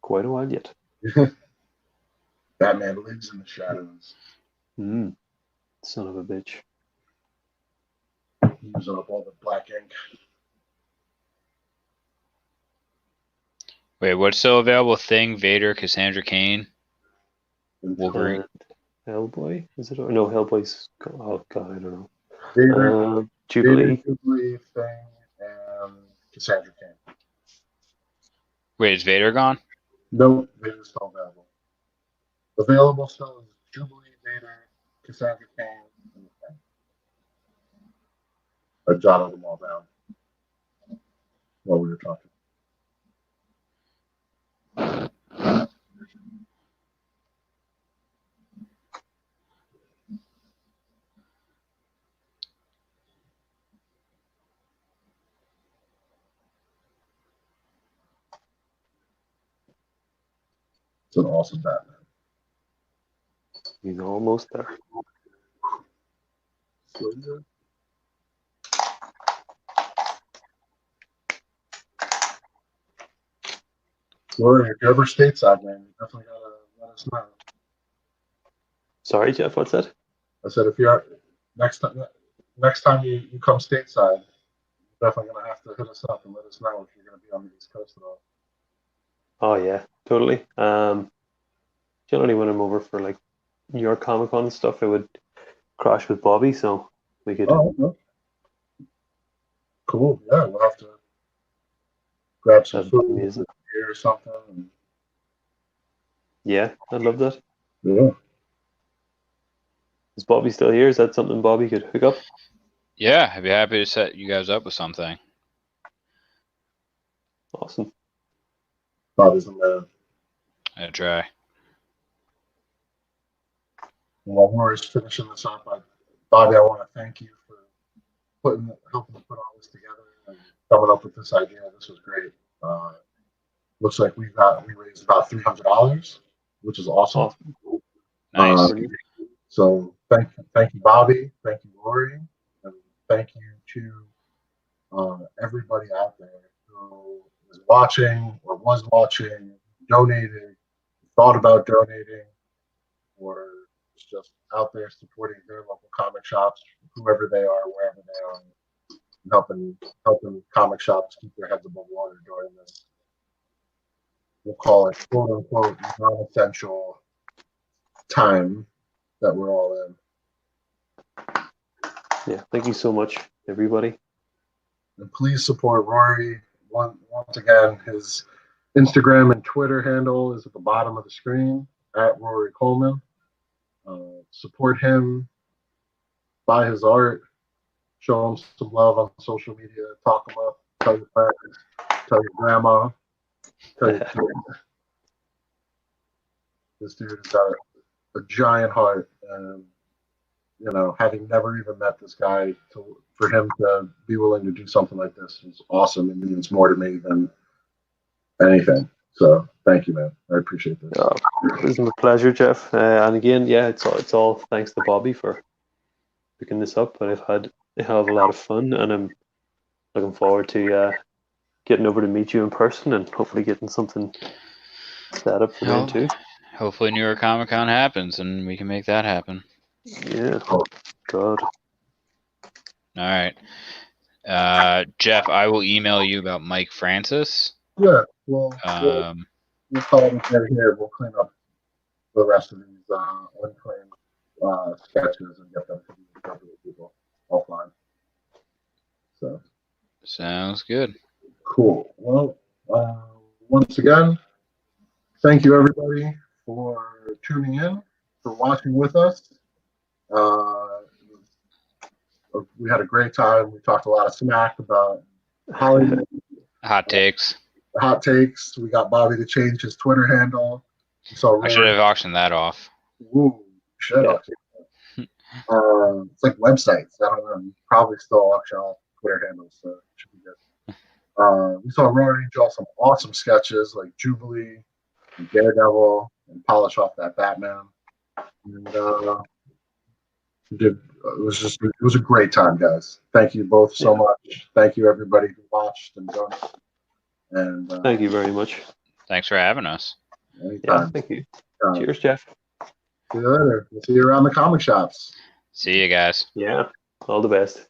quite a while yet.
Batman lives in the shadows.
Son of a bitch.
Using up all the black ink.
Wait, what's still available? Thing, Vader, Cassandra Cain, Wolverine.
Hellboy? Is it? No, Hellboy's. Oh god, I don't know.
Vader,
Jubilee.
Jubilee, Thing, and Cassandra Cain.
Wait, is Vader gone?
No, Vader's still available. Available still is Jubilee, Vader, Cassandra Cain, and the Thing. I jotted them all down while we were talking. It's an awesome Batman.
He's almost there.
Rory, if you're ever stateside, man, you definitely gotta let us know.
Sorry, Jeff, what's that?
I said if you're next time you come stateside, you're definitely gonna have to hit us up and let us know if you're gonna be on the East Coast at all.
Oh yeah, totally. Generally when I'm over for like New York Comic Con and stuff, I would crash with Bobby, so we could.
Oh, okay. Cool. Yeah, we'll have to grab some
That'd be
food
amazing.
or something. And,
Yeah, I'd love that.
yeah.
Is Bobby still here? Is that something Bobby could hook up?
Yeah, I'd be happy to set you guys up with something.
Awesome.
Bobby's the man.
I try.
While Rory's finishing this up, Bobby, I want to thank you for helping put all this together and coming up with this idea. This was great. Looks like we raised about $300, which is awesome.
Nice.
So thank you, Bobby. Thank you, Rory, and thank you to everybody out there who is watching or was watching, donated, thought about donating, or is just out there supporting their local comic shops, whoever they are, wherever they are, and helping comic shops keep their heads above water during this, we'll call it quote unquote non-essential time that we're all in.
Yeah, thank you so much, everybody.
And please support Rory. Once again, his Instagram and Twitter handle is at the bottom of the screen, at Rory Coleman. Support him, buy his art, show him some love on social media, talk him up, tell your friends, tell your grandma, tell your kids. This dude has got a giant heart, and having never even met this guy, for him to be willing to do something like this is awesome. It means more to me than anything. So thank you, man. I appreciate this.
It was my pleasure, Jeff. And again, yeah, it's all thanks to Bobby for picking this up. But I've had a hell of a lot of fun, and I'm looking forward to getting over to meet you in person and hopefully getting something set up for then too.
Hopefully New York Comic Con happens and we can make that happen.
Yeah. God.
All right. Jeff, I will email you about Mike Francis.
Yeah, well, we'll call it here. We'll clean up the rest of these unclaimed sketches and get them to the appropriate people offline. So
sounds good.
Cool. Well, once again, thank you everybody for tuning in, for watching with us. We had a great time. We talked a lot of smack about Hollywood.
Hot takes.
Hot takes. We got Bobby to change his Twitter handle.
I should have auctioned that off.
Ooh, should auction. It's like websites. I don't know. You probably still auction off Twitter handles, so it should be good. We saw Rory draw some awesome sketches like Jubilee and Daredevil and polish off that Batman. And it was a great time, guys. Thank you both so much. Thank you everybody who watched and done. And
thank you very much.
Thanks for having us.
Anytime.
Yeah, thank you. Cheers, Jeff.
See you later. We'll see you around the comic shops.
See you guys.
Yeah, all the best.